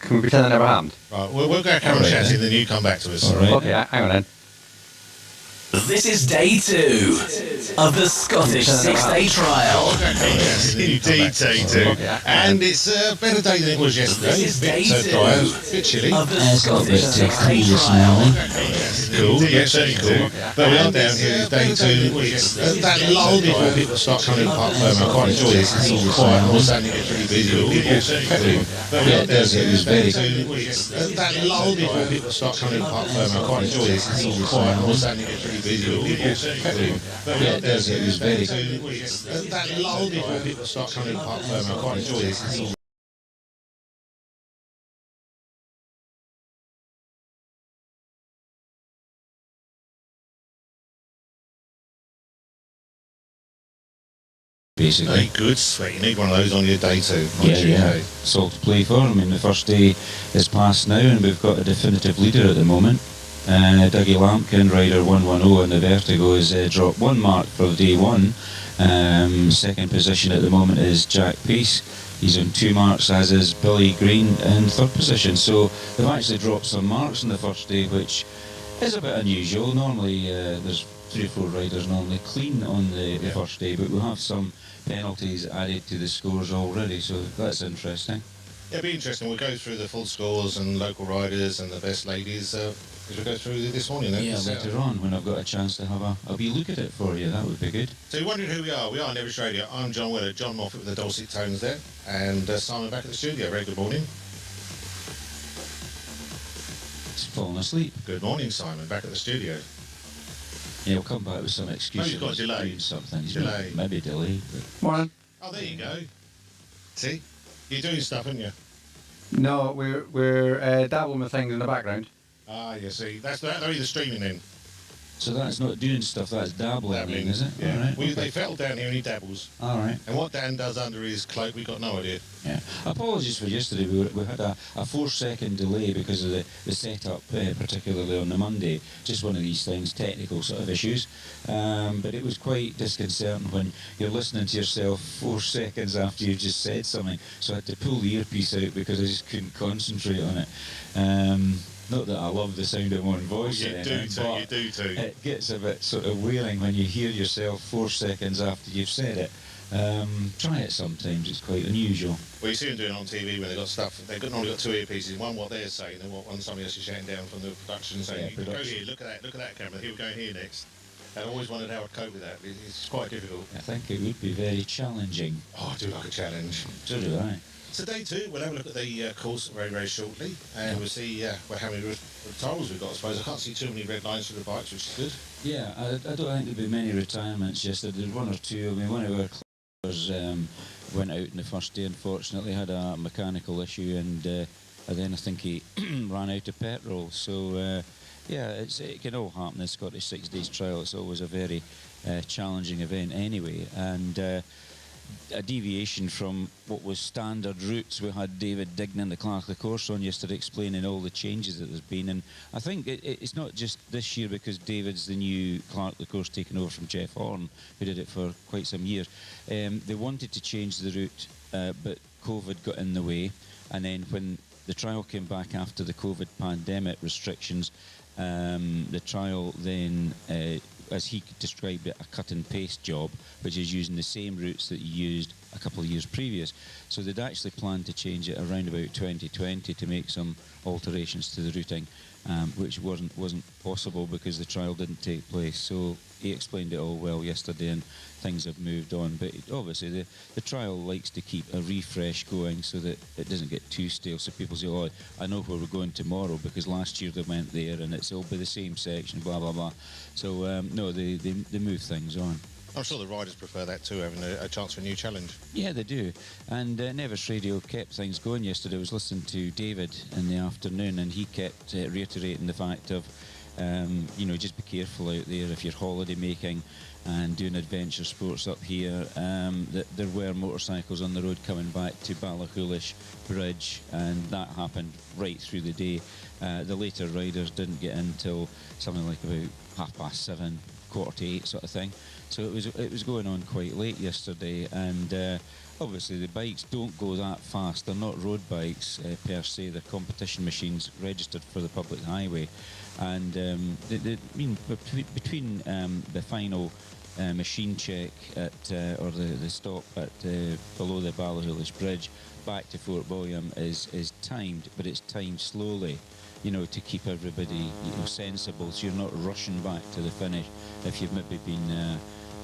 Can we pretend that never happened? Right, we'll go carry on chatting, then you come back to us. All right. Okay, hang on then. This is day 2 of the Scottish 6-day trial. Indeed, day 2. And it's a better day than it was yesterday. This is day Bit 2 dry, a bit chilly. of the It's got a bit Scottish cool 6-day this trial. morning. Cool, yeah, certainly cool. But we are down here, it's day 2. It's that lull before people start coming in Parc. I quite enjoy this. It's all quiet. I'm understanding it's really busy with people pedaling. But we are down here, it's day 2. It's that lull before people start coming in Parc. I quite enjoy this. It's all quiet. I'm understanding it's really busy with people pedaling. But we are down here, it's day 2. It's that lull before people start coming in Parc. I quite enjoy this. It's all Basically. very good, sweet. You need one of those on your day 2. Yeah. It's all to play for. I mean, the first day is past now, and we've got a definitive leader at the moment. Dougie Lampkin, rider 110 in the Vertigo, has dropped 1 mark for day 1. Second position at the moment is Jack Peace. He's on 2 marks, as is Billy Green in 3rd position. So they've actually dropped some marks in the first day, which is a bit unusual. Normally there's 3 or 4 riders normally clean on the first day, but we'll have some penalties added to the scores already, so that's interesting. Yeah, it'll be interesting. We'll go through the full scores and local riders and the best ladies as we go through this morning. Then. Yeah, later on when I've got a chance to have a wee look at it for you, that would be good. So you're wondering who we are? We are Nevis Radio. I'm John Weller, John Moffat with the dulcet tones there, and Simon back at the studio. Very good morning. It's fallen asleep. Good morning, Simon, back at the studio. Yeah, we'll come back with some Maybe excuses. he's got a delay. Doing something. He's Delay. Maybe delayed. Morning. Oh, there you go. See? You're doing stuff, aren't you? No, we're dabbling with things in the background. Ah, you see. They're either streaming then. So that's not doing stuff, that's dabbling, then, is it? Yeah. All right. Well, Okay. They fell down here and he dabbles. All right. And what Dan does under his cloak, we've got no idea. Yeah. Apologies for yesterday. We had a 4-second delay because of the setup, particularly on the Monday. Just one of these things, technical sort of issues. But it was quite disconcerting when you're listening to yourself 4 seconds after you've just said something. So I had to pull the earpiece out because I just couldn't concentrate on it. Not that I love the sound of my own voice, You do too. it gets a bit sort of wearing when you hear yourself 4 seconds after you've said it. Try it sometimes, it's quite unusual. Well, you see them doing it on TV when they've got stuff. They've normally got 2 earpieces. One what they're saying, and one somebody else is shouting down from the production saying, Yeah, "Go here, look at that camera. Here we're going here next." And I always wondered how I'd cope with that. It's quite difficult. I think it would be very challenging. Oh, I do like a challenge. So do I. So day 2, we'll have a look at the course very, very shortly, and we'll see how many retirals we've got. I suppose I can't see too many red lines for the bikes, which is good. Yeah, I don't think there'll be many retirements yesterday. There's 1 or 2. I mean, one of our climbers went out in the first day, unfortunately, had a mechanical issue, and then I think he ran out of petrol. So, yeah, it can all happen. The Scottish 6 Days Trial, it's always a very challenging event anyway. And a deviation from what was standard routes. We had David Dignan, the clerk of the course, on yesterday explaining all the changes that there's been, and I think it's not just this year because David's the new clerk of the course taking over from Jeff Horn, who did it for quite some years. They wanted to change the route, but COVID got in the way, and then when the trial came back after the COVID pandemic restrictions, the trial then as he described it, a cut and paste job, which is using the same routes that he used a couple of years previous. So they'd actually planned to change it around about 2020 to make some alterations to the routing, which wasn't possible because the trial didn't take place. So he explained it all well yesterday, and things have moved on. But obviously the trial likes to keep a refresh going so that it doesn't get too stale. So people say, oh, I know where we're going tomorrow because last year they went there and it's all by the same section, blah, blah, blah. So, no, they move things on. I'm sure the riders prefer that too, having a chance for a new challenge. Yeah, they do. And Nevis Radio kept things going yesterday. I was listening to David in the afternoon, and he kept reiterating the fact of, you know, just be careful out there if you're holiday making and doing adventure sports up here. That there were motorcycles on the road coming back to Ballachulish Bridge, and that happened right through the day. The later riders didn't get in till something like about 7:30, 7:45 sort of thing. So it was going on quite late yesterday, and obviously the bikes don't go that fast. They're not road bikes per se. They're competition machines registered for the public highway, and between the final machine check at or the stop at below the Ballahullish Bridge back to Fort William is timed, but it's timed slowly, you know, to keep everybody, you know, sensible, so you're not rushing back to the finish if you've maybe been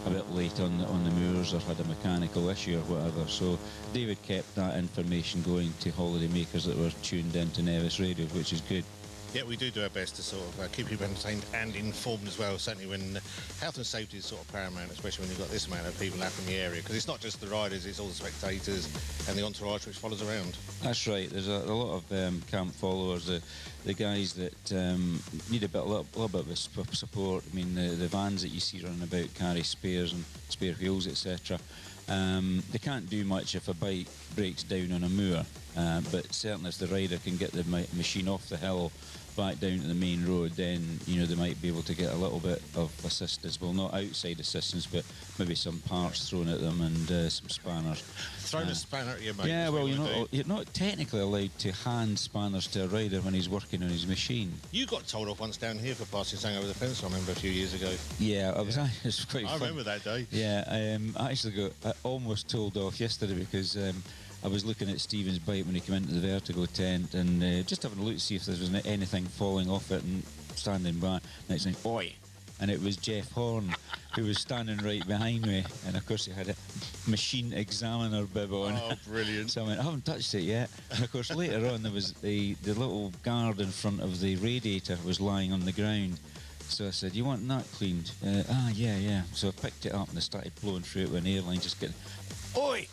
a bit late on the moors or had a mechanical issue or whatever. So David kept that information going to holiday makers that were tuned into Nevis Radio, which is good. Yeah, we do our best to sort of keep people entertained and informed as well, certainly when health and safety is sort of paramount, especially when you've got this amount of people out in the area, because it's not just the riders, it's all the spectators and the entourage which follows around. That's right. There's a lot of camp followers, the guys that need a little bit of support. I mean, the vans that you see running about carry spares and spare wheels, etc. They can't do much if a bike breaks down on a moor, but certainly if the rider can get the machine off the hill back down to the main road, then, you know, they might be able to get a little bit of assistance. Well, not outside assistance, but maybe some parts thrown at them and some spanners. Throwing a spanner at your mate. Yeah, well, you're not technically allowed to hand spanners to a rider when he's working on his machine. You got told off once down here for passing something over the fence, I remember, a few years ago. Yeah, it was quite fun. I remember that day. Yeah, I actually got almost told off yesterday because I was looking at Stephen's bike when he came into the Vertigo tent and just having a look to see if there was anything falling off it, and standing by, next thing, oi! And it was Jeff Horn, who was standing right behind me, and of course he had a machine examiner bib on. Oh, brilliant. So I went, I haven't touched it yet. And of course later on there was the little guard in front of the radiator was lying on the ground. So I said, you want that cleaned? Yeah. So I picked it up and I started blowing through it with an airline, just getting, oi!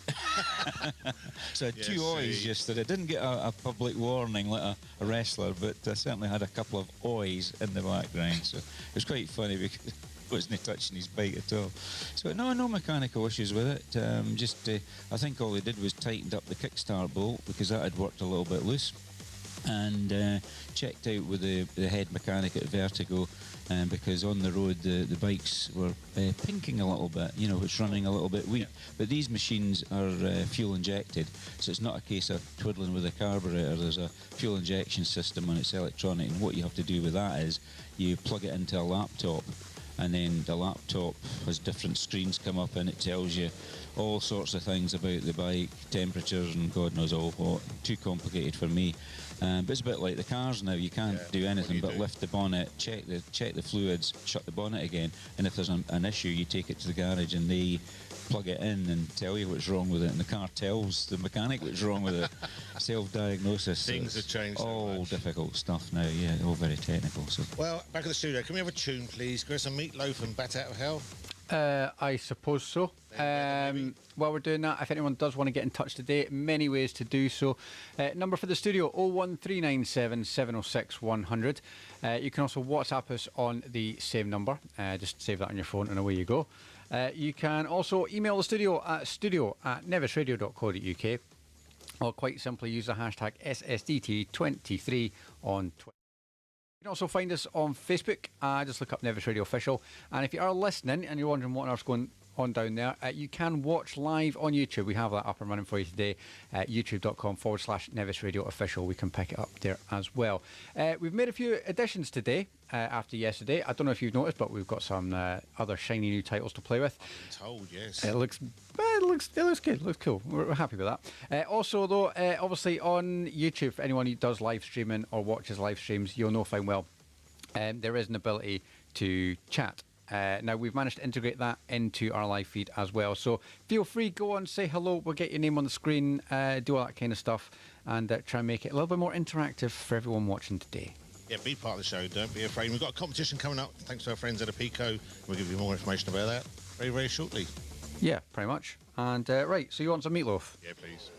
So I had two ois yesterday. I didn't get a public warning like a wrestler, but I certainly had a couple of ois in the background. So it was quite funny because I wasn't touching his bike at all. So no mechanical issues with it. I think all they did was tightened up the kickstart bolt because that had worked a little bit loose. And checked out with the head mechanic at Vertigo, because on the road the bikes were pinking a little bit, you know, it's running a little bit weak. Yeah. But these machines are fuel injected, so it's not a case of twiddling with the carburetor. There's a fuel injection system and it's electronic, and what you have to do with that is you plug it into a laptop, and then the laptop has different screens come up and it tells you all sorts of things about the bike, temperatures and God knows all what. Too complicated for me. But it's a bit like the cars now. You can't do anything but lift the bonnet, check the fluids, shut the bonnet again, and if there's an issue, you take it to the garage and they plug it in and tell you what's wrong with it, and the car tells the mechanic what's wrong with it. Self-diagnosis. Things have changed. All difficult stuff now. Yeah, all very technical. So. Well, back at the studio. Can we have a tune, please? Give us some Meatloaf and Bat Out of Hell. I suppose so. While we're doing that, if anyone does want to get in touch today, many ways to do so. Number for the studio, 01397 706 100. You can also WhatsApp us on the same number. Just save that on your phone and away you go. You can also email the studio at studio@nevisradio.co.uk, or quite simply use the hashtag SSDT23 on Twitter. You can also find us on Facebook. Just look up Nevis Radio Official. And if you are listening and you're wondering what on earth's going on down there, you can watch live on YouTube. We have that up and running for you today at youtube.com/Nevis Radio Official. We can pick it up there as well. We've made a few additions today after yesterday. I don't know if you've noticed, but we've got some other shiny new titles to play with. I've been told, yes. It looks good. It looks cool. We're happy with that. Also, though, obviously on YouTube, for anyone who does live streaming or watches live streams, you'll know fine well there is an ability to chat. Now, we've managed to integrate that into our live feed as well. So feel free, go on, say hello. We'll get your name on the screen, do all that kind of stuff, and try and make it a little bit more interactive for everyone watching today. Yeah, be part of the show. Don't be afraid. We've got a competition coming up, thanks to our friends at Apico. We'll give you more information about that very, very shortly. Yeah, pretty much. And right, so you want some meatloaf? Yeah, please.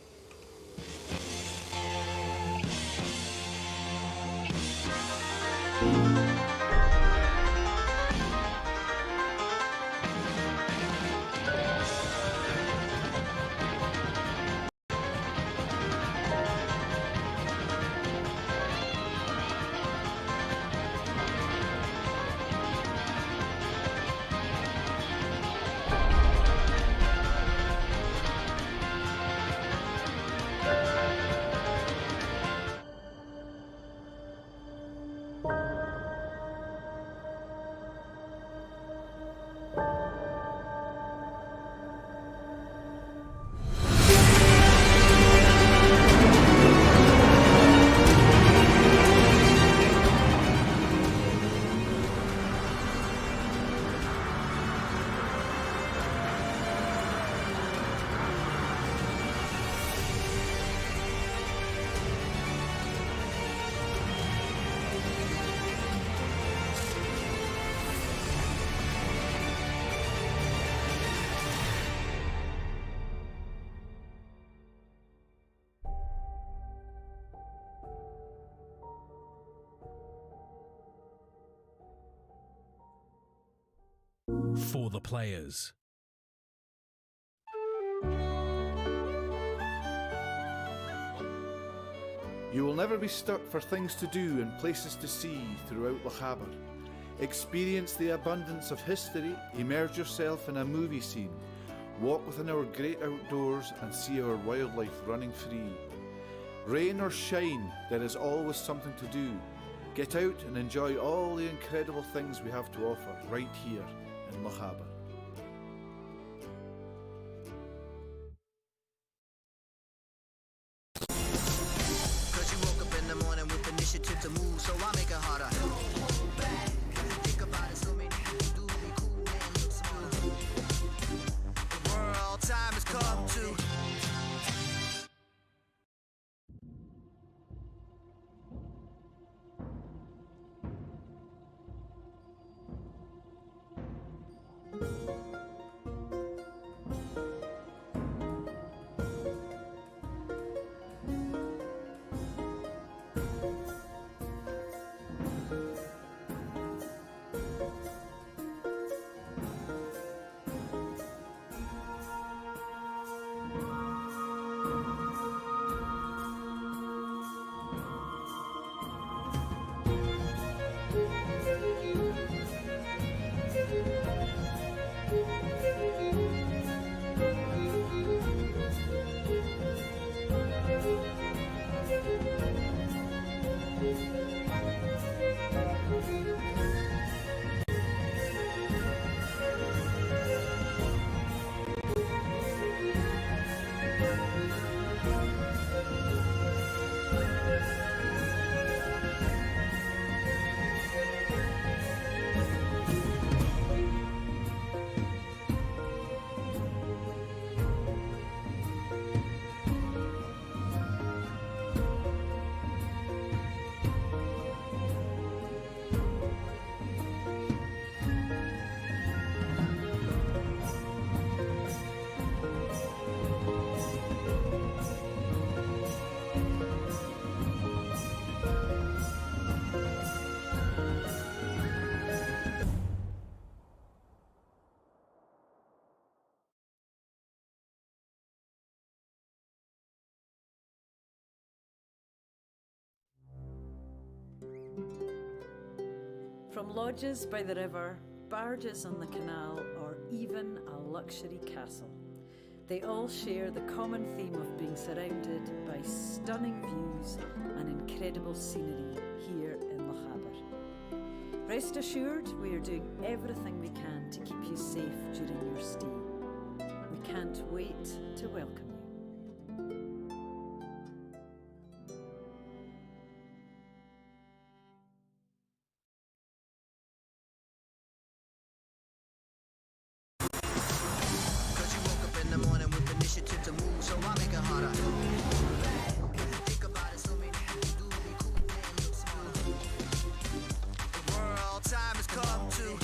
For the players. You will never be stuck for things to do and places to see throughout Lochaber. Experience the abundance of history, immerse yourself in a movie scene, walk within our great outdoors and see our wildlife running free. Rain or shine, there is always something to do. Get out and enjoy all the incredible things we have to offer right here in Lochaber. Cause you woke up in the morning with initiative to move, so I make it harder. Think about it, so many people do be cool and look smooth. The world time has come to. From lodges by the river, barges on the canal, or even a luxury castle, they all share the common theme of being surrounded by stunning views and incredible scenery here in Lochaber. Rest assured, we are doing everything we can to keep you safe during your stay. We can't wait to welcome you. To move, so I make it harder. Think about it, so many people do be cool and look smooth. The world time has come to.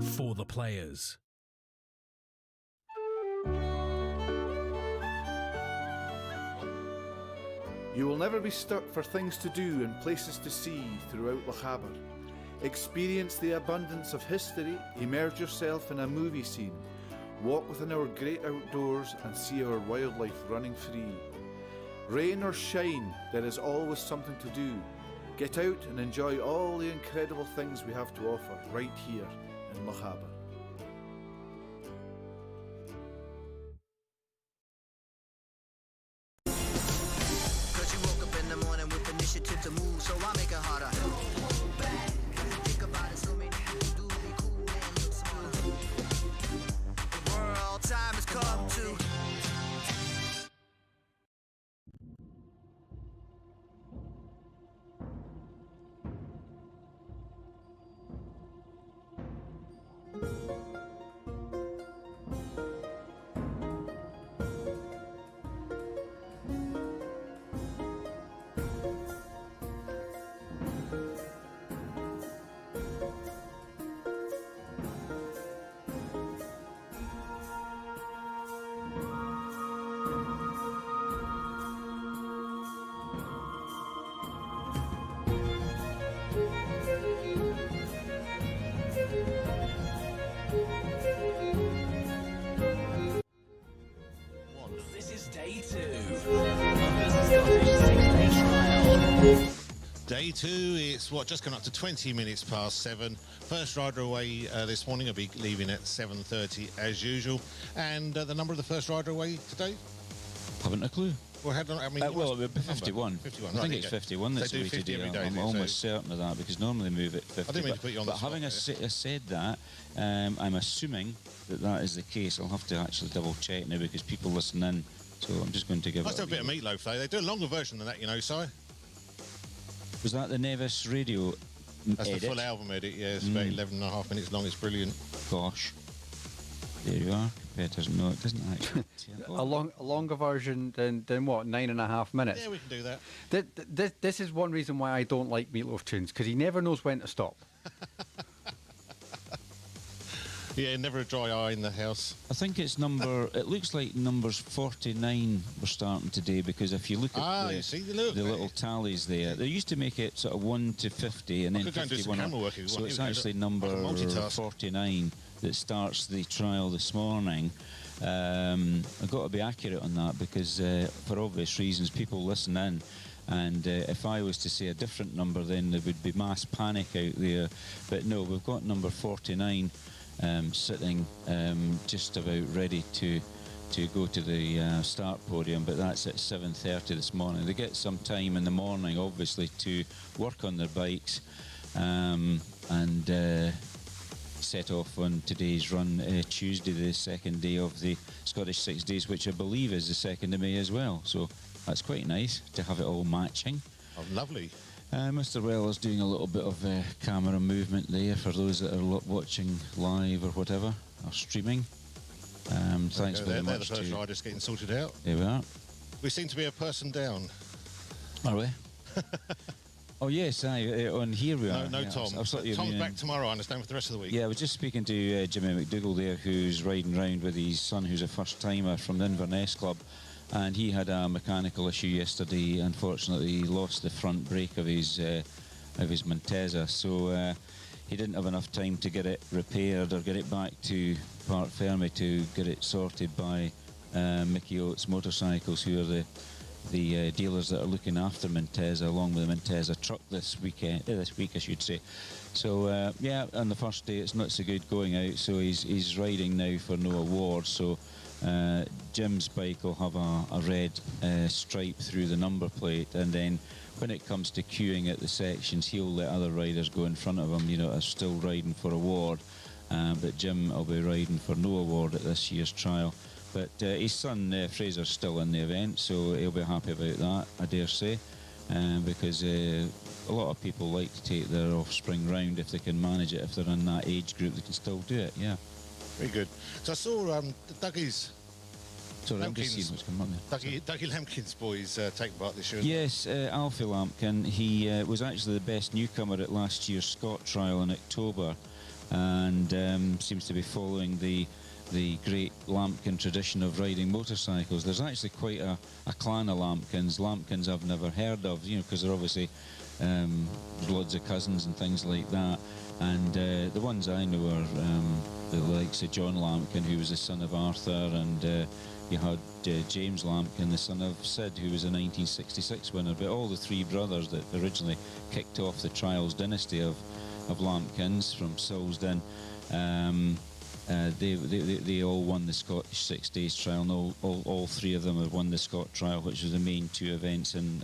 For the players. You will never be stuck for things to do and places to see throughout Lochaber. Experience the abundance of history, immerse yourself in a movie scene, walk within our great outdoors and see our wildlife running free. Rain or shine, there is always something to do. Get out and enjoy all the incredible things we have to offer right here in Lochaber. Cause you woke up in the morning with initiative to move, so I make it harder. Hold back, think about it, so many people do be cool and look smooth. The world time has come to. This is day 2 of the Scottish 6-day trial. Day 2, it's just gone up to 20 minutes past 7. First rider away this morning. I'll be leaving at 7:30 as usual. And the number of the first rider away today? Haven't a clue. Well, Well, it would be 51. 51, I right, think there it's you go. 51 that's They the do way to 50 do every it. day, I'm do, almost so- certain of that because normally move it 50. I didn't mean to put you on the but spot having there. said that, I'm assuming that is the case. I'll have to actually double check now because people listen in. So I'm just going to give Must it have a bit of meatloaf though. They do a longer version than that, you know, Si. Was that the Nevis radio That's edit? the full album edit, yeah. It's about 11 and a half minutes long. It's brilliant. Gosh. There you are. Competitors. No, it doesn't actually. A longer version than what, 9.5 minutes? Yeah, we can do that. This is one reason why I don't like Meatloaf tunes, because he never knows when to stop. Yeah, never a dry eye in the house. I think it's it looks like numbers 49 we're starting today because if you look at you see, look, the little tallies there, they used to make it sort of 1 to 50 and then could go and do some 51 camera work if you so want. it's Here we go, actually look. number I can multitask. 49 that starts the trial this morning. I've got to be accurate on that because for obvious reasons people listen in and if I was to say a different number then there would be mass panic out there, but no, we've got number 49 sitting just about ready to go to the start podium, but that's at 7:30 this morning. They get some time in the morning obviously to work on their bikes and set off on today's run, Tuesday, the second day of the Scottish 6 Days, which I believe is the 2nd of May as well. So that's quite nice to have it all matching. Oh, lovely. Mr. Weller's doing a little bit of camera movement there for those that are watching live or whatever, or streaming. Thanks very They're the much first to... riders getting sorted out. There we are. We seem to be a person down. Are we? Oh yes, on here we are. No, Yeah, Tom. I thought you Tom's mean- back tomorrow, I understand, for the rest of the week. Yeah, I was just speaking to Jimmy McDougall there, who's riding round with his son, who's a first-timer from the Inverness Club, and he had a mechanical issue yesterday. Unfortunately, he lost the front brake of his Montesa, so he didn't have enough time to get it repaired or get it back to Parc Ferme to get it sorted by Mickey Oates Motorcycles, who are the dealers that are looking after Montesa, along with the Montesa truck this week I should say. So yeah, on the first day it's not so good going out, so he's riding now for no award. So Jim's bike will have a red stripe through the number plate, and then when it comes to queuing at the sections, he'll let other riders go in front of him, you know, are still riding for award, but Jim will be riding for no award at this year's trial. But his son Fraser's still in the event, so he'll be happy about that, I dare say, because a lot of people like to take their offspring round if they can manage it. If they're in that age group, they can still do it, yeah. Very good. So I saw Dougie's... Sorry, I'm just seeing what's coming up there. Dougie Lampkin's boys take part this year. Yes, Alfie Lampkin, he was actually the best newcomer at last year's Scott trial in October, and seems to be following the the great lambkin tradition of riding motorcycles. There's actually quite a clan of lambkins. Lambkins I've never heard of, because they're obviously loads of cousins and things like that. And the ones I know are the likes of John Lambkin, who was the son of Arthur, and you had James Lambkin, the son of Sid, who was a 1966 winner. But all the three brothers that originally kicked off the Trials dynasty of Lambkins from Silsden, they all won the Scottish 6 Days Trial, and all three of them have won the Scot Trial, which was the main two events in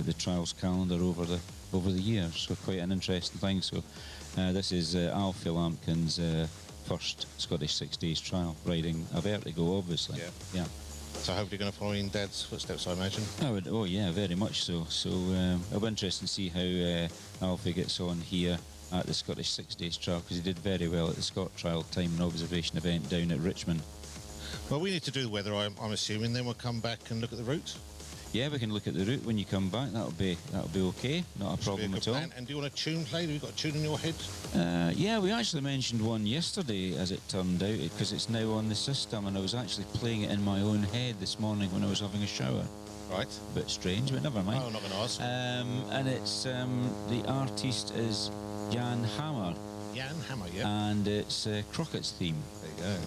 the Trials calendar over the years. So quite an interesting thing. So this is Alfie Lambkin's first Scottish 6 Days Trial, riding a Vertigo, obviously. Yeah. So hopefully you're going to follow in Dad's footsteps, I imagine. Oh yeah, very much so. So it'll be interesting to see how Alfie gets on here at the Scottish 6 Days Trial, because he did very well at the Scot Trial time and observation event down at Richmond. Well, we need to do the weather, I'm assuming, then we'll come back and look at the route. Yeah, we can look at the route when you come back. That'll be okay. Not a problem at all. And do you want a tune played? Have you got a tune in your head? Yeah, we actually mentioned one yesterday, as it turned out, because it's now on the system, and I was actually playing it in my own head this morning when I was having a shower. Right. A bit strange, but never mind. Oh, I'm not going to ask. And it's the artist is Jan Hammer. Jan Hammer, yeah. And it's Crockett's theme. There you go.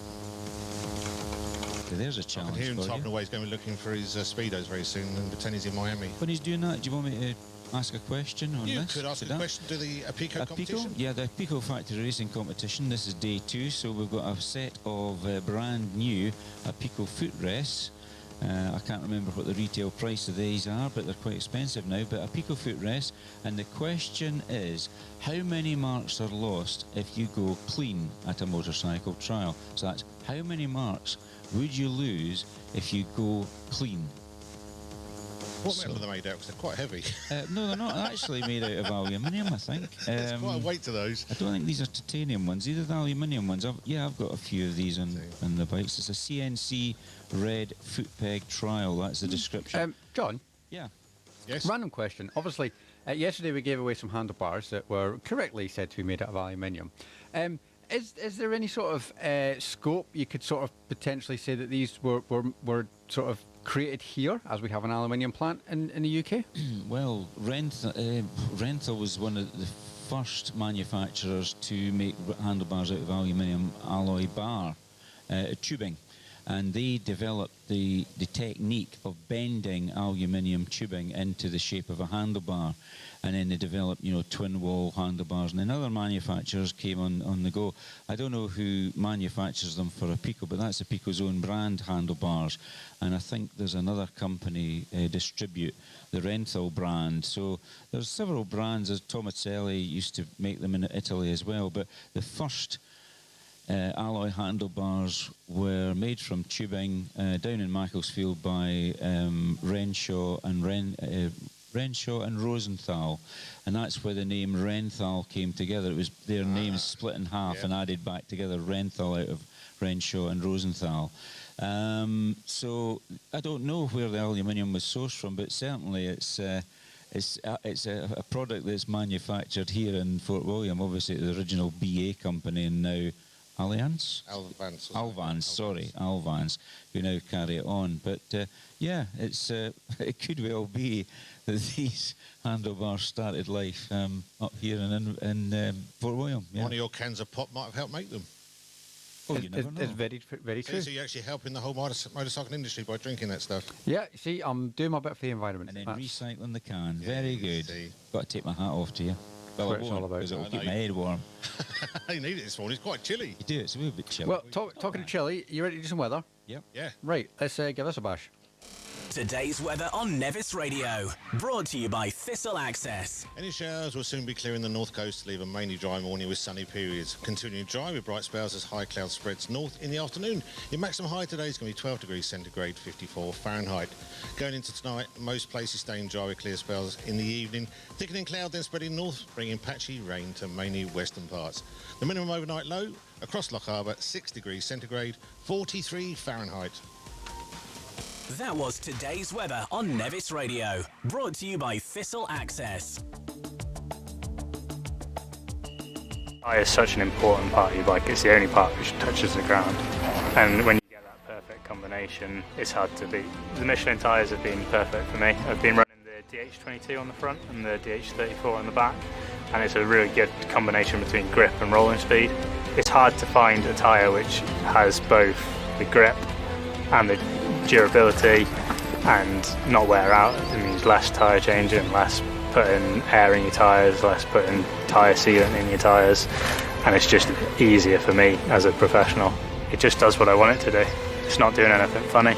So there's a challenge. I can hear him for typing you. away. He's going to be looking for his Speedos very soon and pretend he's in Miami. When he's doing that, do you want me to ask a question on You this? could ask a question to the Pico competition. Yeah, the Pico Factory Racing Competition. This is day 2, so we've got a set of brand new Pico footrests. I can't remember what the retail price of these are, but they're quite expensive now. But a Pico footrest, and the question is, how many marks are lost if you go clean at a motorcycle trial? So that's how many marks would you lose if you go clean? What metal are they made out of? Because they're quite heavy. No, they're not actually made out of aluminium, I think. There's quite a weight to those. I don't think these are titanium ones. These are the aluminium ones. I've got a few of these on the bikes. It's a CNC red foot peg trial. That's the description. John? Yeah. Yes? Random question. Obviously, yesterday we gave away some handlebars that were correctly said to be made out of aluminium. Is there any sort of scope you could sort of potentially say that these were sort of created here, as we have an aluminium plant in the UK? Well, Renthal was one of the first manufacturers to make handlebars out of aluminium alloy bar tubing, and they developed the technique of bending aluminium tubing into the shape of a handlebar, and then they developed twin wall handlebars, and then other manufacturers came on the go. I don't know who manufactures them for a Pico, but that's a Pico's own brand handlebars, and I think there's another company distribute the Renthal brand. So there's several brands, as Tomaselli used to make them in Italy as well, but the first alloy handlebars were made from tubing down in Macclesfield by Renshaw and Rosenthal, and that's where the name Renthal came together. It was their names split in half and added back together, Renthal out of Renshaw and Rosenthal. So I don't know where the aluminium was sourced from, but certainly it's a product that's manufactured here in Fort William. Obviously, the original BA company, and now Alvans, who now carry it on. But yeah, it could well be that these handlebars started life up here in Fort William. Yeah. One of your cans of pop might have helped make them. Oh, you never know. It's very, very true. So you're actually helping the whole motorcycle industry by drinking that stuff. Yeah, see, I'm doing my bit for the environment. And then recycling the can. Very good. See. Got to take my hat off to you. Well, That's what it's all about. because it'll I keep know. my head warm. You need it this morning. It's quite chilly. You do, it's a little bit chilly. Well, talking to chilly, you ready to do some weather? Yep. Yeah. Right, let's give this a bash. Today's weather on Nevis Radio. Brought to you by Thistle Access. Any showers will soon be clearing the north coast to leave a mainly dry morning with sunny periods. Continuing dry with bright spells as high cloud spreads north in the afternoon. Your maximum high today is going to be 12 degrees centigrade, 54 Fahrenheit. Going into tonight, most places staying dry with clear spells in the evening. Thickening cloud then spreading north, bringing patchy rain to mainly western parts. The minimum overnight low across Loch Harbour, 6 degrees centigrade, 43 Fahrenheit. That was today's weather on Nevis Radio. Brought to you by Thistle Access. Tyre is such an important part of your bike. It's the only part which touches the ground, and when you get that perfect combination, it's hard to beat. The Michelin tyres have been perfect for me. I've been running the DH22 on the front and the DH34 on the back, and it's a really good combination between grip and rolling speed. It's hard to find a tyre which has both the grip and the durability and not wear out. It means less tyre changing, less putting air in your tyres, less putting tyre sealant in your tyres, and it's just easier for me as a professional. It just does what I want it to do. It's not doing anything funny,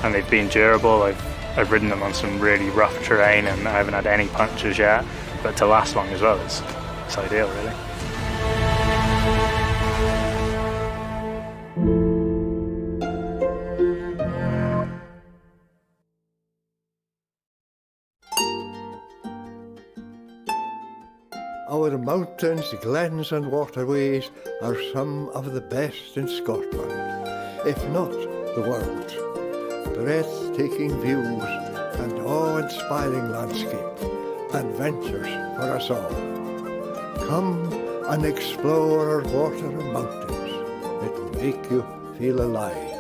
and they've been durable. I've ridden them on some really rough terrain and I haven't had any punctures yet, but to last long as well, it's ideal really. Our mountains, glens and waterways are some of the best in Scotland, if not the world. Breathtaking views and awe-inspiring landscape, adventures for us all. Come and explore our water and mountains. It'll make you feel alive.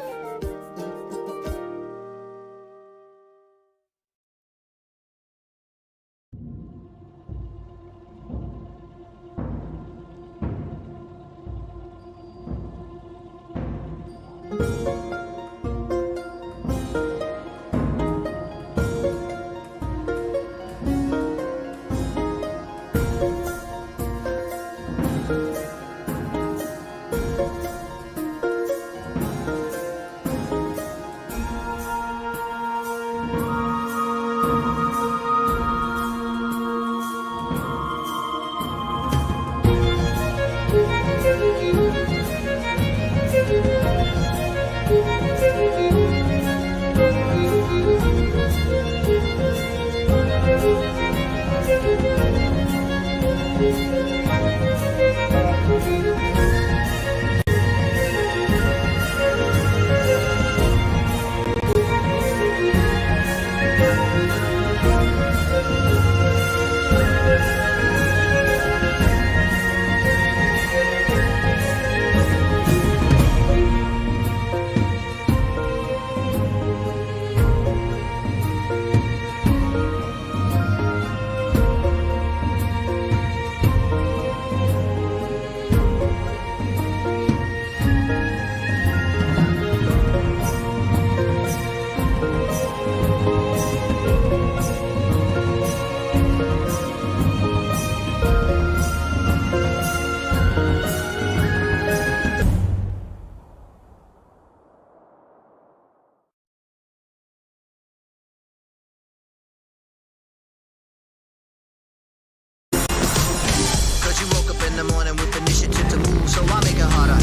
You woke up in the morning with initiative to move, so I make it harder.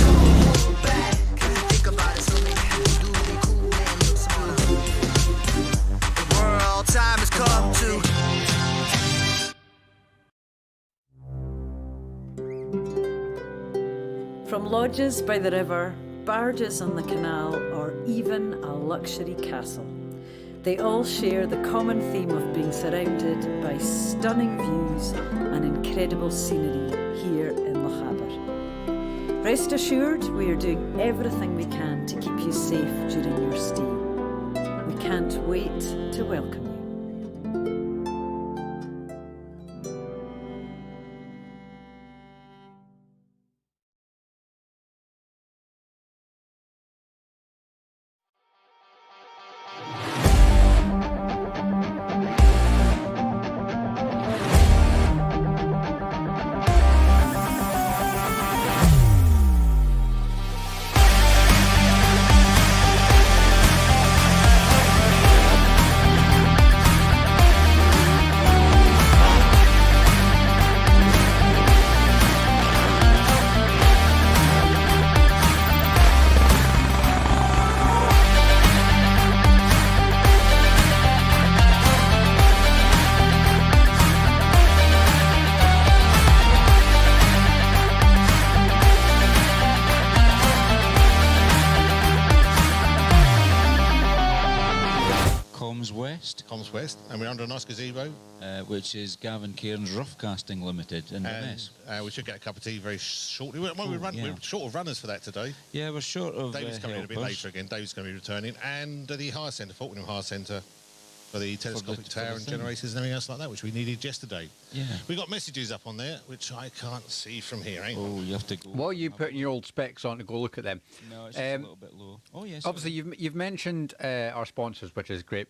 Back, think about it, so maybe you do be cool and look smarter. The world time has come to. From lodges by the river, barges on the canal, or even a luxury castle, they all share the common theme of being surrounded by stunning views and incredible scenery here in Lochaber. Rest assured, we are doing everything we can to keep you safe during your stay. We can't wait to welcome you. Comms West. Comms West, and we're under a nice gazebo. Which is Gavin Cairns Rough Casting Limited in Inverness. We should get a cup of tea very shortly. We're short of runners for that today. Yeah, we're short of David's coming in a bit later again. David's going to be returning. And the hire centre, Fortnum Hire Centre, for the telescopic tower and generators and everything else like that, which we needed yesterday. Yeah. We got messages up on there, which I can't see from here. Oh, you have to go. While you putting your old specs on to go look at them. No, it's just a little bit low. Oh, yes. Obviously, you've mentioned our sponsors, which is great.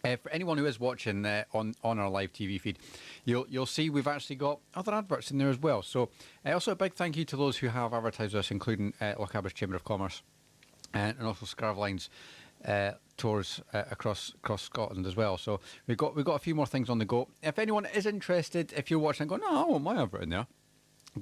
For anyone who is watching on our live TV feed, you'll see we've actually got other adverts in there as well. So also a big thank you to those who have advertised us, including Lochaber's Chamber of Commerce and also Scarveline's tours across Scotland as well. So we've got a few more things on the go. If anyone is interested, if you're watching and going, "No, I want my advert in there,"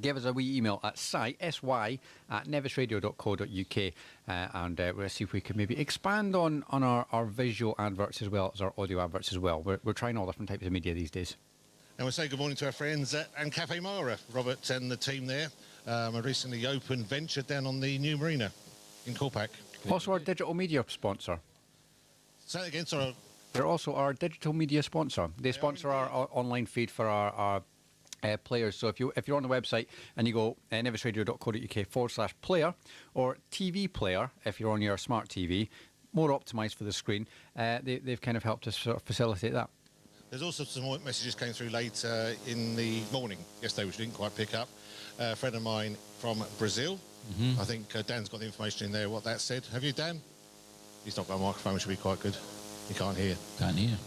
give us a wee email at sy@nevisradio.co.uk and we'll see if we can maybe expand on our visual adverts as well as our audio adverts as well. We're trying all different types of media these days. And we'll say good morning to our friends at and Cafe Mara, Robert and the team there. A recently opened venture down on the new marina in Parc. Also our digital media sponsor. Say that again, sorry. They're also our digital media sponsor. They sponsor our online feed for our players. So if you're on the website and you go nevisradio.co.uk/player or TV player, if you're on your smart TV, more optimised for the screen, they've kind of helped us sort of facilitate that. There's also some more messages came through later in the morning yesterday, which we didn't quite pick up. A friend of mine from Brazil. I think Dan's got the information in there, what that said. Have you, Dan? He's not got a microphone, which should be quite good. He can't hear. Can't hear.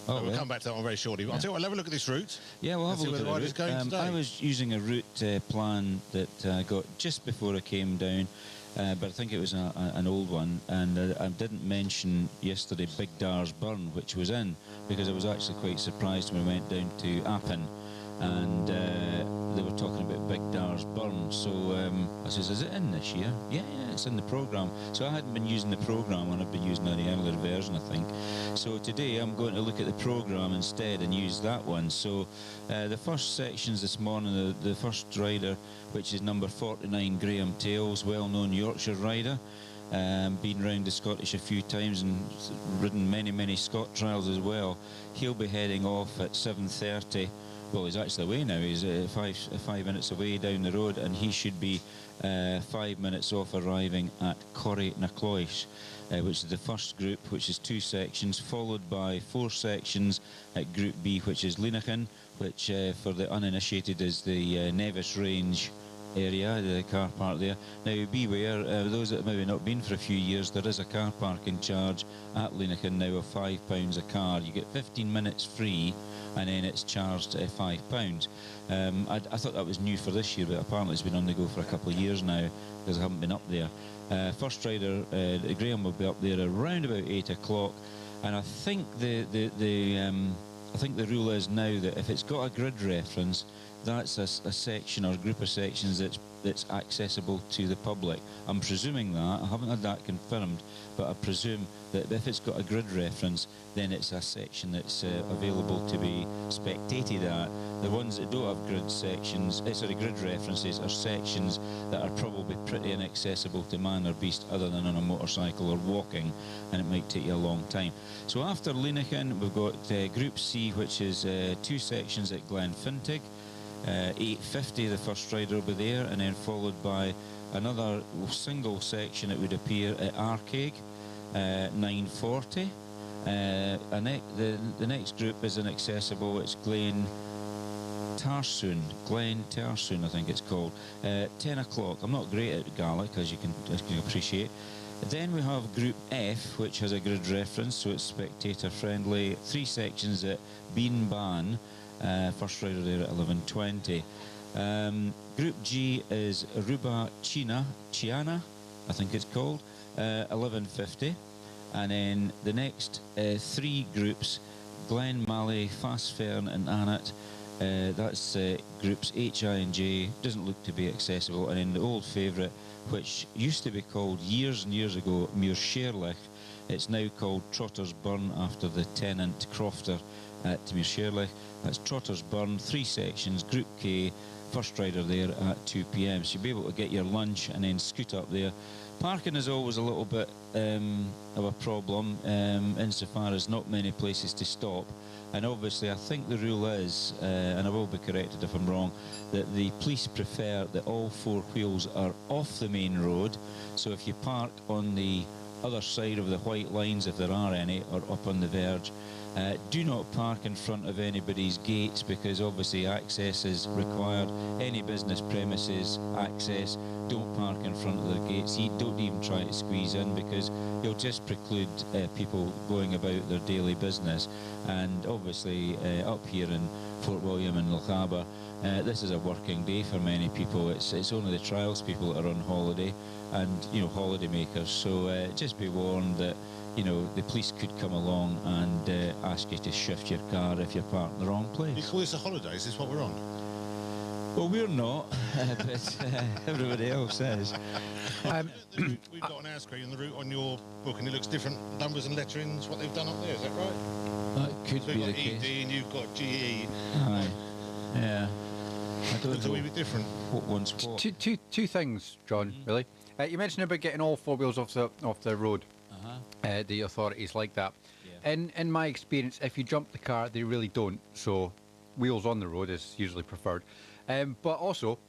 Oh, we'll come back to that one very shortly. I'll tell you what, have a look at this route. Yeah, we'll have a look at the route. Today. I was using a route plan that I got just before I came down, but I think it was an old one, and I didn't mention yesterday Big Dar's Burn, which was in, because I was actually quite surprised when I went down to Appin, and they were talking about Big Dar's Burn. So I says, "Is it in this year?" Yeah, it's in the programme. So I hadn't been using the programme, and I've been using the earlier version, I think. So today I'm going to look at the programme instead and use that one. So the first sections this morning, the first rider, which is number 49, Graham Tales, well-known Yorkshire rider. Been round the Scottish a few times and ridden many Scot trials as well. He'll be heading off at 7:30. Well, he's actually away now. He's 5 minutes away down the road, and he should be 5 minutes off arriving at Corrie na Clois, which is the first group, which is 2 sections, followed by 4 sections at Group B, which is Linachan, which for the uninitiated is the Nevis Range area, the car park there. Now beware, those that have maybe not been for a few years, there is a car park in charge at Linachan now of £5 a car. You get 15 minutes free, and then it's charged £5. I thought that was new for this year, but apparently it's been on the go for a couple of years now because I haven't been up there. First rider, Graham, will be up there around about 8 o'clock, and I think the rule is now that if it's got a grid reference, that's a section or a group of sections that's accessible to the public. I'm presuming that. I haven't had that confirmed, but I presume that if it's got a grid reference, then it's a section that's available to be spectated at. The ones that don't have grid references are sections that are probably pretty inaccessible to man or beast other than on a motorcycle or walking, and it might take you a long time. So after Linachan, we've got Group C, which is 2 sections at Glenfintig. 8:50 the first rider will be there, and then followed by another single section, it would appear, at Arcade, 9:40. The next group is inaccessible. It's Glen Tarsoon, I think it's called, 10 o'clock. I'm not great at Gaelic, as you can appreciate. Then we have Group F, which has a grid reference, so it's spectator friendly. 3 sections at Bean Ban. First rider there at 11:20. Group G is Ruba Chiana, I think it's called, 11:50. And then the next 3 groups, Glen Malley, Fastfern and Annett, that's groups H, I and J, doesn't look to be accessible. And then the old favourite, which used to be called years and years ago Muirsherlich, it's now called Trotter's Burn after the tenant crofter at Muirsherlich. That's Trotter's Burn, 3 sections, Group K, first rider there at 2 p.m. So you'll be able to get your lunch and then scoot up there, Parking is always a little bit of a problem insofar as not many places to stop. And obviously I think the rule is, and I will be corrected if I'm wrong, that the police prefer that all four wheels are off the main road. So if you park on the other side of the white lines, if there are any, or up on the verge, do not park in front of anybody's gates, because obviously access is required. Any business premises access, don't park in front of their gates. You don't even try to squeeze in, because you'll just preclude people going about their daily business. And obviously up here in Fort William and Lochaber, this is a working day for many people. It's only the trials people that are on holiday, and holiday makers. So just be warned that the police could come along and ask you to shift your car if you're parked in the wrong place. You call this a holiday? Is this what we're on? Well, we're not, but everybody else is. We've got on our screen the route on your book, and it looks different numbers and letterings, what they've done up there, is that right? That could so be you've the got case. ED and you've got GE. Aye. Yeah. I don't looks know a wee bit different. what one's what. Two things, John, really. You mentioned about getting all four wheels off the road. The authorities like that. Yeah. In my experience, if you jump the car, they really don't. So wheels on the road is usually preferred. But also,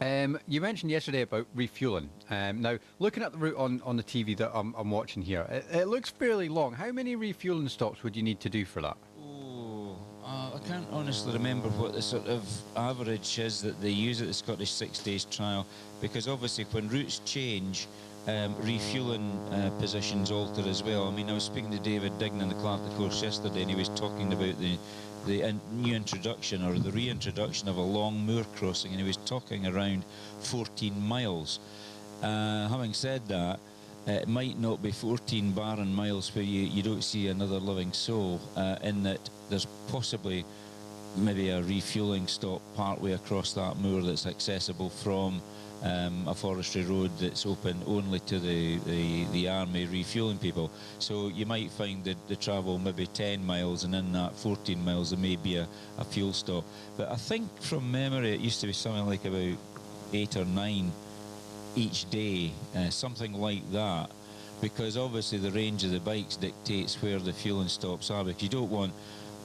you mentioned yesterday about refueling. Now, looking at the route on the TV that I'm watching here, it looks fairly long. How many refueling stops would you need to do for that? I can't honestly remember what the sort of average is that they use at the Scottish 6 days trial, because obviously when routes change, refueling positions alter as well. I mean, I was speaking to David Dignan, the clerk of the course, yesterday, and he was talking about the new introduction or the reintroduction of a long moor crossing, and he was talking around 14 miles. Having said that, it might not be 14 barren miles where you don't see another living soul, in that there's possibly maybe a refueling stop partway across that moor that's accessible from a forestry road that's open only to the army refueling people. So you might find that they travel maybe 10 miles, and in that 14 miles there may be a fuel stop. But I think from memory it used to be something like about 8 or 9 each day, something like that, because obviously the range of the bikes dictates where the fueling stops are, because you don't want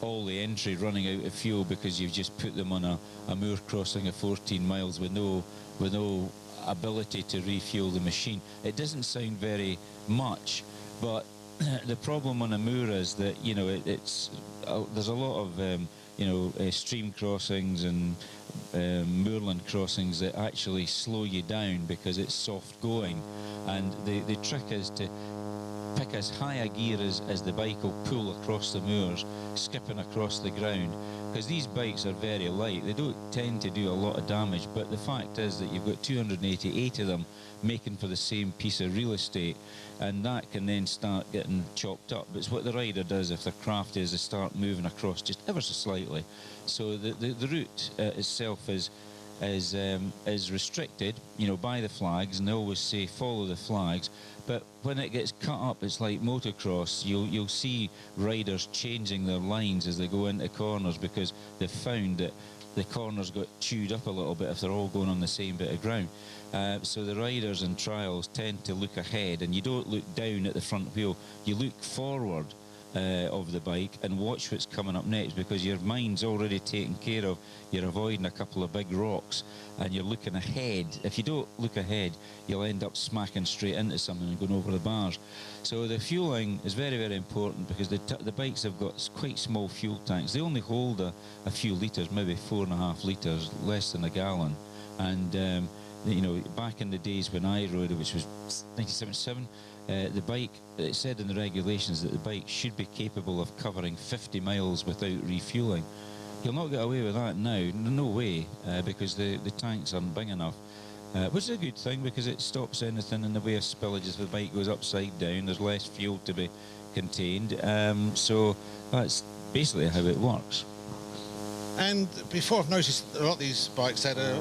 all the entry running out of fuel because you've just put them on a moor crossing of 14 miles with no ability to refuel the machine. It doesn't sound very much, but the problem on a moor is that there's a lot of stream crossings and moorland crossings that actually slow you down because it's soft going, and the trick is to pick as high a gear as the bike will pull across the moors, skipping across the ground, because these bikes are very light. They don't tend to do a lot of damage, but the fact is that you've got 288 of them making for the same piece of real estate, and that can then start getting chopped up. But it's what the rider does if they're crafty, is they start moving across just ever so slightly. So the route itself is restricted, by the flags, and they always say follow the flags. But when it gets cut up, it's like motocross. You'll see riders changing their lines as they go into corners, because they've found that the corners got chewed up a little bit if they're all going on the same bit of ground. So the riders in trials tend to look ahead, and you don't look down at the front wheel. You look forward of the bike and watch what's coming up next, because your mind's already taken care of. You're avoiding a couple of big rocks and you're looking ahead. If you don't look ahead, you'll end up smacking straight into something and going over the bars. So the fueling is very, very important, because the bikes have got quite small fuel tanks. They only hold a few litres, maybe 4.5 litres, less than a gallon. And back in the days when I rode it, which was 1977, the bike, it said in the regulations that the bike should be capable of covering 50 miles without refueling. You'll not get away with that now, no way, because the tanks aren't big enough, which is a good thing, because it stops anything in the way of spillages. If the bike goes upside down, there's less fuel to be contained. So that's basically how it works. And before, I've noticed a lot of these bikes had a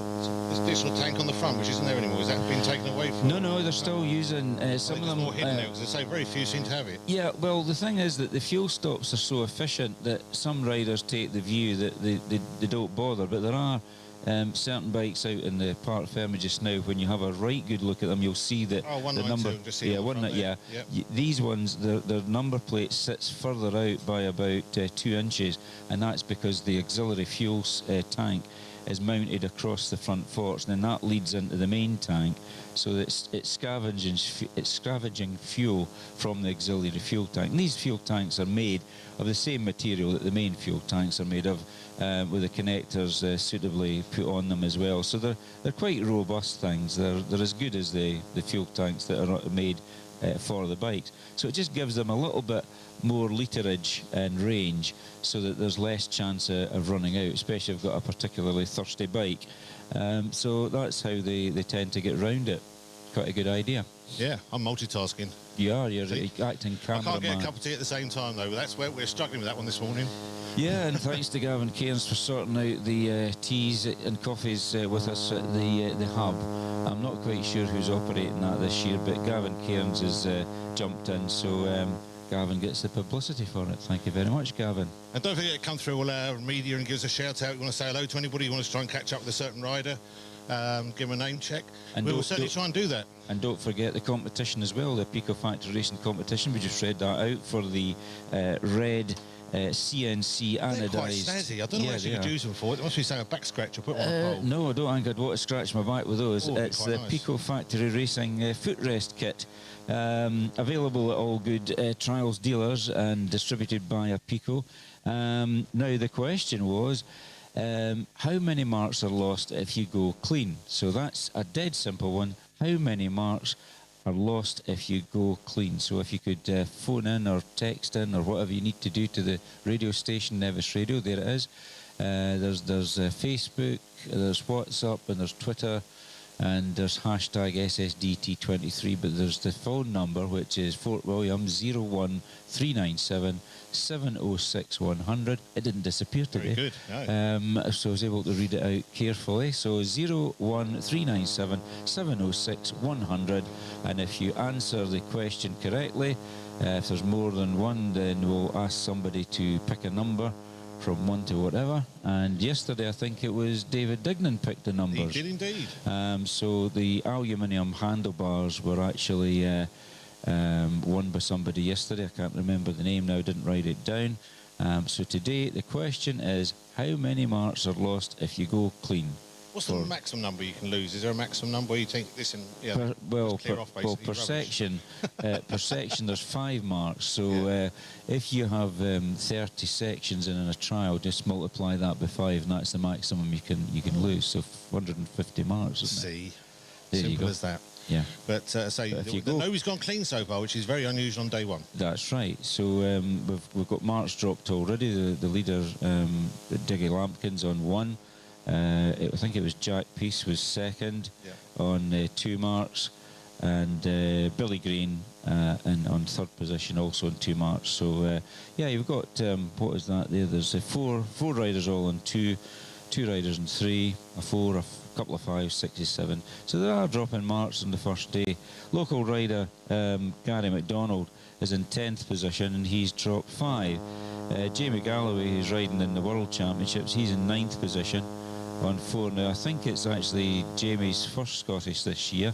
additional tank on the front, which isn't there anymore. Has that been taken away from? No, they're still using some of them. More hidden now, because they say very few seem to have it. Yeah, well, the thing is that the fuel stops are so efficient that some riders take the view that they don't bother, but there are certain bikes out in the Parc Ferme just now, when you have a right good look at them, you'll see that the number. Yeah, these ones, the number plate sits further out by about 2 inches, and that's because the auxiliary fuel tank is mounted across the front forks, and then that leads into the main tank, so that it's scavenging fuel from the auxiliary fuel tank. And these fuel tanks are made of the same material that the main fuel tanks are made of, with the connectors suitably put on them as well. So they're quite robust things. They're as good as the fuel tanks that are made for the bikes. So it just gives them a little bit more literage and range, so that there's less chance of running out, especially if you've got a particularly thirsty bike. So that's how they tend to get round it. Quite a good idea. Yeah, I'm multitasking. You're acting cameraman. I can't get a cup of tea at the same time, though. That's where we're struggling with that one this morning. Yeah, and thanks to Gavin Cairns for sorting out the teas and coffees with us at the hub. I'm not quite sure who's operating that this year, but Gavin Cairns has jumped in, so Gavin gets the publicity for it. Thank you very much, Gavin. And don't forget to come through all our media and give us a shout out. You want to say hello to anybody, you want to try and catch up with a certain rider, give them a name check. And we will certainly try and do that. And don't forget the competition as well, the Pico Factory Racing competition. We just read that out for the red CNC anodised. They're quite snazzy. I don't know what you could use them for. It must be saying a back scratcher. Put one on a pole. No, I don't think I'd want to scratch my back with those. It's the nice Pico Factory Racing footrest kit. Available at all good trials dealers and distributed by a Pico. Now the question was, how many marks are lost if you go clean? So that's a dead simple one. How many marks are lost if you go clean? So if you could phone in or text in or whatever you need to do to the radio station, Nevis Radio, there it is. There's Facebook, there's WhatsApp, and there's Twitter, and there's hashtag SSDT23, but there's the phone number, which is Fort William 01397 706 100. It didn't disappear today. Very good. No. So I was able to read it out carefully. So 01397 706 100, and if you answer the question correctly, if there's more than one, then we'll ask somebody to pick a number from 1 to whatever. And yesterday I think it was David Dignan picked the numbers. He did indeed. So the aluminium handlebars were actually won by somebody yesterday. I can't remember the name now, didn't write it down. So today the question is, how many marks are lost if you go clean? What's the maximum number you can lose? Is there a maximum number you think this per section, per section there's 5 marks. So if you have 30 sections in a trial, just multiply that by 5, and that's the maximum you can lose. So 150 marks. See, there simple you go. as that. Yeah. But nobody's gone clean so far, which is very unusual on day one. That's right. So we've got marks dropped already. The leader, Diggy Lampkins, on 1. I think it was Jack Peace was second on 2 marks, and Billy Green on 3rd position also on 2 marks. So yeah, you've got what is that there? There's 4 riders all on 2, 2 riders on 3, a 4, a couple of 5, 6, 7. So there are dropping marks on the first day. Local rider Gary McDonald is in 10th position, and he's dropped 5. Jamie Galloway, who's riding in the World Championships, he's in 9th position on 4. Now I think it's actually Jamie's first Scottish this year,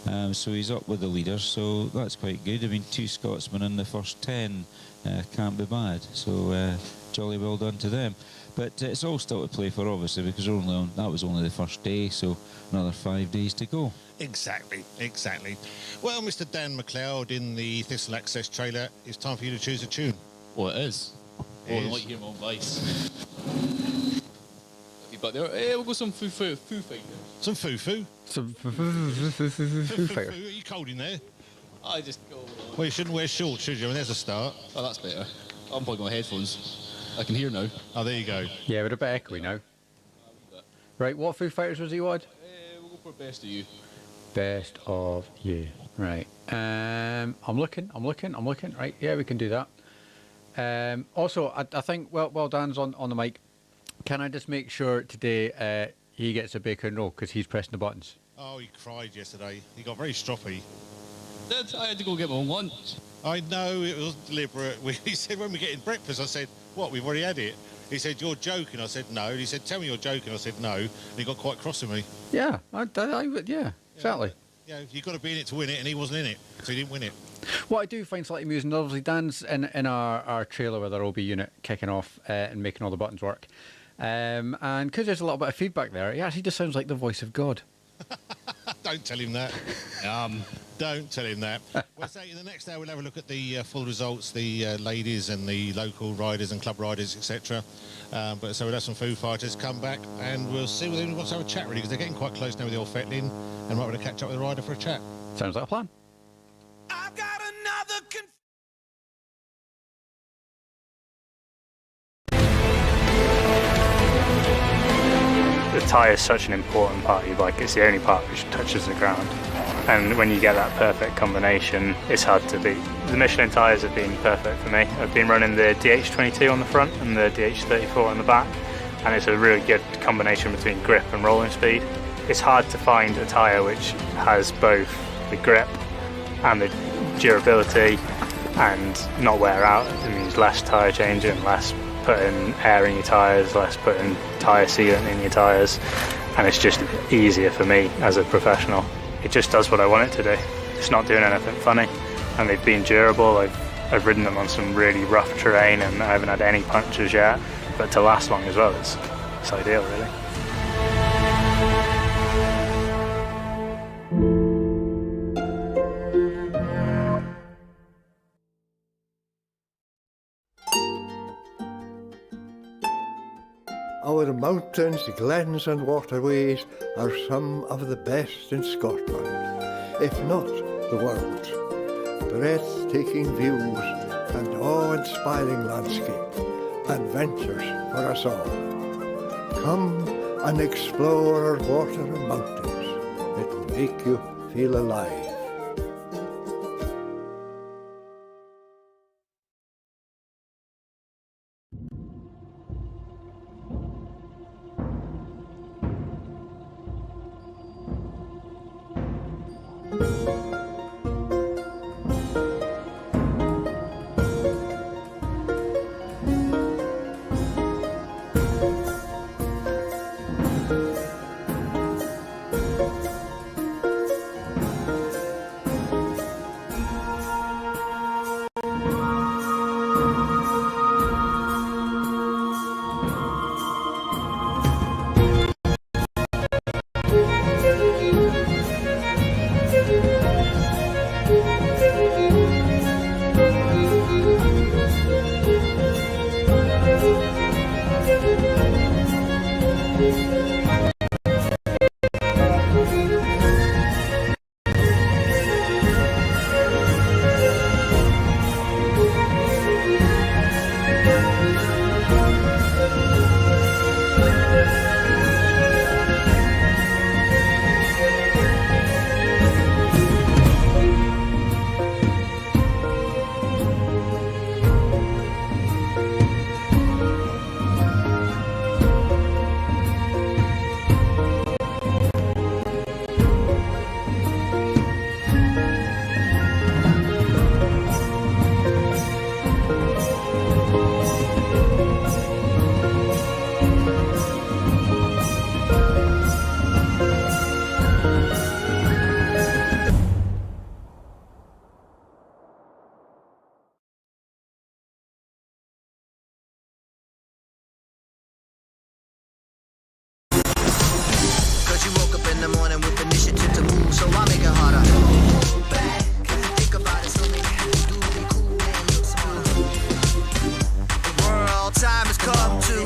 so he's up with the leaders, so that's quite good. I mean, 2 Scotsmen in the first 10 can't be bad, so jolly well done to them. But it's all still to play for, obviously, because that was only the first day, so another 5 days to go. Exactly. Well, Mr. Dan McLeod in the Thistle Access trailer, it's time for you to choose a tune. Well, it is. I like to hear my own voice. But there, we'll go some Foo Fighters. Some Foo? Some Foo Fighters. Are you cold in there? I just go... Well, you shouldn't wear shorts, should you? I mean, there's a start. Oh, that's better. I'm plugging my headphones. I can hear now. Oh, there you go. Yeah, we're a bit echoey now. Right, what Foo Fighters was he wanted? We'll go for Best of You. Best of You. Right. I'm looking. Right, yeah, we can do that. Also, I think, well, Dan's on the mic. Can I just make sure today he gets a bacon roll because he's pressing the buttons? Oh, he cried yesterday. He got very stroppy. I had to go get my own lunch. I know, it was deliberate. He said when we're getting breakfast, I said, what, we've already had it? He said, "You're joking." I said, "No." And he said, "Tell me you're joking." I said, "No." And he got quite cross with me. Yeah, yeah, exactly. Yeah, you've got to be in it to win it, and he wasn't in it, so he didn't win it. What I do find slightly amusing, obviously, Dan's in our trailer with our OB unit kicking off and making all the buttons work. And because there's a little bit of feedback there, he actually just sounds like the voice of God. Don't tell him that. Don't tell him that. Well, so in the next hour we'll have a look at the full results, the ladies and the local riders and club riders, etc. But so we'll have some Foo Fighters come back, and we'll see whether anyone wants to have a chat really, because they're getting quite close now with the old Fetlin, and might want to catch up with the rider for a chat. Sounds like a plan. I've got another The tyre is such an important part of your bike. It's the only part which touches the ground. And when you get that perfect combination, it's hard to beat. The Michelin tyres have been perfect for me. I've been running the DH22 on the front and the DH34 on the back, and it's a really good combination between grip and rolling speed. It's hard to find a tyre which has both the grip and the durability and not wear out. It means less tyre changing, less putting air in your tyres, less putting tyre sealant in your tyres, and it's just easier for me as a professional. It just does what I want it to do. It's not doing anything funny, and they've been durable. I've ridden them on some really rough terrain and I haven't had any punctures yet, but to last long as well, it's ideal really. Our mountains, glens and waterways are some of the best in Scotland, if not the world. Breathtaking views and awe-inspiring landscape, adventures for us all. Come and explore our water and mountains. It will make you feel alive. Cause you woke up in the morning with initiative to move, so I make it harder. Back, think about it, so make you do be cool and look smooth. The world time has come to.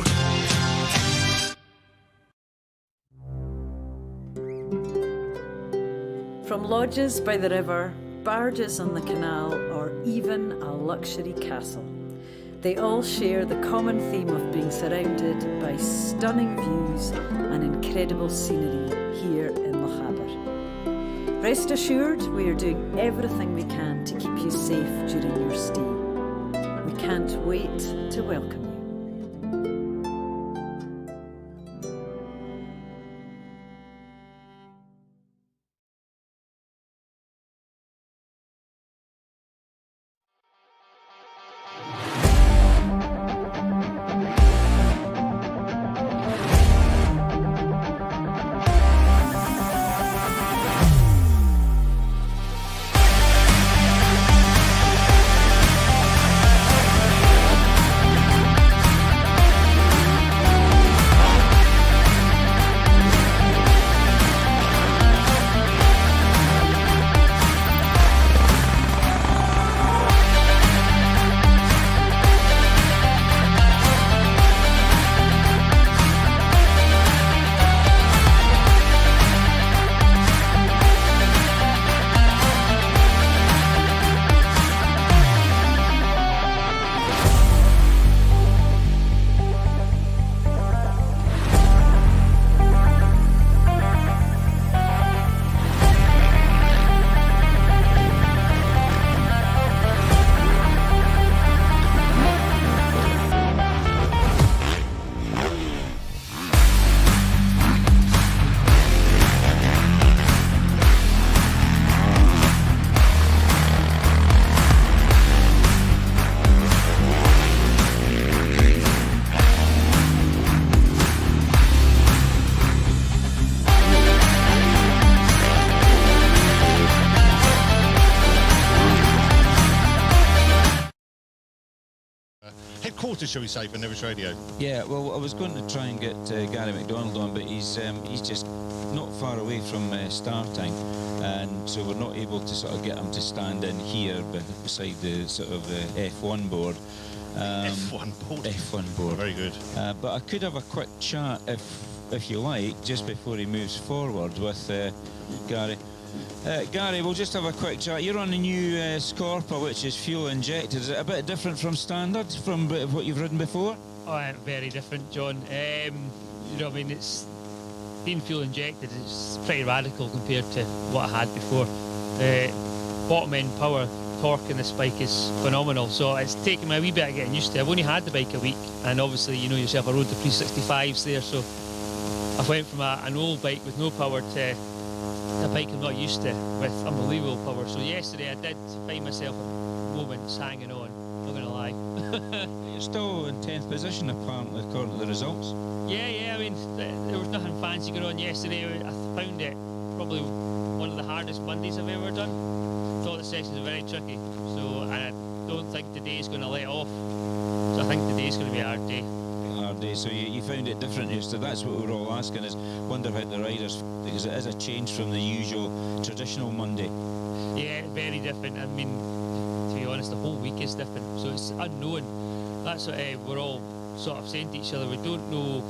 From lodges by the river, barges on the canal, or even a luxury castle, they all share the common theme of being surrounded by stunning views and incredible scenery here in Lochaber. Rest assured, we are doing everything we can to keep you safe during your stay. We can't wait to welcome you. quarters, shall we say, for Nevis Radio? Yeah, well, I was going to try and get Gary McDonald on, but he's just not far away from starting, and so we're not able to sort of get him to stand in here beside the sort of F1 board. F1 board? F1 board. Very good. But I could have a quick chat, if you like, just before he moves forward with Gary. Gary, we'll just have a quick chat. You're on the new Scorpa, which is fuel injected. Is it a bit different from standard, from what you've ridden before? Oh, very different, John. You know, I mean, it's being fuel injected. It's pretty radical compared to what I had before. The bottom end power, torque in this bike is phenomenal. So it's taken me a wee bit of getting used to. I've only had the bike a week, and obviously, you know yourself, I rode the pre-65s there. So I went from an old bike with no power to a bike I'm not used to with unbelievable power. So yesterday I did find myself at moments hanging on, not going to lie. You're still in 10th position apparently, according to the results. Yeah, I mean, there was nothing fancy going on yesterday. I found it probably one of the hardest Mondays I've ever done. Thought the sessions were very tricky, so I don't think today's going to let off. So I think today's going to be a hard day. Hard day, so you found it different. So that's what we're all asking, is wonder how the riders, because it is a change from the usual traditional Monday. Yeah, very different. I mean, to be honest, the whole week is different, so it's unknown. That's what we're all sort of saying to each other. We don't know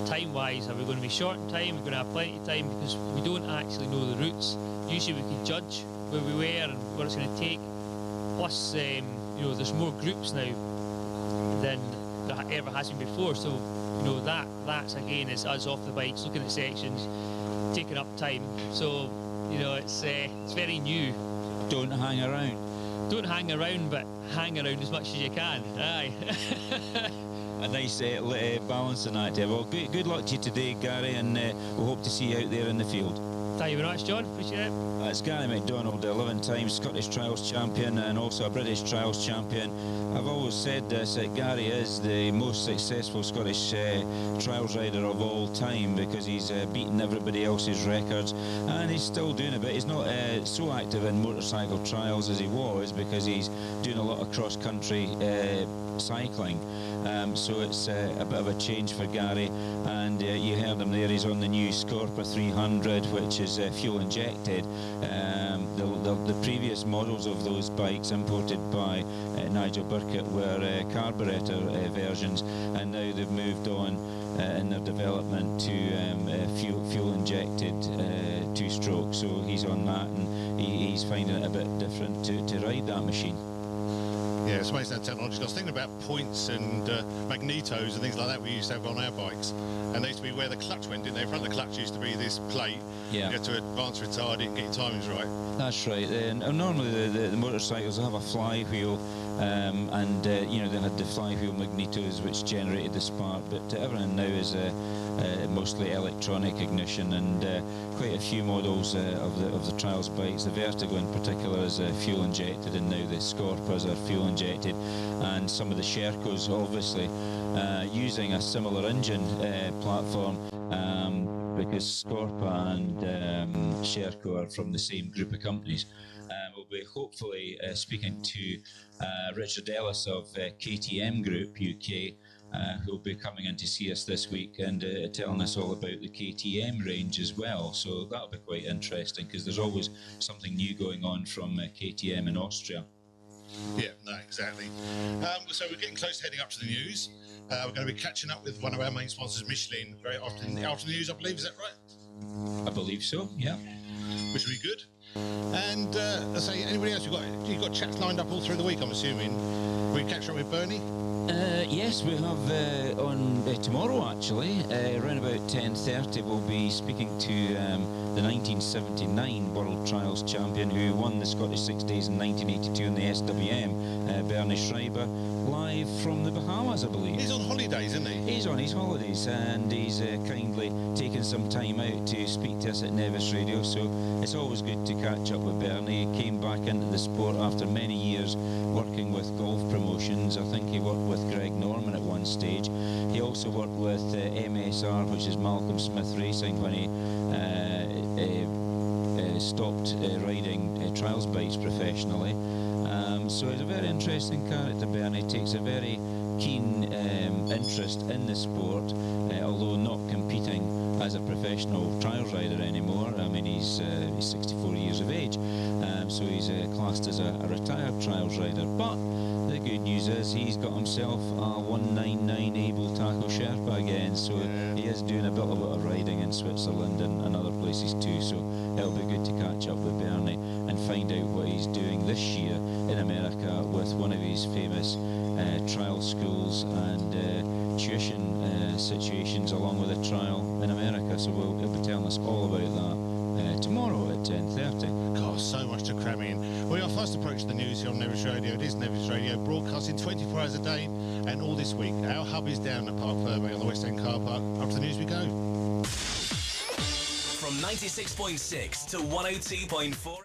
time-wise, are we going to be short in time, we're going to have plenty of time, because we don't actually know the routes. Usually we can judge where we were and what it's going to take. Plus, you know, there's more groups now than there ever has been before, so you know that's again is us off the bikes, looking at sections, taking up time. So you know it's very new. Don't hang around. Don't hang around, but hang around as much as you can. Aye. A nice balancing act there. Well, good luck to you today, Gary, and we'll hope to see you out there in the field. Thank you very much, John. Appreciate it. That's Gary McDonald, 11-time Scottish Trials champion and also a British Trials champion. I've always said this, that Gary is the most successful Scottish Trials rider of all time, because he's beaten everybody else's records, and he's still doing it, but he's not so active in motorcycle trials as he was, because he's doing a lot of cross-country cycling. So it's a bit of a change for Gary, and you heard him there, he's on the new Scorpa 300, which is fuel injected. The previous models of those bikes imported by Nigel Burkett were carburetor versions, and now they've moved on in their development to fuel injected two-stroke. So he's on that, and he's finding it a bit different to ride that machine. Yeah, it's amazing that technology. I was thinking about points and magnetos and things like that we used to have on our bikes, and they used to be where the clutch went, didn't they? In front of the clutch used to be this plate. Yeah. You had to advance, retard it, and get your timings right. That's right. Normally the motorcycles have a flywheel, and you know, they had the flywheel magnetos which generated the spark, but everything now is mostly electronic ignition, and quite a few models of the trials bikes. The Vertigo in particular is fuel injected, and now the Scorpas are fuel injected, and some of the Shercos obviously using a similar engine platform, because Scorpa and Sherco are from the same group of companies. We'll be hopefully speaking to Richard Ellis of KTM Group UK, who'll be coming in to see us this week and telling us all about the KTM range as well. So that'll be quite interesting, because there's always something new going on from KTM in Austria. Yeah, no, exactly. So we're getting close to heading up to the news. We're going to be catching up with one of our main sponsors, Michelin, very often after the news, I believe. Is that right? I believe so, yeah. Which will be good. And let's say, anybody else, you've got chats lined up all through the week, I'm assuming. We catch up with Bernie? Yes, we have on tomorrow, actually, around about 10:30, we'll be speaking to the 1979 World Trials champion who won the Scottish 6 Days in 1982 in the SWM, Bernie Schreiber, live from the Bahamas, I believe. He's on holidays, isn't he? He's on his holidays, and he's kindly taken some time out to speak to us at Nevis Radio, so it's always good to catch up with Bernie. He came back into the sport after many years working with golf promotions. I think he worked with Greg Norman at one stage. He also worked with MSR, which is Malcolm Smith Racing, when he stopped riding trials bikes professionally. So he's a very interesting character, Bernie. Takes a very keen interest in the sport, although not competing as a professional trials rider anymore. I mean, he's 64 years of age, so he's classed as a retired trials rider. But the good news is he's got himself a 199 able tackle Sherpa again, so he is doing a bit of riding in Switzerland and other places too, so it'll be good to catch up with Bernie and find out what he's doing this year in America with one of his famous trial schools and tuition situations along with a trial in America. So he'll be telling us all about that tomorrow at 10:30. God, so much to cram in. We are first approach the news here on Nevis Radio. It is Nevis Radio, broadcasting 24 hours a day, and all this week. Our hub is down at Parc Ferme on the West End car park. Up to the news we go. From 96.6 to 102.4.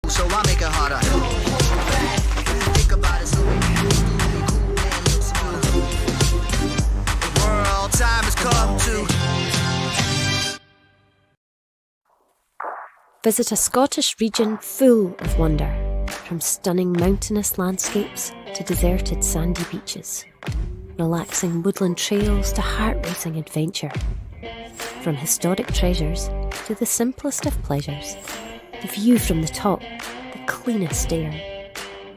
So I make it harder. Think about it, so we cool and look smooth. The world time has come to. Visit a Scottish region full of wonder, from stunning mountainous landscapes to deserted sandy beaches, relaxing woodland trails to heart-racing adventure. From historic treasures to the simplest of pleasures, the view from the top, the cleanest air,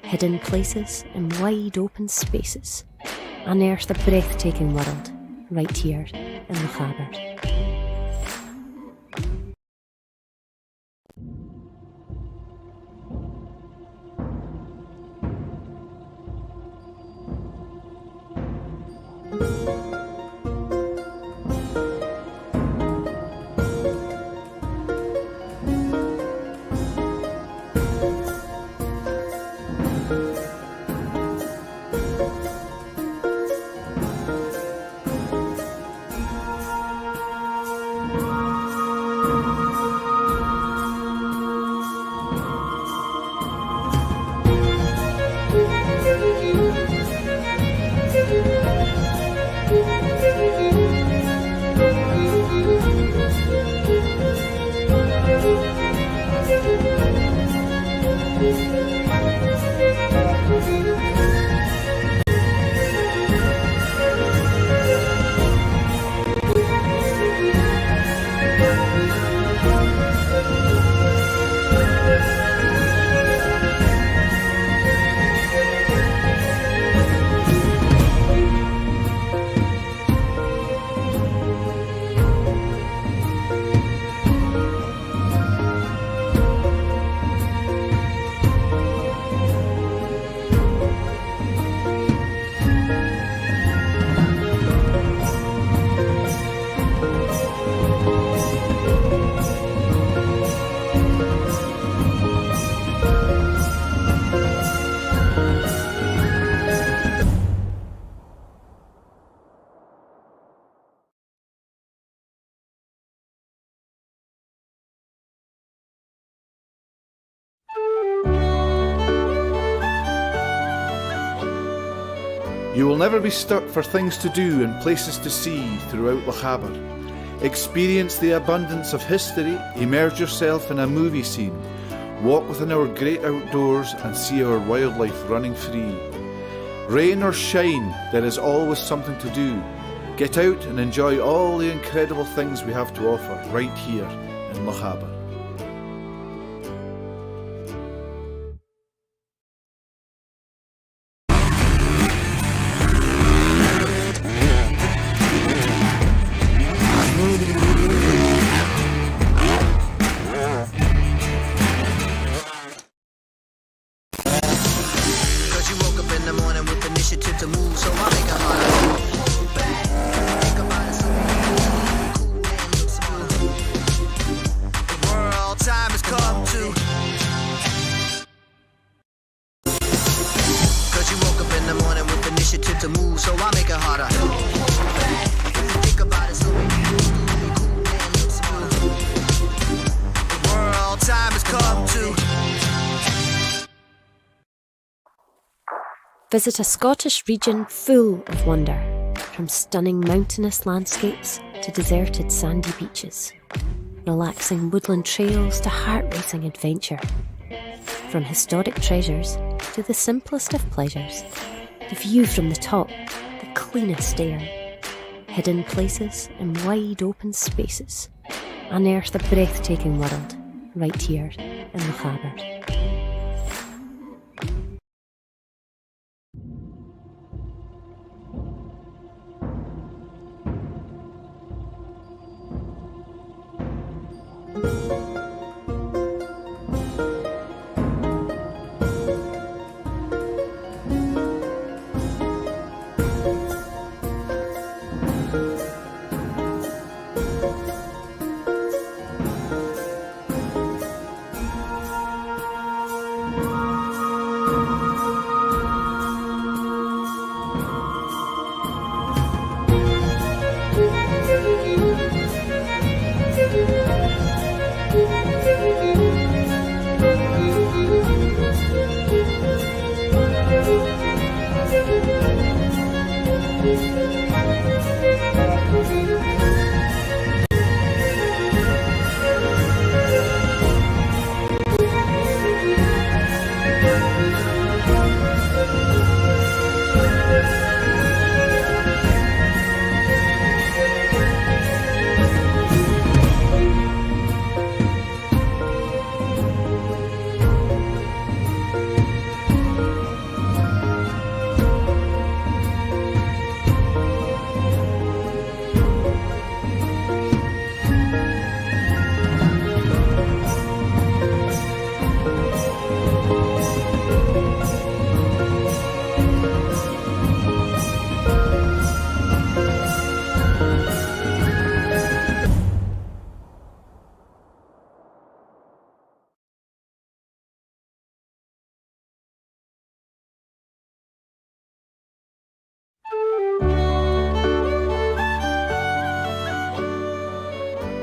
hidden places and wide open spaces, unearth a breathtaking world right here in Lochaber. You will never be stuck for things to do and places to see throughout Lochaber. Experience the abundance of history, immerse yourself in a movie scene, walk within our great outdoors and see our wildlife running free. Rain or shine, there is always something to do. Get out and enjoy all the incredible things we have to offer right here in Lochaber. Visit a Scottish region full of wonder, from stunning mountainous landscapes to deserted sandy beaches, relaxing woodland trails to heart-racing adventure. From historic treasures to the simplest of pleasures, the view from the top, the cleanest air, hidden places and wide open spaces, unearth a breathtaking world right here in Lochaber.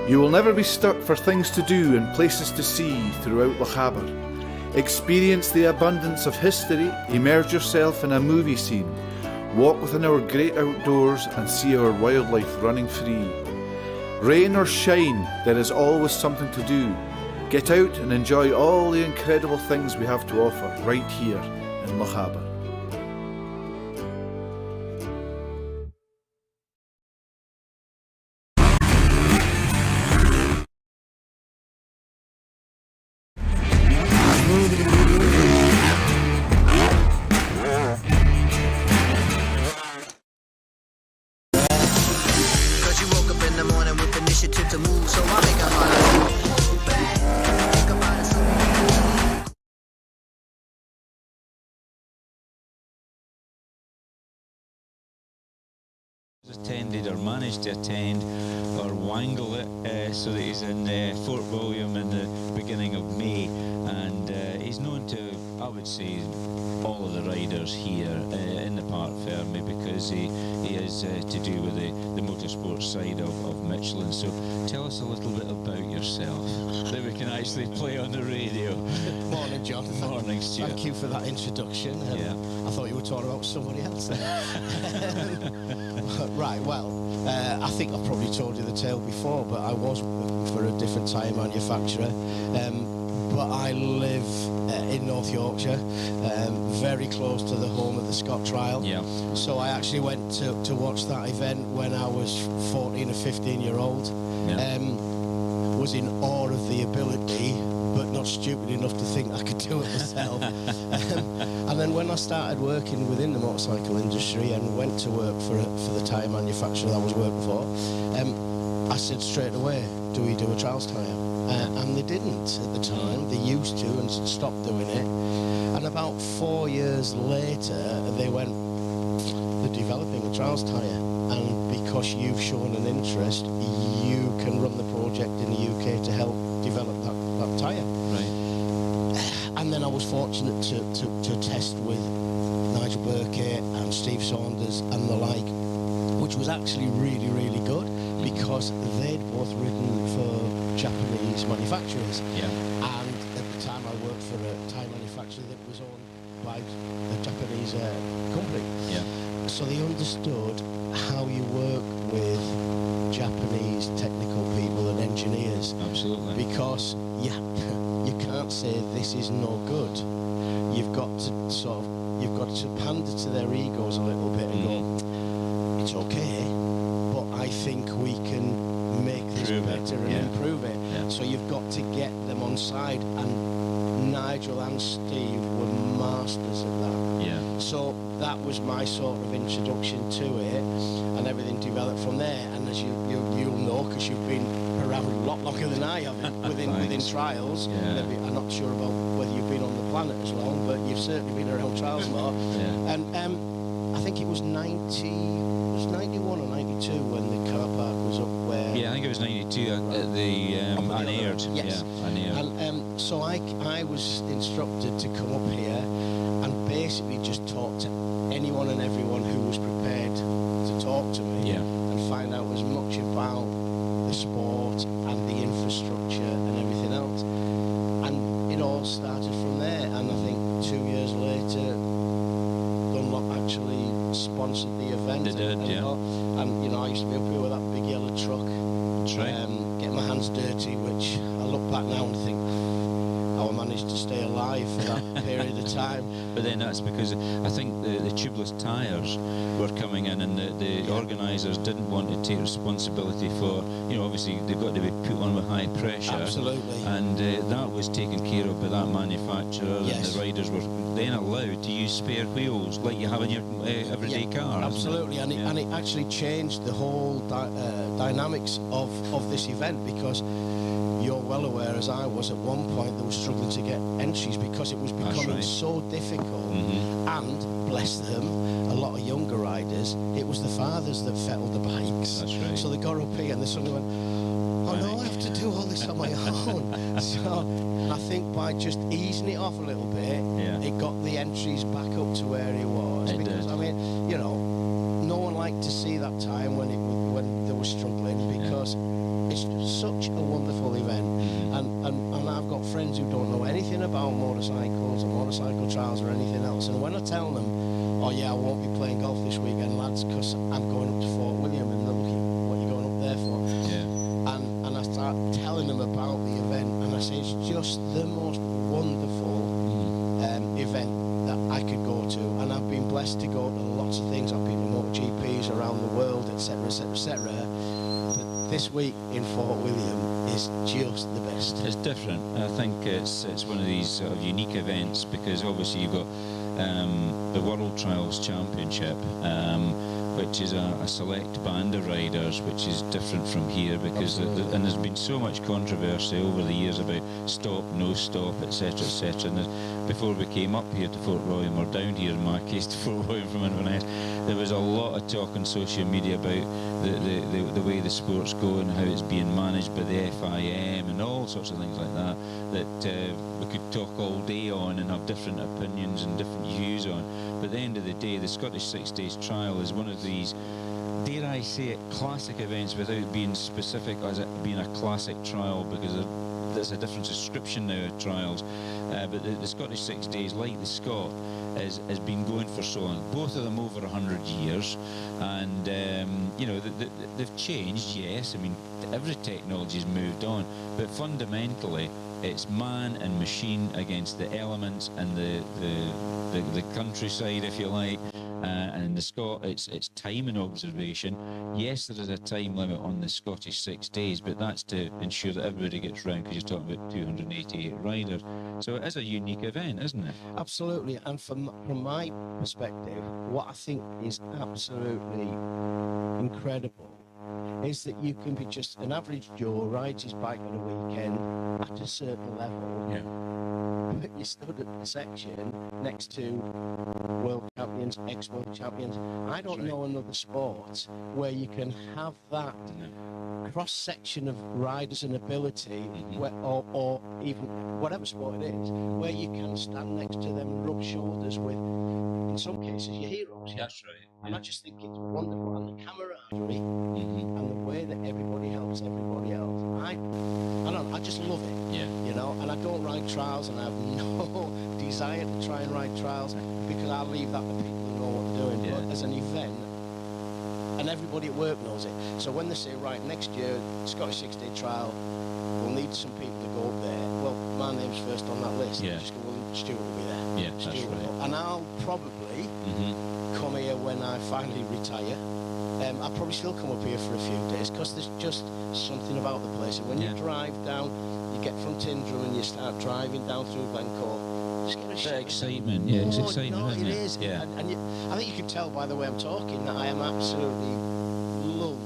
You will never be stuck for things to do and places to see throughout Lochaber. Experience the abundance of history, immerse yourself in a movie scene, walk within our great outdoors and see our wildlife running free. Rain or shine, there is always something to do. Get out and enjoy all the incredible things we have to offer right here in Lochaber. Attended or managed to attend or wangle it so that he's in Fort William in the beginning of May, and he's known to, I would say, all of the riders here in the Parc Ferme, because he is to do with the motorsport side of Michelin. So tell us a little bit about yourself that we can actually play on the radio. Morning, John. Morning, Stuart. Thank you for that introduction. Yeah. I thought you were talking about somebody else there. Right, well, I think I've probably told you the tale before, but I was working for a different tyre manufacturer. But I live in North Yorkshire, very close to the home of the Scott Trial. Yeah. So I actually went to watch that event when I was 14 or 15-year-old. Yeah. Was in awe of the ability, but not stupid enough to think I could do it myself. And then when I started working within the motorcycle industry and went to work for the tyre manufacturer that I was working for, I said straight away, do we do a trials tyre? And they didn't at the time. They used to and stopped doing it. And about 4 years later, they went, they're developing a trials tyre. And because you've shown an interest, you can run the project in the UK to help develop that tyre. Right. And then I was fortunate to test with Nigel Burkett and Steve Saunders and the like, which was actually really, really good, because they'd both ridden for Japanese manufacturers. Yeah. And at the time I worked for a tyre manufacturer that was owned by a Japanese company. Yeah. So they understood how you work with Japanese technical people and engineers. Absolutely. Because you can't say this is no good. You've got to pander to their egos a little bit and go, it's okay, but I think we can make this better and improve it. Yeah. So you've got to get them on side, and Nigel and Steve were masters at that. Yeah. So that was my sort of introduction to it, and everything developed from there. And as you'll know, because you've been around a lot longer than I have within trials. Yeah. Maybe, I'm not sure about whether you've been on the planet as long, but you've certainly been around trials more. Yeah. And I think it was 91 or 92 when the car park was up where... Yeah, I think it was 92 at the unaired. Yes. Yeah, unaired. And so I was instructed to come up here and basically just talk to anyone and everyone who was prepared to talk to me and find out as much about the sport and the infrastructure and everything else. And it all started from there, and I think 2 years later Dunlop actually sponsored the event. They did, And you know, I used to be up here with that big yellow truck. That's right. Getting my hands dirty, which I look back now and think how I managed to stay alive for that period of time. But then that's because I think the tubeless tyres were coming in, and the organisers didn't want to take responsibility for, you know, obviously they've got to be put on with high pressure. Absolutely. And that was taken care of by that manufacturer, and the riders were then allowed to use spare wheels like you have in your everyday car. Absolutely, and it actually changed the whole dynamics of this event, because you're well aware, as I was at one point, they were struggling to get entries because it was becoming so difficult. And bless them, a lot of younger riders, it was the fathers that fettled the bikes. That's right. So they got up here and they suddenly went, oh no, I have to do all this on my own. So I think by just easing it off a little bit, it got the entries back up to where it was. Because I mean, you know, no one liked to see that time when they were struggling, because it's such a wonderful event, and I've got friends who don't know anything about motorcycles or motorcycle trials or anything else, and when I tell them, oh yeah, I won't be playing golf this weekend, lads, because I'm going up to Fort William, and they're looking, what are you going up there for? And I start telling them about the event, and I say it's just the most wonderful event that I could go to, and I've been blessed to go to lots of things. I've been to MotoGPs around the world, etc., etc., etc. This week in Fort William is just the best. It's different. I think it's one of these sort of unique events, because obviously you've got the World Trials Championship, which is a select band of riders, which is different from here, because and there's been so much controversy over the years about stop, no stop, etc., etc. And before we came up here to Fort William, or down here in my case to Fort William from Inverness, there was a lot of talk on social media about the way the sport's going, how it's being managed by the FIM and all sorts of things like that, that we could talk all day on and have different opinions and different views on. But at the end of the day, the Scottish 6 Days Trial is one of these, dare I say it, classic events, without being specific as it being a classic trial, because there's a different description now of trials. But the Scottish 6 Days, like the Scot, has been going for so long. Both of them over 100 years, and you know, they've changed. Yes, I mean, every technology's moved on, but fundamentally, it's man and machine against the elements and the countryside, if you like. And the Scot, it's time and observation. Yes, there is a time limit on the Scottish 6 days, but that's to ensure that everybody gets round, because you're talking about 288 riders. So it is a unique event, isn't it? Absolutely. And from my perspective, what I think is absolutely incredible is that you can be just an average Joe, rides his bike on a weekend at a certain level, but you stood at the section next to world champions, ex-world champions. I don't know another sport where you can have that cross-section of riders and ability, or even whatever sport it is, where you can stand next to them and rub shoulders with, in some cases, your heroes. That's right. And I just think it's wonderful, and the camaraderie and the way that everybody helps everybody else. I just love it. You know, and I don't ride trials, and I have no desire to try and ride trials, because I leave that to people who know what they're doing. But as an event, and everybody at work knows it. So when they say, right, next year, Scottish 6 Day Trial, we'll need some people to go up there. Well, my name's first on that list, Yeah. just go, well, Stuart will be there. Yeah, that's Stuart right. will. And I'll probably come here when I finally retire. I'll probably still come up here for a few days because there's just something about the place. And when you drive down, you get from Tyndrum and you start driving down through Glencore, just get a shit. Excitement, yeah, it's excitement, no, isn't it it? is. Yeah. And I think you can tell by the way I'm talking that I am absolutely love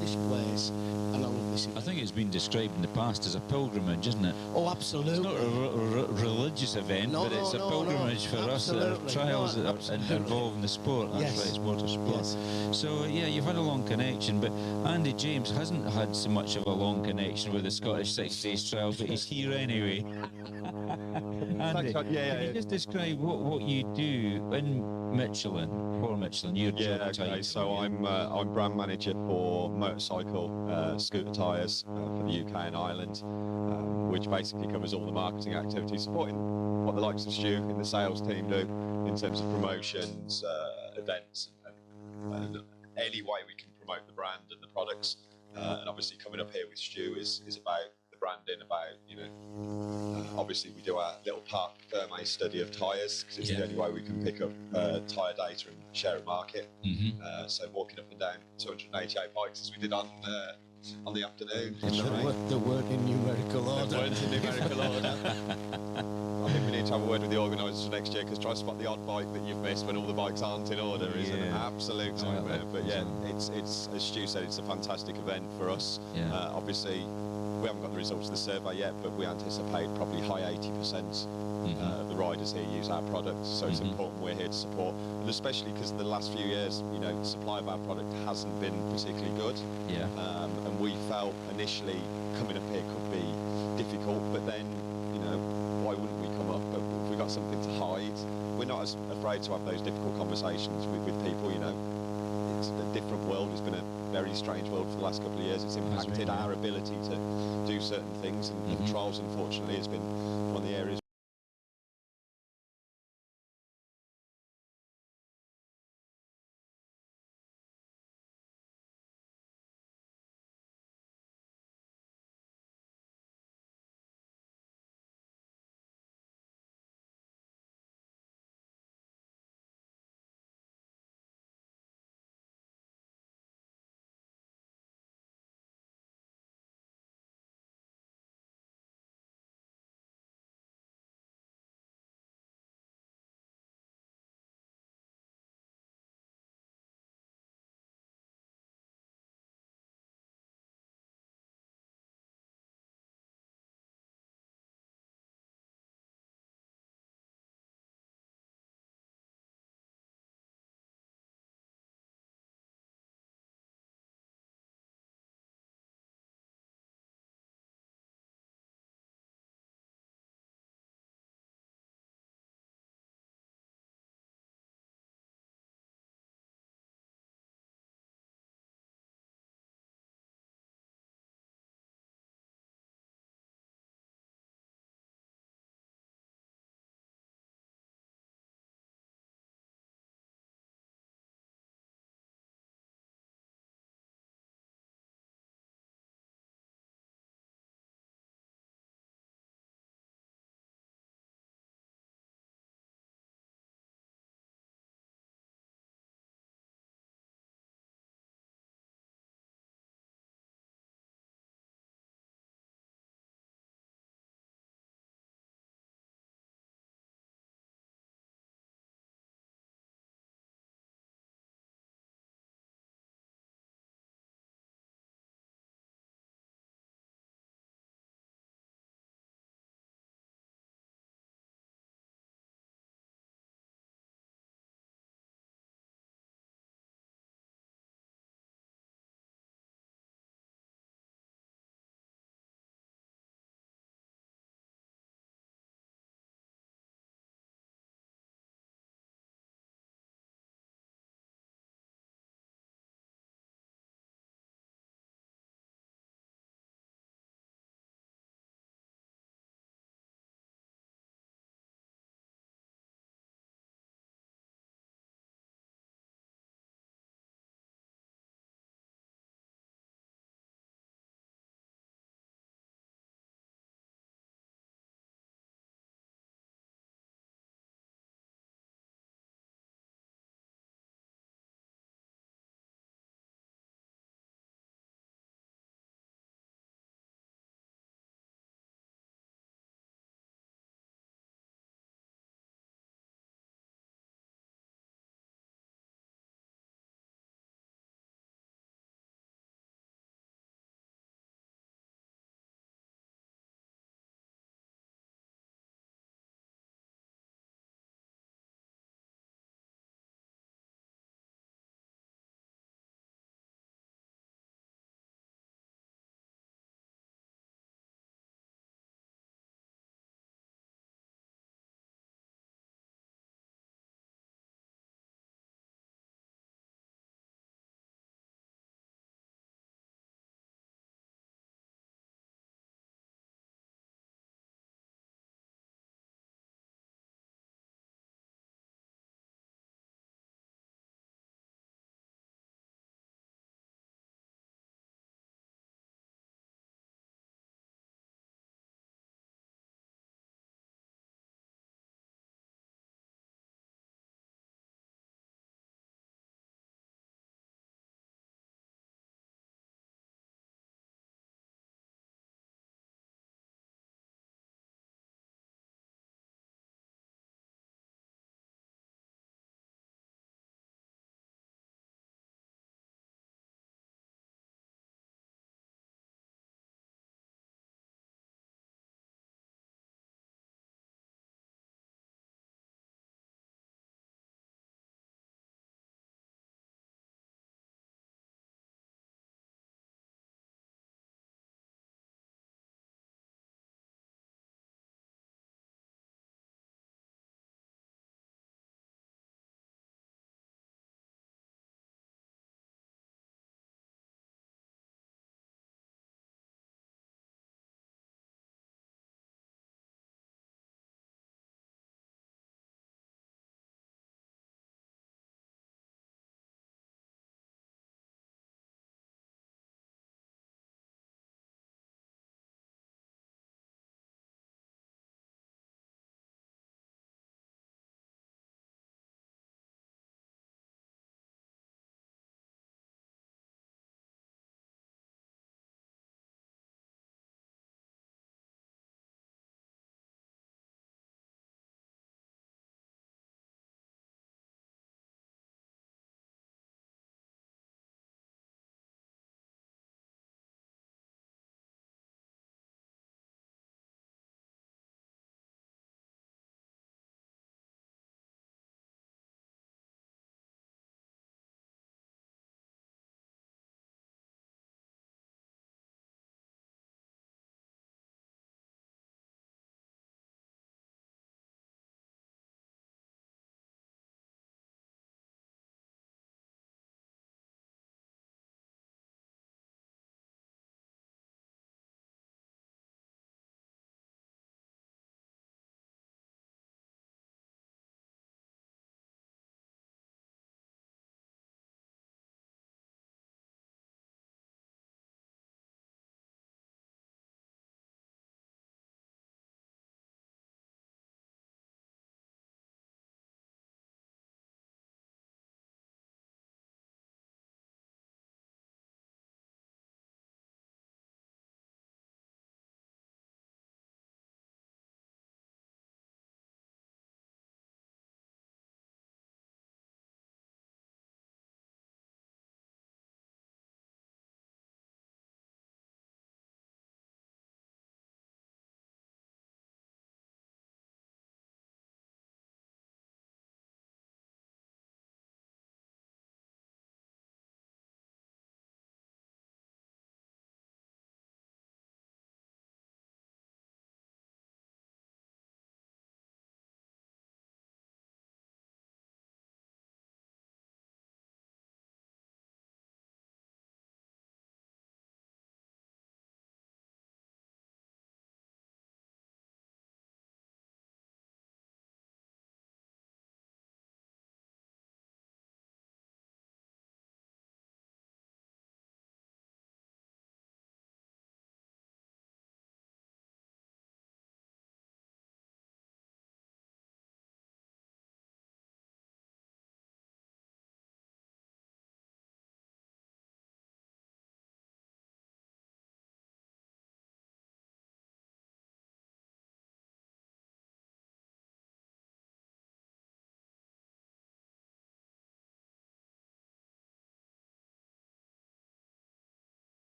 this place. And I love this. I think it's been described in the past as a pilgrimage, isn't it? Oh, absolutely. It's not a religious event, but it's a pilgrimage for us that are trials that are involved in the sport. That's right, it's motorsport. Yes. So, yeah, you've had a long connection, but Andy James hasn't had so much of a long connection with the Scottish 6 Days trials, but he's here anyway. Andy, can you just describe what you do in Michelin, for Michelin? Okay, so I'm brand manager for motorcycle scooter tyres for the UK and Ireland, which basically covers all the marketing activities, supporting what the likes of Stu and the sales team do in terms of promotions, events, and any way we can promote the brand and the products. And obviously coming up here with Stu is about the branding, about, you know, obviously we do our little Parc Ferme study of tyres because it's the only way we can pick up tyre data and share a market. So walking up and down 288 bikes as we did on the afternoon. The word in numerical order. The word in numerical order. I think we need to have a word with the organisers for next year because try to spot the odd bike that you've missed when all the bikes aren't in order is an absolute nightmare. But yeah, it's as Stu said, it's a fantastic event for us. Obviously, we haven't got the results of the survey yet, but we anticipate probably high 80% of the riders here use our product. So it's important we're here to support, and especially because the last few years, you know, the supply of our product hasn't been particularly good. And we felt initially coming up here could be difficult, but then, you know, why wouldn't we come up? But if we've got something to hide, we're not as afraid to have those difficult conversations with people, you know. It's a different world. It's been a very strange world for the last couple of years. It's impacted our ability to do certain things, and trials, unfortunately, has been one of the areas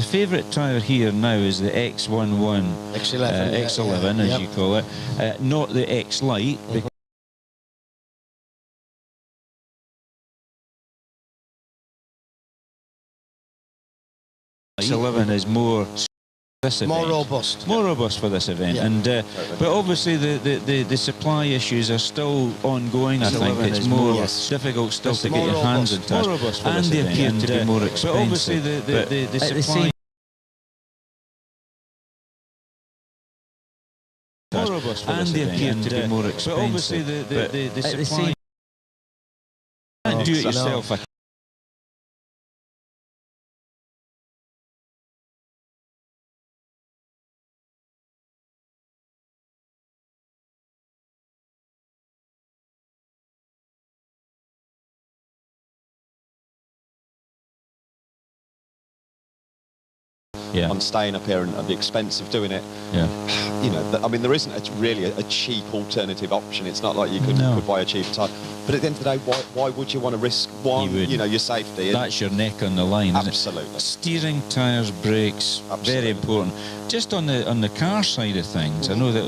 favourite tyre here now is the X11, X11 as you call it, not the X Lite. X11 is more robust for this event, and but obviously the supply issues are still ongoing. I think it's more difficult still to get your hands in touch, and they appear to be more expensive. But obviously the supply. And they appear to be more expensive. But obviously the supply. And do it yourself. On staying up here and the expense of doing it. You know, I mean, there isn't really a cheap alternative option. It's not like you could buy a cheaper tyre. But at the end of the day, why would you want to risk you know, your safety? That's your neck on the line. Absolutely. Steering, tyres, brakes, very important. Just on the car side of things, I know that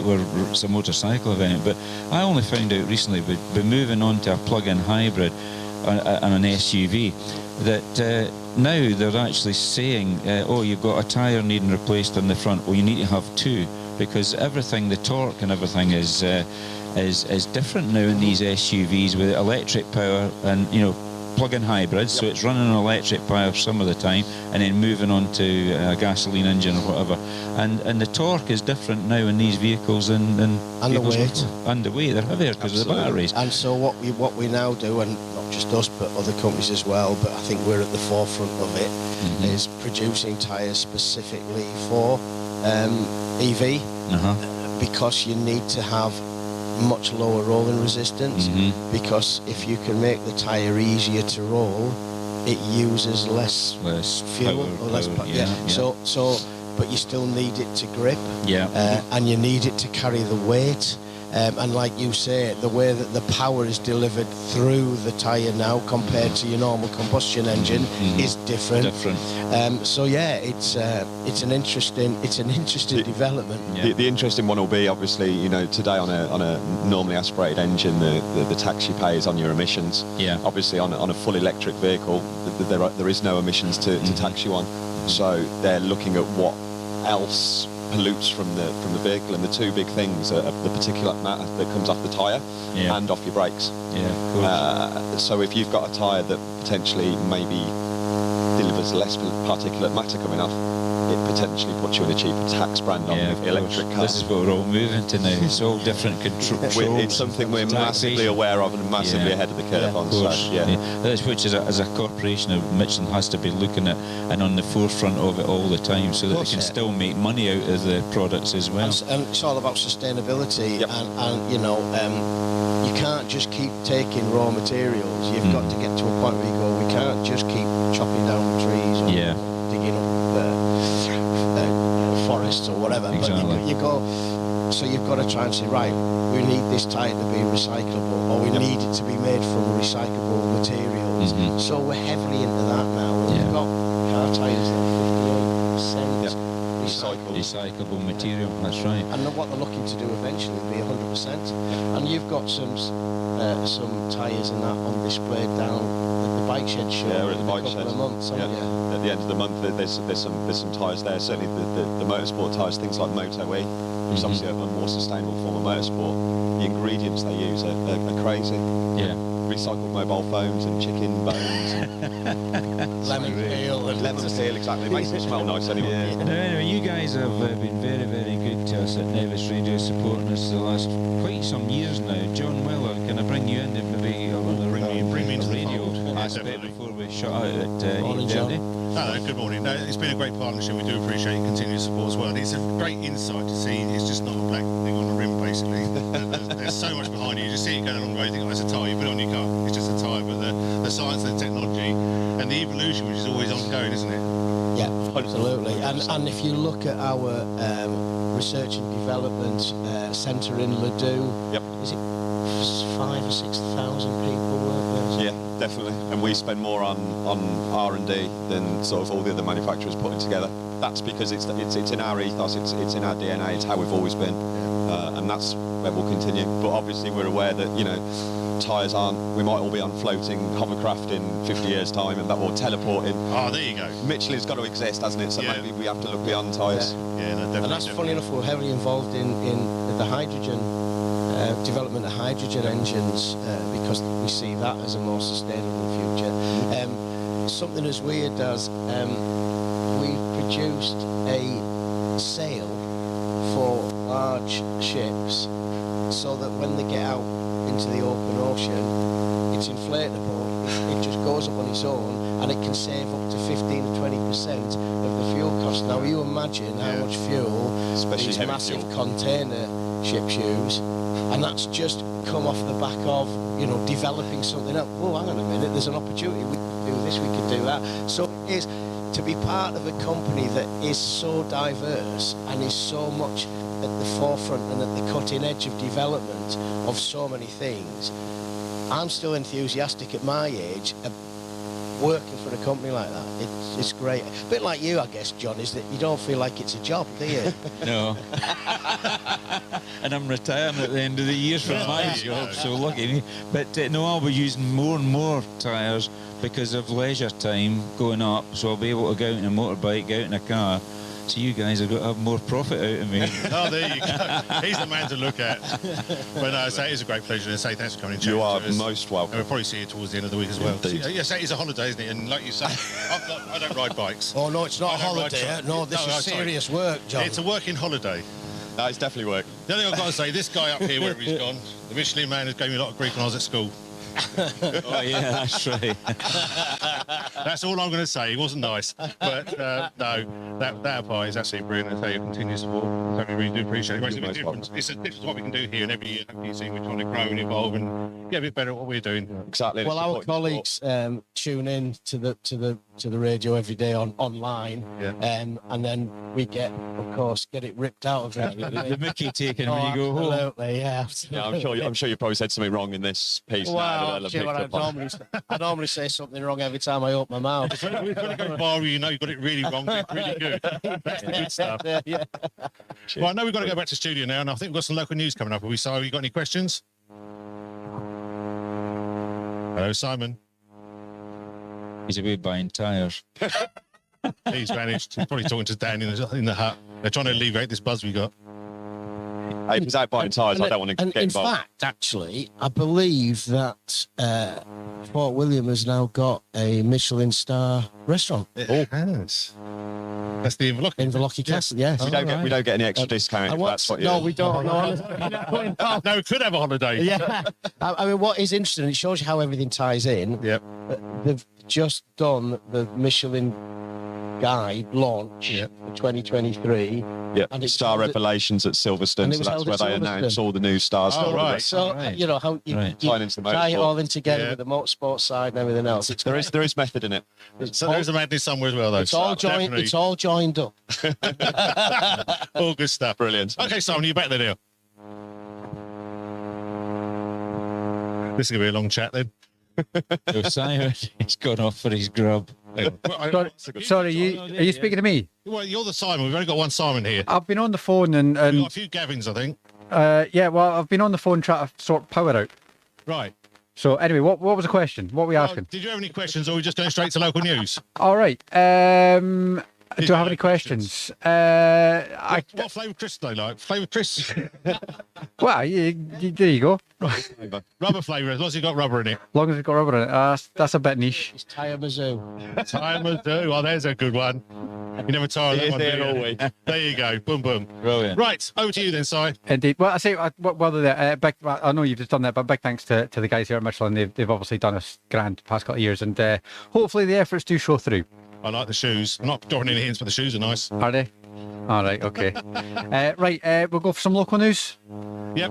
it's a motorcycle event, but I only found out recently, by moving on to a plug-in hybrid and an SUV, that now they're actually saying, oh, you've got a tyre needing replaced on the front. Well, you need to have two, because everything, the torque and everything is different now in these SUVs with electric power and, you know, plug-in hybrids. So it's running on electric power some of the time, and then moving on to a gasoline engine or whatever. And the torque is different now in these vehicles than the weight. And the weight, they're heavier because of the batteries. And so what we now do, and not just us but other companies as well, but I think we're at the forefront of it, is producing tyres specifically for EV, because you need to have much lower rolling resistance, because if you can make the tyre easier to roll, it uses less fuel or less power. So but you still need it to grip, and you need it to carry the weight. And like you say, the way that the power is delivered through the tyre now compared to your normal combustion engine is different. So yeah, it's an interesting development. The interesting one will be, obviously, you know, today on a normally aspirated engine, the tax you pay is on your emissions. Obviously on a full electric vehicle, there is no emissions to tax you on. So they're looking at what else pollutes from the vehicle, and the two big things are the particulate matter that comes off the tyre and off your brakes. So if you've got a tyre that potentially maybe delivers less particulate matter coming off, it potentially puts you in a cheaper tax brand on the electric car. This is what we're all moving to now. It's all different controls. It's something we're massively aware of and massively ahead of the curve on. That's which as a corporation of Michelin has to be looking at and on the forefront of it all the time, so that they can still make money out of the products as well. And it's all about sustainability, and you know, you can't just keep taking raw materials. You've got to get to a point where you go, we can't just keep chopping down trees or digging up forests or whatever. Exactly. But you go, so you've got to try and say, right, we need this tyre to be recyclable, or we need it to be made from recyclable materials. So we're heavily into that now. We've got car tyres that are 58% recyclable material. That's right. And what they're looking to do eventually will be 100%. And you've got some tyres and that on display down at the bike shed show. We're at the bike shed. Months, at the end of the month, there's some tyres there. Certainly the motorsport tyres, things like Moto E, which is obviously a more sustainable form of motorsport. The ingredients they use are crazy. Recycled mobile phones and chicken bones. Lemon peel. Lemon peel, exactly. It makes it smell nice anyway. Now, anyway, you guys have been very, very good to us at Nevis Radio, supporting us the last quite some years now. John Weller, can I bring you in to maybe bring me into the radio aspect before we shut out at 8:30? Hello, good morning. No, it's been a great partnership. We do appreciate your continued support as well. It's a great insight to see. It's just not a black thing on the rim, basically. There's so much behind you. You just see it going along the road, you think, oh, it's a tyre, you put it on your car. It's just a tyre, but the science and the technology and the evolution, which is always ongoing, isn't it? Yeah, absolutely. And if you look at our research and development centre in Ladue, is it 5,000 or 6,000 people work there? Yeah, definitely. And we spend more on R&D than sort of all the other manufacturers putting together. that's because it's in our ethos, it's in our DNA, it's how we've always been, and that's where we'll continue. But obviously we're aware that, you know, tyres we might all be on floating hovercraft in 50 years time, and that will teleporting. Oh, there you go. Michelin's got to exist, hasn't it? So maybe we have to look beyond tyres. Yeah, no, definitely. And that's funny enough, we're heavily involved in the hydrogen development of hydrogen engines because we see that as a more sustainable future. Something as weird as we produced a sail for large ships so that when they get out into the open ocean, it's inflatable, it just goes up on its own, and it can save up to 15 to 20% of the fuel cost. Now you imagine how much fuel these massive container ships use, and that's just come off the back of, you know, developing something else. Oh, hang on a minute, there's an opportunity, we could do this, we could do that. So it is to be part of a company that is so diverse and is so much at the forefront and at the cutting edge of development of so many things. I'm still enthusiastic at my age working for a company like that. It's great. A bit like you, I guess, John, is that you don't feel like it's a job, do you? No. And I'm retiring at the end of the year from my job, so lucky me. But no, I'll be using more and more tyres because of leisure time going up, so I'll be able to go out in a motorbike, go out in a car. So you guys have got to have more profit out of me. Oh, there you go. He's the man to look at. But no, so it is a great pleasure, and say thanks for coming and chatting You are to us. most welcome. And we'll probably see you towards the end of the week as well. Indeed. Yes, it is a holiday, isn't it? And like you say, I don't ride bikes. Oh, no, it's not a holiday. No, this is serious work, John. It's a working holiday. No, it's definitely work. The only thing I've got to say, this guy up here, wherever he's gone, the Michelin man, has gave me a lot of grief when I was at school. Oh, yeah, that's right. That's all I'm going to say. He wasn't nice. But no, that apart is absolutely brilliant. And so your continued support. So we really do appreciate it. It makes a big difference. It's a difference what we can do here, and every year you see we're trying to grow and evolve and get a bit better at what we're doing. Exactly. Well, our colleagues tune in to the radio every day online, and then we get it ripped out of it. The Mickey taken when you go home. Absolutely, yeah. I'm sure you probably said something wrong in this piece. I normally say something wrong every time I open my mouth. We've got to go bar you know you've got it really wrong, but it's really good. That's the good stuff. Yeah. Well, I know we've got to go back to studio now, and I think we've got some local news coming up. Have you got any questions? Hello, Simon. He's away buying tyres. He's vanished. He's probably talking to Dan in the hut. They're trying to alleviate this buzz we got. If he's out buying tyres, I don't want to get involved. In fact, actually, I believe that Fort William has now got a Michelin star restaurant. It has. That's the Inverlochie Castle, yes. We don't get any extra discount if that's what we don't. No, we could have a holiday. Yeah. I mean, what is interesting, it shows you how everything ties in. Yep. They've just done the Michelin Guide launch for 2023. Yeah, and it's Star Revelations at Silverstone, so that's where they announce all the new stars. Oh, right. So, you know, how you tie it all in together with the motorsport side and everything else. There is method in it. So there is a madness somewhere as well, though. It's all joined up. All good stuff. Brilliant. Okay, Simon, you're back there now. This is going to be a long chat then. So Simon, he's gone off for his grub. Sorry, are you speaking to me? Well, you're the Simon. We've only got one Simon here. I've been on the phone and we've got a few Gavins, I think. Yeah, well, I've been on the phone trying to sort power out. Right. So anyway, what was the question? What were we asking? Did you have any questions, or are we just going straight to local news? All right. Do I have any questions? What flavour crisps do they like? Flavour crisps? Well, there you go. Rubber flavour, as long as you've got rubber in it. As long as it's got rubber in it. That's a bit niche. It's Tyre Mizzou. Tyre Mizzou. Oh, there's a good one. You never tire that one, do you? There you go. Boom, boom. Brilliant. Right, over to you then, Si. Indeed. Well, I say, I know you've just done that, but big thanks to the guys here at Michelin. They've obviously done us grand past couple of years, and hopefully the efforts do show through. I like the shoes. I'm not dropping any hints, but the shoes are nice. Are they? All right, okay. We'll go for some local news. Yep.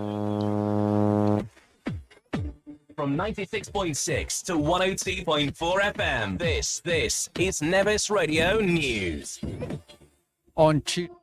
From 96.6 to 102.4 FM, this is Nevis Radio News. On Tuesday.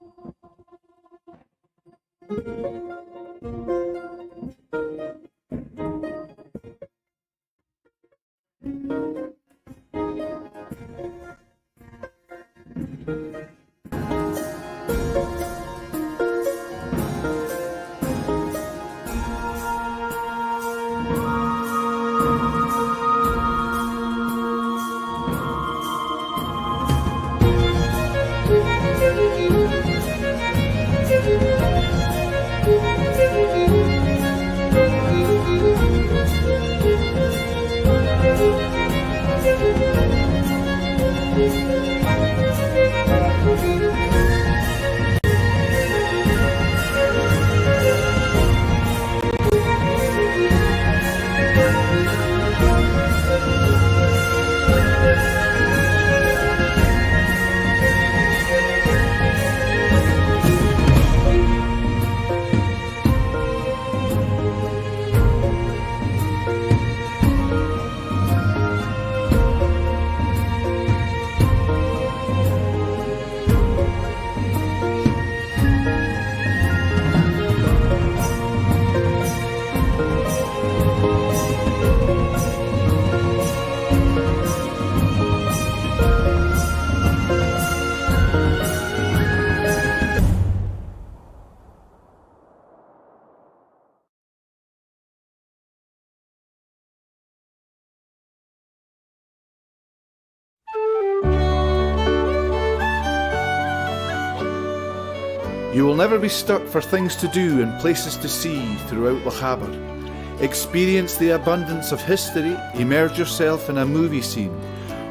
You will never be stuck for things to do and places to see throughout Lochaber. Experience the abundance of history, immerse yourself in a movie scene,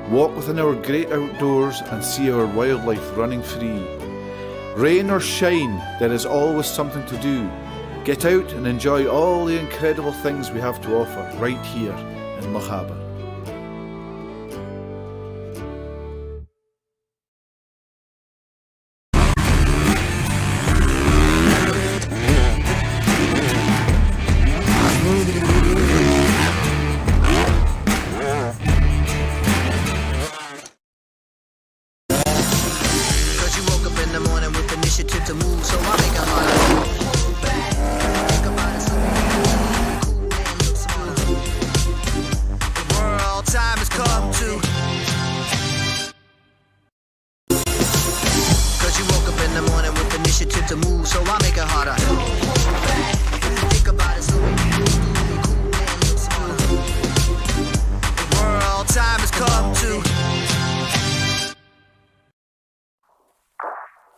walk within our great outdoors and see our wildlife running free. Rain or shine, there is always something to do. Get out and enjoy all the incredible things we have to offer right here in Lochaber.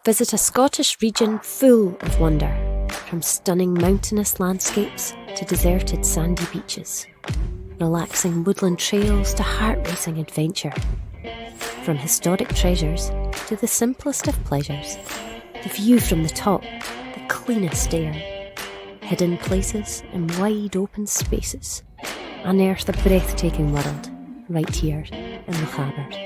Visit a Scottish region full of wonder, from stunning mountainous landscapes to deserted sandy beaches, relaxing woodland trails to heart-racing adventure. From historic treasures to the simplest of pleasures, the view from the top, the cleanest air, hidden places and wide open spaces, unearth a breathtaking world right here in Lochaber.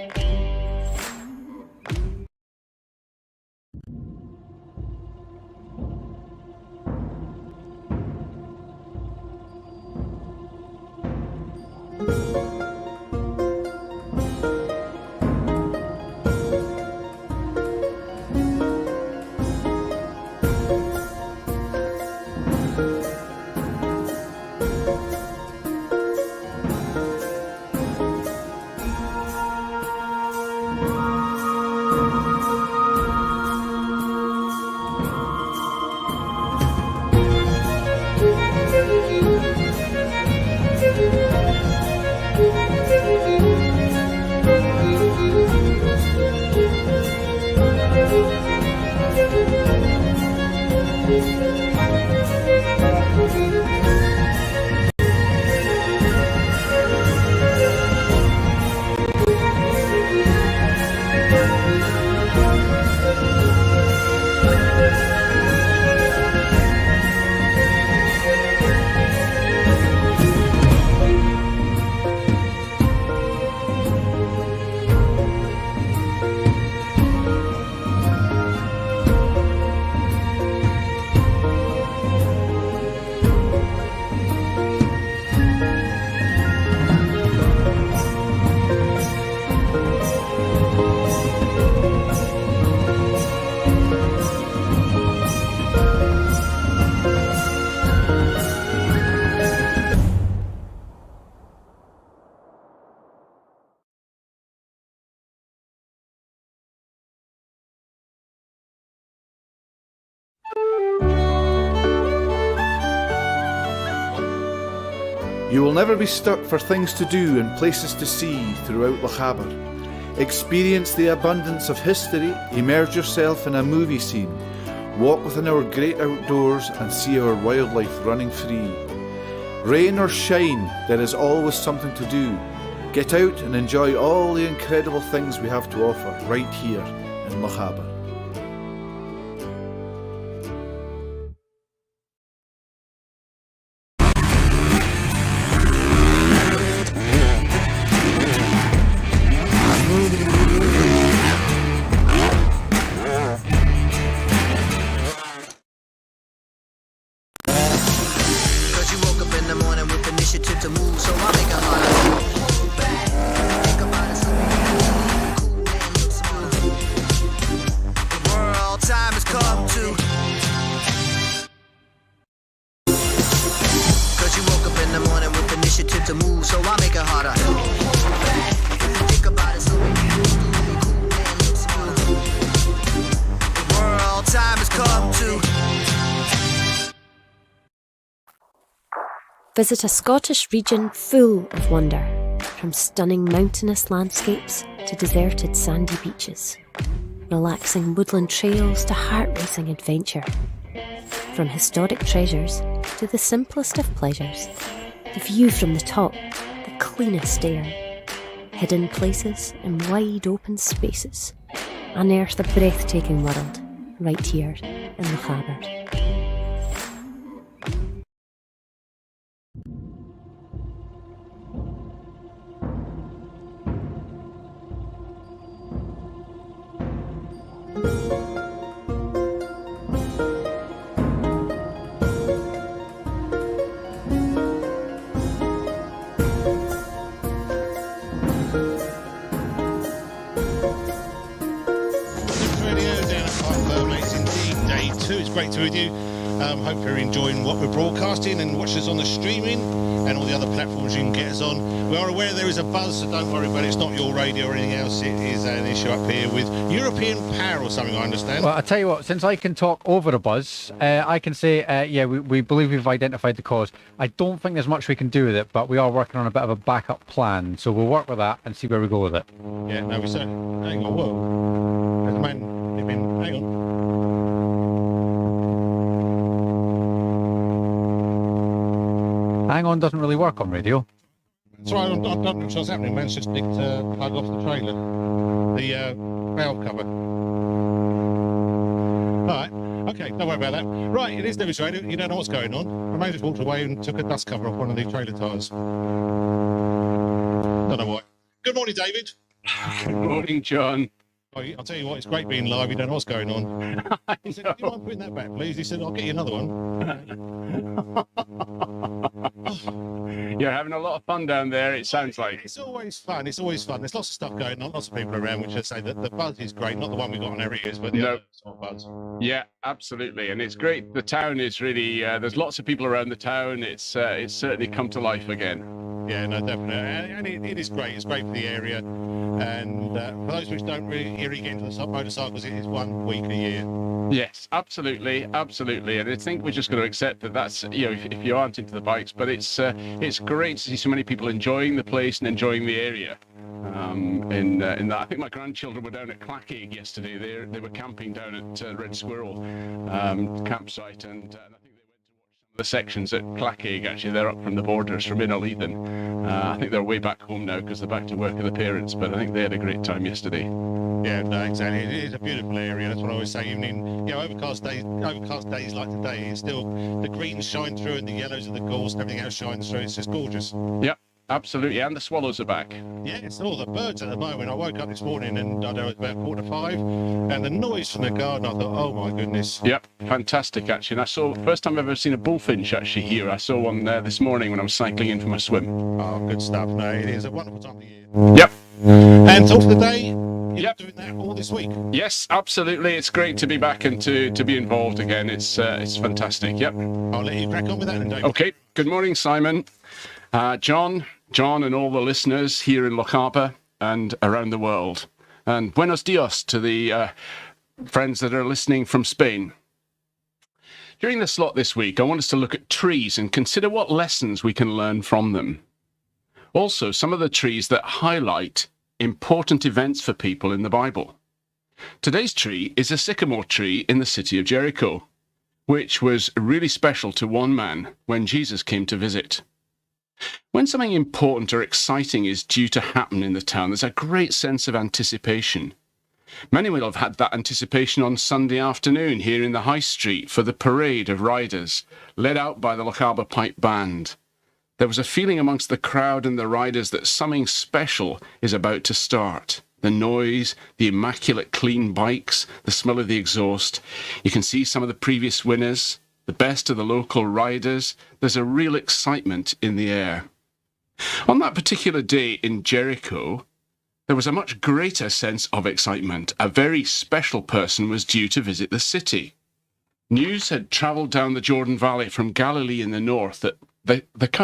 You will never be stuck for things to do and places to see throughout Lochaber. Experience the abundance of history, immerse yourself in a movie scene, walk within our great outdoors and see our wildlife running free. Rain or shine, there is always something to do. Get out and enjoy all the incredible things we have to offer right here in Lochaber. Visit a Scottish region full of wonder, from stunning mountainous landscapes to deserted sandy beaches, relaxing woodland trails to heart-racing adventure. From historic treasures to the simplest of pleasures, the view from the top, the cleanest air, hidden places and wide open spaces, unearth a breathtaking world right here in Lochaber. It's great to be with you. Hope you're enjoying what we're broadcasting and watch us on the streaming and all the other platforms you can get us on. We are aware there is a buzz, so don't worry about it. It's not your radio or anything else. It is an issue up here with European power or something, I understand. Well, I tell you what, since I can talk over a buzz, I can say, we believe we've identified the cause. I don't think there's much we can do with it, but we are working on a bit of a backup plan. So we'll work with that and see where we go with it. Yeah, no, we certainly. Hang on, whoa. There's a man. Hang on. Hang on doesn't really work on radio. Sorry, I don't know what's happening. Man's just nicked plug off the trailer. The valve cover. Alright, okay, don't worry about that. Right, it is Nevis Radio. You don't know what's going on. The man just walked away and took a dust cover off one of the trailer tyres. Don't know why. Good morning, David. Good morning, John. Oh, I'll tell you what, it's great being live. You don't know what's going on. He said, do you mind putting that back, please? He said, I'll get you another one. You're having a lot of fun down there, it sounds like. It's always fun. It's always fun. There's lots of stuff going on, lots of people around, which I say that the buzz is great, not the one we've got on our ears, but the other sort of buzz. Yeah, absolutely. And it's great. The town is really, there's lots of people around the town. It's certainly come to life again. Yeah, no, definitely. And it is great. It's great for the area. And for those which don't really get into the motorcycles, it is 1 week a year. Yes, absolutely, absolutely. And I think we're just going to accept that that's, if you aren't into the bikes, but it's great to see so many people enjoying the place and enjoying the area. In that, I think my grandchildren were down at Clackegg yesterday. They were camping down at Red Squirrel campsite, and I think they went to watch some of the sections at Clackegg. Actually, they're up from the borders from Innerleithen. I think they're way back home now because they're back to work with the parents. But I think they had a great time yesterday. Yeah, no, exactly. It is a beautiful area. That's what I always say. Even in overcast days like today, it's still the greens shine through and the yellows of the gorse and everything else shines through. It's just gorgeous. Yep. Absolutely, and the swallows are back. Yeah, it's all the birds at the moment. I woke up this morning and I know it was about 4:45, and the noise from the garden, I thought, oh my goodness. Yep, fantastic actually. And I saw, first time I've ever seen a bullfinch actually here. I saw one this morning when I was cycling in for my swim. Oh, good stuff. No, it is a wonderful time of the year. Yep. And thought for the day, you're doing that all this week. Yes, absolutely. It's great to be back and to be involved again. It's fantastic. Yep. I'll let you crack on with that then, David. Okay. Good morning, Simon. John and all the listeners here in Lochaber and around the world. And buenos dias to the friends that are listening from Spain. During the slot this week, I want us to look at trees and consider what lessons we can learn from them. Also, some of the trees that highlight important events for people in the Bible. Today's tree is a sycamore tree in the city of Jericho, which was really special to one man when Jesus came to visit. When something important or exciting is due to happen in the town, there's a great sense of anticipation. Many will have had that anticipation on Sunday afternoon here in the High Street for the parade of riders, led out by the Lochaber Pipe Band. There was a feeling amongst the crowd and the riders that something special is about to start. The noise, the immaculate clean bikes, the smell of the exhaust. You can see some of the previous winners, the best of the local riders. There's a real excitement in the air. On that particular day in Jericho, there was a much greater sense of excitement. A very special person was due to visit the city. News had travelled down the Jordan Valley from Galilee in the north that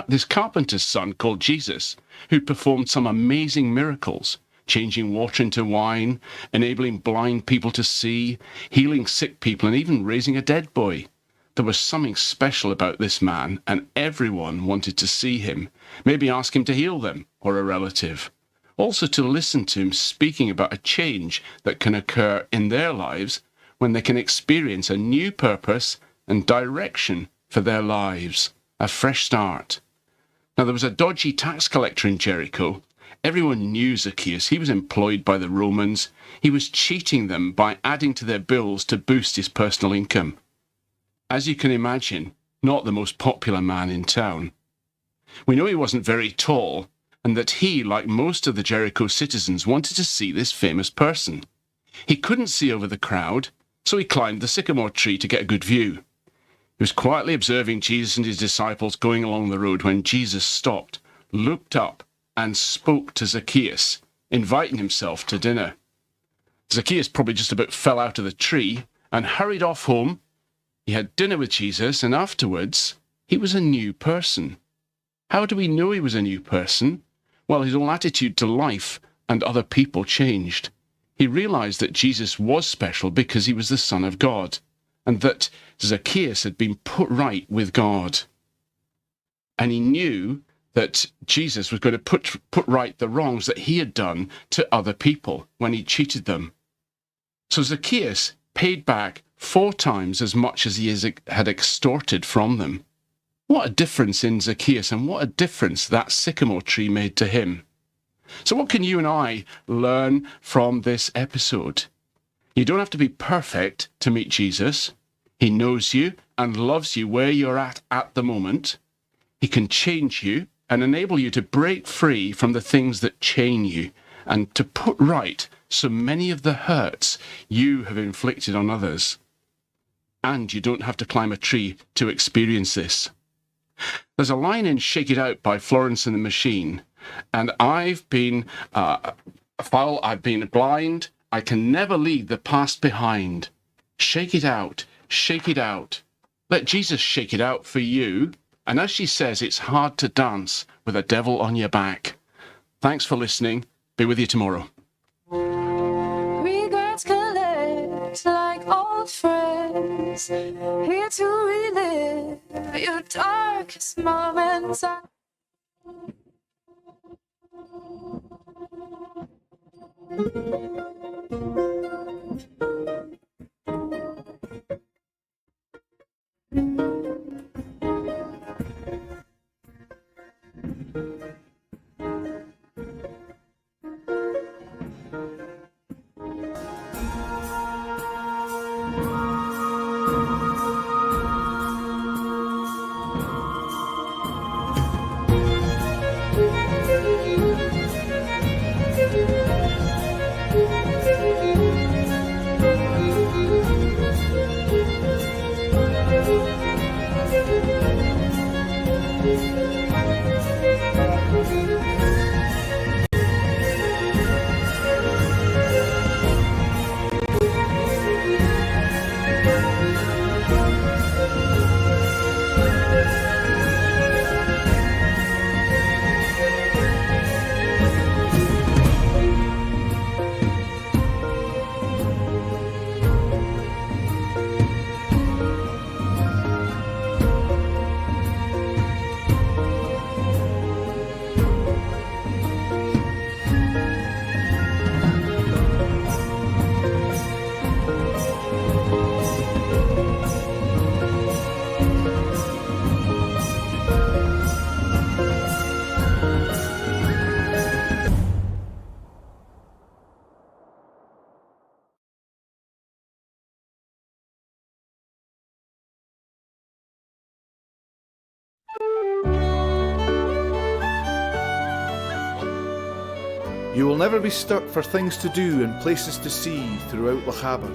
this carpenter's son called Jesus, who performed some amazing miracles, changing water into wine, enabling blind people to see, healing sick people, and even raising a dead boy. There was something special about this man, and everyone wanted to see him, maybe ask him to heal them, or a relative. also to listen to him speaking about a change that can occur in their lives when they can experience a new purpose and direction for their lives, a fresh start. Now, there was a dodgy tax collector in Jericho. Everyone knew Zacchaeus. He was employed by the Romans. He was cheating them by adding to their bills to boost his personal income. As you can imagine, not the most popular man in town. We know he wasn't very tall, and that he, like most of the Jericho citizens, wanted to see this famous person. He couldn't see over the crowd, so he climbed the sycamore tree to get a good view. He was quietly observing Jesus and his disciples going along the road when Jesus stopped, looked up, and spoke to Zacchaeus, inviting himself to dinner. Zacchaeus probably just about fell out of the tree and hurried off home. He had dinner with Jesus, and afterwards, he was a new person. How do we know he was a new person? Well, his whole attitude to life and other people changed. He realized that Jesus was special because he was the Son of God, and that Zacchaeus had been put right with God. And he knew that Jesus was going to put right the wrongs that he had done to other people when he cheated them. So Zacchaeus paid back 4 times as much as he had extorted from them. What a difference in Zacchaeus, and what a difference that sycamore tree made to him. So what can you and I learn from this episode? You don't have to be perfect to meet Jesus. He knows you and loves you where you're at the moment. He can change you and enable you to break free from the things that chain you and to put right so many of the hurts you have inflicted on others. And you don't have to climb a tree to experience this. There's a line in Shake It Out by Florence and the Machine, and I've been foul, I've been blind, I can never leave the past behind. Shake it out, shake it out. Let Jesus shake it out for you. And as she says, it's hard to dance with a devil on your back. Thanks for listening. Be with you tomorrow. Regrets collect like old friends, here to relive your darkest moments. You will never be stuck for things to do and places to see throughout Lochaber.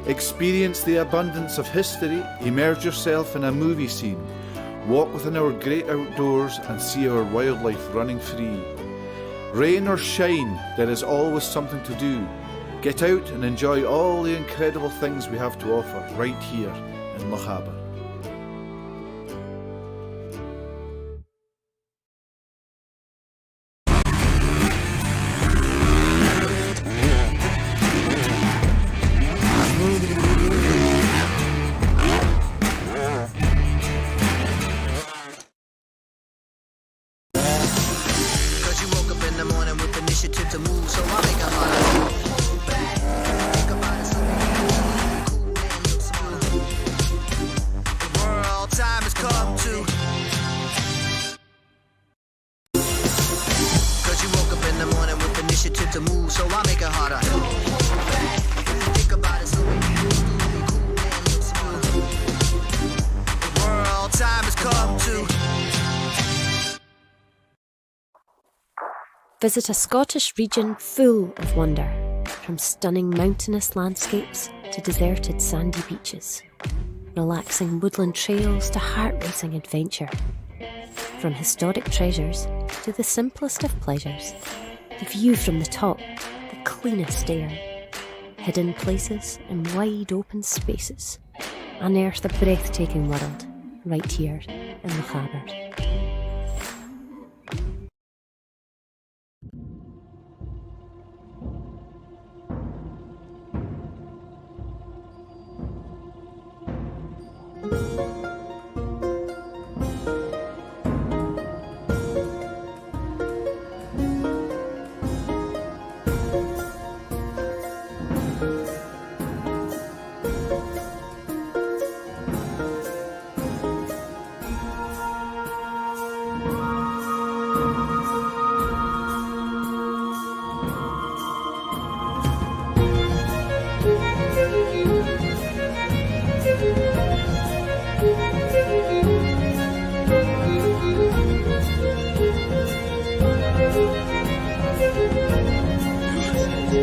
Experience the abundance of history, immerse yourself in a movie scene, walk within our great outdoors and see our wildlife running free. Rain or shine, there is always something to do. Get out and enjoy all the incredible things we have to offer right here in Lochaber. Visit a Scottish region full of wonder, from stunning mountainous landscapes to deserted sandy beaches, relaxing woodland trails to heart-racing adventure, from historic treasures to the simplest of pleasures, the view from the top, the cleanest air, hidden places and wide open spaces. Unearth a breathtaking world right here in Lochaber.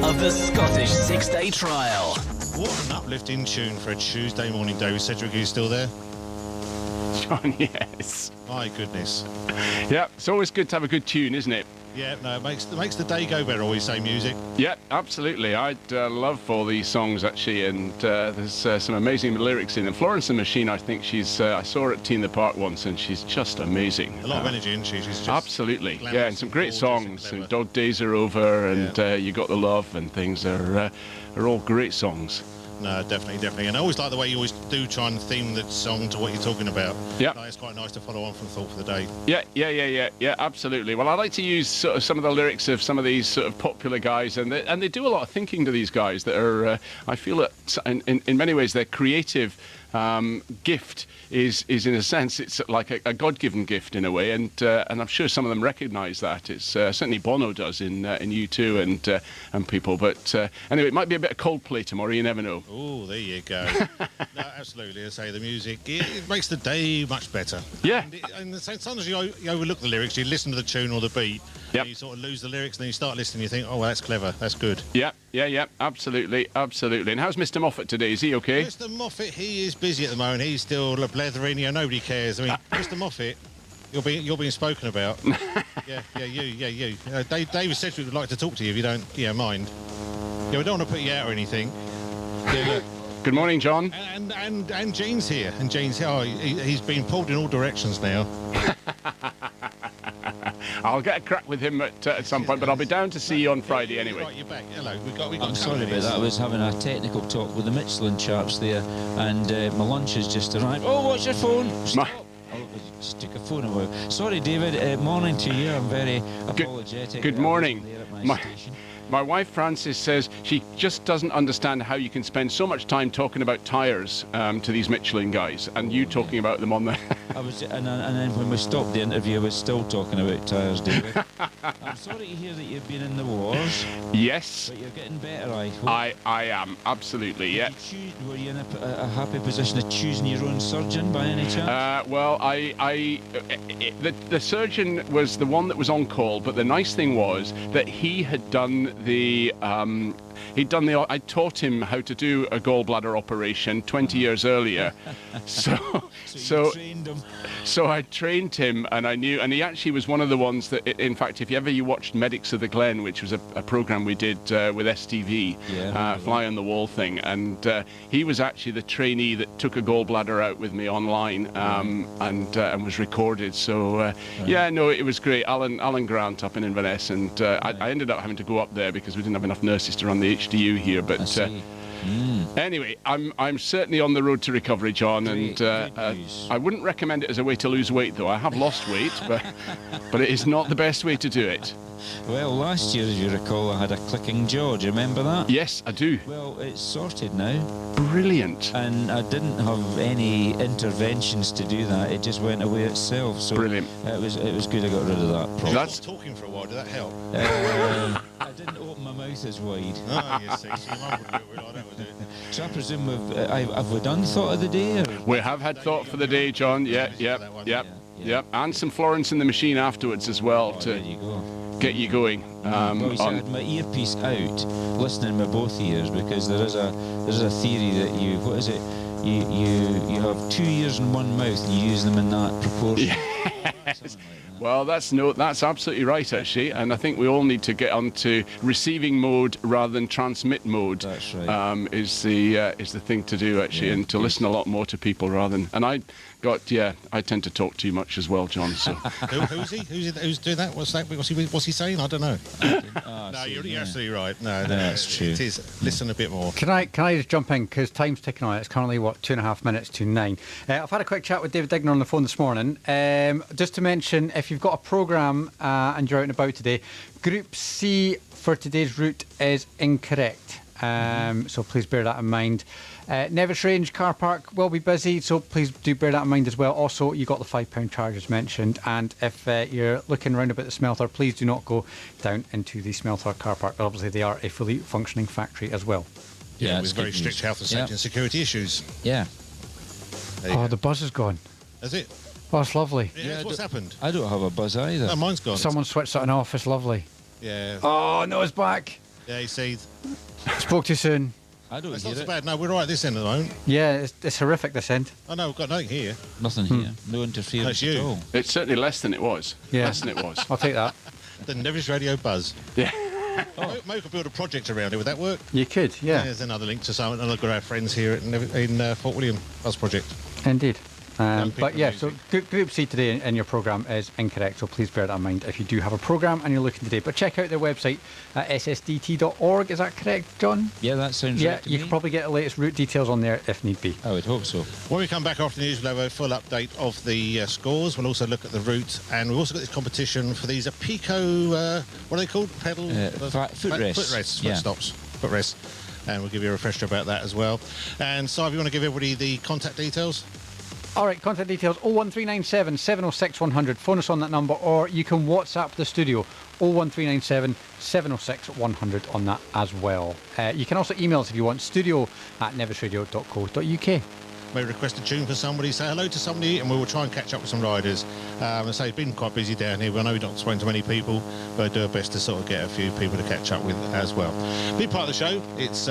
Of the Scottish 6-day trial. What an uplifting tune for a Tuesday morning, David Cedric. Are you still there? John, yes. My goodness. Yeah, it's always good to have a good tune, isn't it? Yeah, no, it makes the day go better, always say music. Yeah, absolutely. I'd love all these songs, actually, and there's some amazing lyrics in them. Florence and the Machine, I think she's... I saw her at Tea in the Park once, and she's just amazing. A lot of energy, isn't she? She's just absolutely. Yeah, and some great songs. And Dog Days Are Over, and You Got the Love, and things are all great songs. No, definitely. And I always like the way you always do try and theme the song to what you're talking about. Yeah. Like, it's quite nice to follow on from Thought for the Day. Yeah, absolutely. Well, I like to use sort of some of the lyrics of some of these sort of popular guys, and they do a lot of thinking to these guys that are, I feel that in many ways their creative gift is in a sense, it's like a God-given gift in a way, and I'm sure some of them recognise that. It's certainly Bono does in U2 and people. But anyway, it might be a bit of Coldplay tomorrow. You never know. Oh, there you go. No, absolutely. I say the music it makes the day much better. Yeah. And sometimes you overlook the lyrics. You listen to the tune or the beat. Yep. And you sort of lose the lyrics, and then you start listening. You think, oh, well, that's clever. That's good. Yeah. Absolutely. And how's Mr. Moffat today? Is he okay? Mr. Moffat, he is busy at the moment. He's still blethering. Nobody cares. I mean, Mr. Moffat, you're being spoken about. You. David Sedgwick would like to talk to you if you don't mind. Yeah, we don't want to put you out or anything. Yeah, look. Good morning, John. And Gene's here. And Gene's here. Oh, he's been pulled in all directions now. I'll get a crack with him at some point, but I'll be down to see you on Friday anyway. Right, you're back. Hello. I'm sorry about that. I was having a technical talk with the Michelin chaps there, and my lunch has just arrived. Oh, what's your phone? Stop. Just took a phone away. Sorry, David. Morning to you. I'm very apologetic. Good morning. My wife Frances says she just doesn't understand how you can spend so much time talking about tyres to these Michelin guys, and you talking about them on the... and then when we stopped the interview, I was still talking about tyres, David. I'm sorry to hear that you've been in the wars. Yes. But you're getting better, I hope. I am, absolutely, yeah. Were you in a happy position of choosing your own surgeon by any chance? Well, the surgeon was the one that was on call, but the nice thing was that he had done I taught him how to do a gallbladder operation 20 years earlier. So I trained him, and I knew, and he actually was one of the ones that, in fact, if you watched Medics of the Glen, which was a program we did with STV, Fly on the Wall thing, and he was actually the trainee that took a gallbladder out with me online, and was recorded. So it was great. Alan Grant up in Inverness, and I ended up having to go up there because we didn't have enough nurses to run the HDU here. But anyway, I'm certainly on the road to recovery, John, and I wouldn't recommend it as a way to lose weight, though. I have lost weight, but it is not the best way to do it. Well, last year, as you recall, I had a clicking jaw. Do you remember that? Yes, I do. Well, it's sorted now. Brilliant. And I didn't have any interventions to do that. It just went away itself. So brilliant. It was good I got rid of that problem. That's talking for a while. Did that help? I didn't open my mouth as wide. Oh, you see. So your mum wouldn't do it like that, would it? So I presume have we done Thought of the Day? Or? We have had Thought for the Day, John. Yeah. And some Florence and the Machine afterwards as well. There you go. get you going. Well, you see, I had my earpiece out, listening with both ears, because there is a theory that you have 2 ears and one mouth, and you use them in that proportion. Yes. Well, that's absolutely right, actually, and I think we all need to get onto receiving mode rather than transmit mode. That's right. Is the thing to do, actually, and to listen a lot more to people rather than. And I tend to talk too much as well, John. So who's he? Who's doing that? What's that? What's he saying? I don't know. No, you're absolutely right. No, that's true. It is. Listen a bit more. Can I just jump in, because time's ticking on. It's currently 2.5 minutes to 9. I've had a quick chat with David Digner on the phone this morning. Just to mention, if you've got a programme and you're out and about today, Group C for today's route is incorrect. So please bear that in mind. Nevis Range car park will be busy, so please do bear that in mind as well. Also, you got the £5 charge as mentioned, and if you're looking around about the smelter, please do not go down into the smelter car park. Obviously, they are a fully functioning factory as well. Yeah, with very strict health and safety and security issues. Yeah. Oh, the buzz is gone. Is it? Oh, it's lovely. Yeah, what's happened? I don't have a buzz either. No, mine's gone. Someone switched something off. It's lovely. Yeah. Oh, no, it's back. Yeah, you see. Spoke too soon. I don't It's hear not so it. bad. No, we're all right this end at the moment. Yeah, it's horrific this end. Oh, no, we've got nothing here. Nothing here. No interference That's at you. all. it's certainly less than it was. Yeah. Less than it was. I'll take that. The Nevis Radio Buzz. Yeah. Mo could build a project around it. Would that work? You could, yeah. There's another link to some of our friends here in Fort William Buzz Project. Indeed. But people yeah, music. so Group C today in your programme is incorrect, so please bear that in mind if you do have a programme and you're looking today. But check out their website at ssdt.org, is that correct, John? Yeah, that sounds Yeah, right to you me. can probably get the latest route details on there if need be. I would hope so. When we come back after the news, we'll have a full update of the scores. We'll also look at the route, and we've also got this competition for these Pico, what are they called? Pedal? Footrests. Footrests, Yeah. footstops, footrests. And we'll give you a refresher about that as well. And Si, if you want to give everybody the contact details? All right, contact details 01397 706 100. Phone us on that number, or you can WhatsApp the studio 01397 706 100 on that as well. You can also email us if you want, studio@nevisradio.co.uk. Maybe request a tune for somebody, say hello to somebody, and we will try and catch up with some riders. And say it's been quite busy down here. I know we're not spoken to many people, but I do our best to sort of get a few people to catch up with as well. Be part of the show. It's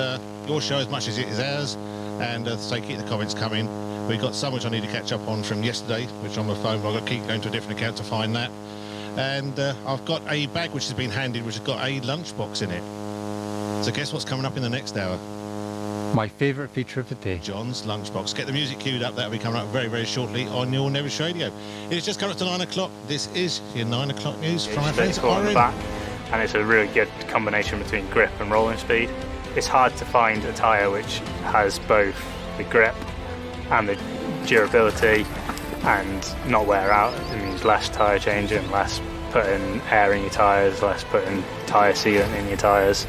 your show as much as it is ours. And so keep the comments coming. We've got so much I need to catch up on from yesterday, which on my phone, but I've got to keep going to a different account to find that. And I've got a bag which has been handed, which has got a lunchbox in it. So guess what's coming up in the next hour? My favourite feature of the day. John's lunchbox. Get the music queued up. That'll be coming up very, very shortly on your Nevis Radio. It's just come up to 9 o'clock. This is your 9 o'clock news from our friends at on the RM. back, and it's a really good combination between grip and rolling speed. It's hard to find a tyre which has both the grip and the durability and not wear out. It means less tyre changing, less putting air in your tyres, less putting tyre sealant in your tyres,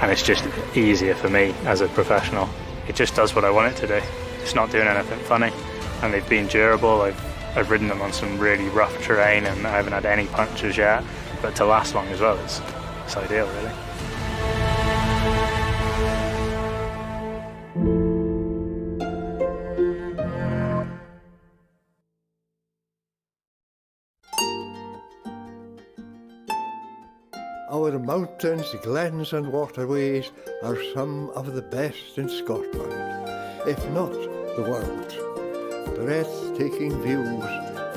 and it's just easier for me as a professional. It just does what I want it to do. It's not doing anything funny, and they've been durable. I've ridden them on some really rough terrain and I haven't had any punctures yet, but to last long as well, it's ideal really. Our mountains, glens and waterways are some of the best in Scotland, if not the world. Breathtaking views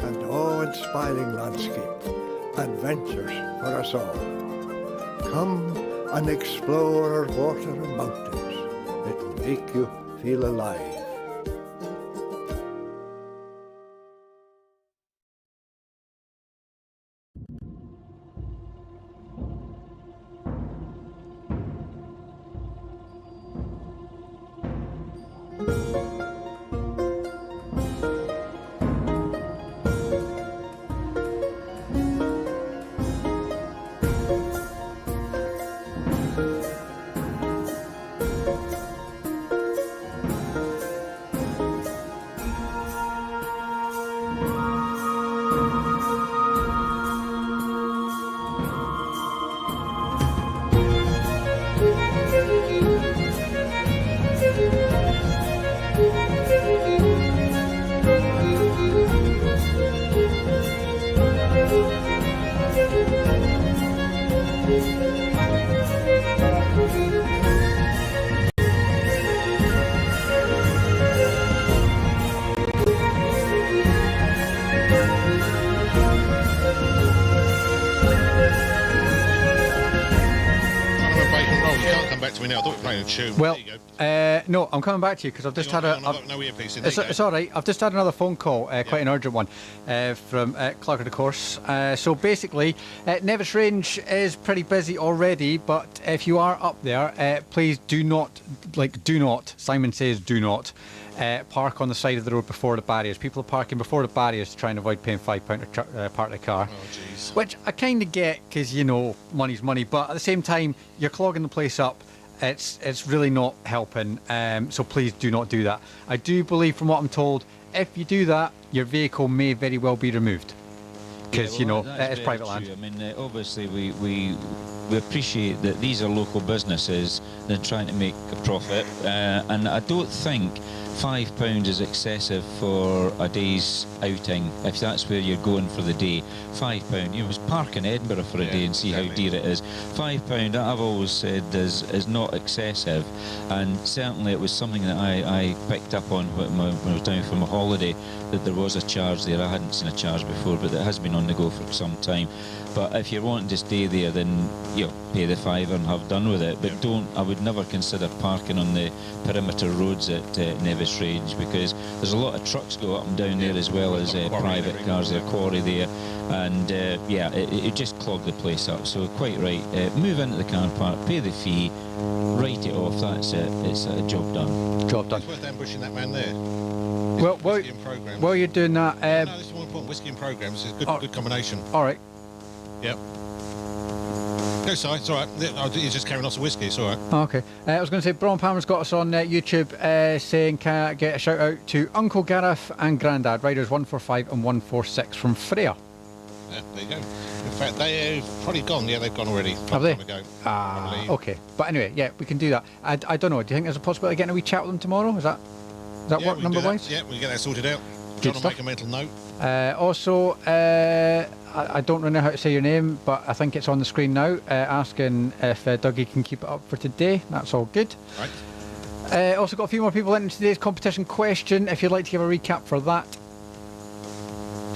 and awe-inspiring landscape, adventures for us all. Come and explore our water and mountains. It will make you feel alive. Back to me now. I thought we were playing a tune. Well, there you go. no, I'm coming back to you because I've just had a. I've got no earpiece in. There you go. It's all right. I've just had another phone call, quite an urgent one, from Clark of the Course. So basically, Nevis Range is pretty busy already, but if you are up there, please do not, Simon says do not, park on the side of the road before the barriers. People are parking before the barriers to try and avoid paying £5 to park the car. Oh, jeez. Which I kind of get because, money's money, but at the same time, you're clogging the place up. It's really not helping, so please do not do that. I do believe, from what I'm told, if you do that, your vehicle may very well be removed because it's private land. I mean, obviously we appreciate that these are local businesses. They're trying to make a profit, and I don't think £5 is excessive for a day's outing. If that's where you're going for the day, £5. Just park in Edinburgh for a day and see how dear it is. £5, I've always said, is not excessive, and certainly it was something that I picked up on when I was down for my holiday, that there was a charge there. I hadn't seen a charge before, but it has been on the go for some time. But if you're wanting to stay there, then pay the £5 and have done with it. But I would never consider parking on the perimeter roads at Nevis Range, because there's a lot of trucks go up and down there, as well as private cars. There's a quarry there, and it just clogged the place up. So quite right, move into the car park, pay the fee, write it off. That's it. It's a job done. Job done. It's worth ambushing that man there. Well, while you're doing that, no, this is more important. Whiskey and programs is a good combination. All right. Yep. No, sorry, it's all right. He's just carrying lots of whiskey. It's all right. Oh, okay. I was going to say, Braun Palmer's got us on YouTube saying, can I get a shout out to Uncle Gareth and Grandad, Riders 145 and 146 from Freya. Yeah, there you go. In fact, they've probably gone. Yeah, they've gone already. Have they? Time ago, okay. But anyway, yeah, we can do that. I don't know. Do you think there's a possibility of getting a wee chat with them tomorrow? Is that work number-wise? Yeah, we can get that sorted out. John will make a mental note. Also, I don't really know how to say your name, but I think it's on the screen now, asking if Dougie can keep it up for today. That's all good. Right. Also got a few more people in today's competition question, if you'd like to give a recap for that.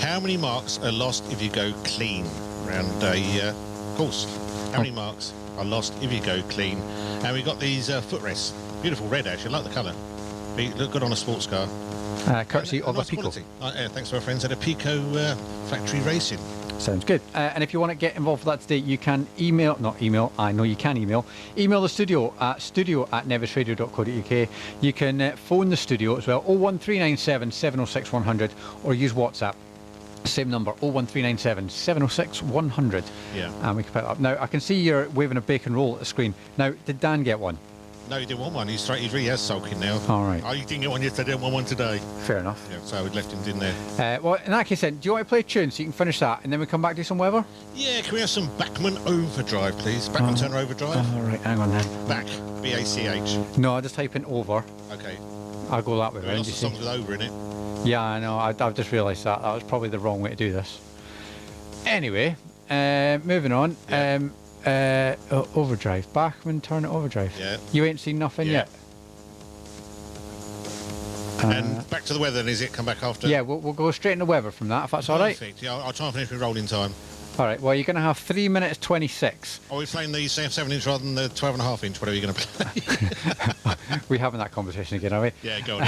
How many marks are lost if you go clean around a course? How many marks are lost if you go clean? And we got these footrests. Beautiful red, actually. I like the colour. They look good on a sports car. Courtesy of a Pico. Thanks to our friends at a Pico Factory Racing. Sounds good. And if you want to get involved with that today, you can email the studio at studio@nevisradio.co.uk. You can phone the studio as well, 01397 706 100, or use WhatsApp. Same number, 01397 706 100. Yeah. And we can pick it up. Now, I can see you're waving a bacon roll at the screen. Now, did Dan get one? No, he didn't want one. He really has sulking now. All right. Oh, you didn't get one yesterday, I didn't want one today. Fair enough. Yeah, so we left him in there. Well, in that case then, do you want to play a tune so you can finish that and then we come back to some weather? Yeah, can we have some Bachman Overdrive, please? Bachman Turner Overdrive? All right, hang on then. Bach, B-A-C-H. No, I just type in over. Okay. I'll go that way There are round, lots you of see. songs with over in it. Yeah, I know. I've just realised that. That was probably the wrong way to do this. Anyway, moving on. Yeah. Overdrive. Bachman Turner Overdrive. Yeah. You ain't seen nothing yet? And back to the weather, then, is it? Come back after? Yeah, we'll go straight into weather from that, if that's all right. Perfect. Yeah, I'll try and finish my rolling time. All right, well, you're going to have 3 minutes 26. Are we playing the 7-inch rather than the 12.5-inch? Whatever you're going to play. We're having that conversation again, are we? Yeah, go on.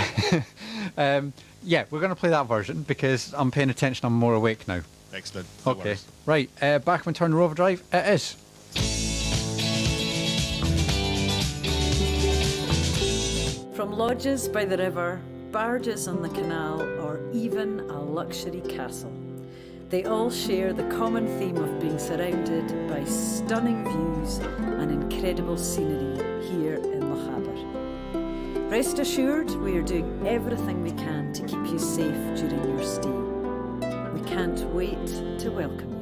Yeah, we're going to play that version because I'm paying attention. I'm more awake now. Excellent. No Okay. worries. Right, Bachman Turner Overdrive, it is. From lodges by the river, barges on the canal, or even a luxury castle, they all share the common theme of being surrounded by stunning views and incredible scenery here in Lochaber. Rest assured, we are doing everything we can to keep you safe during your stay. We can't wait to welcome you.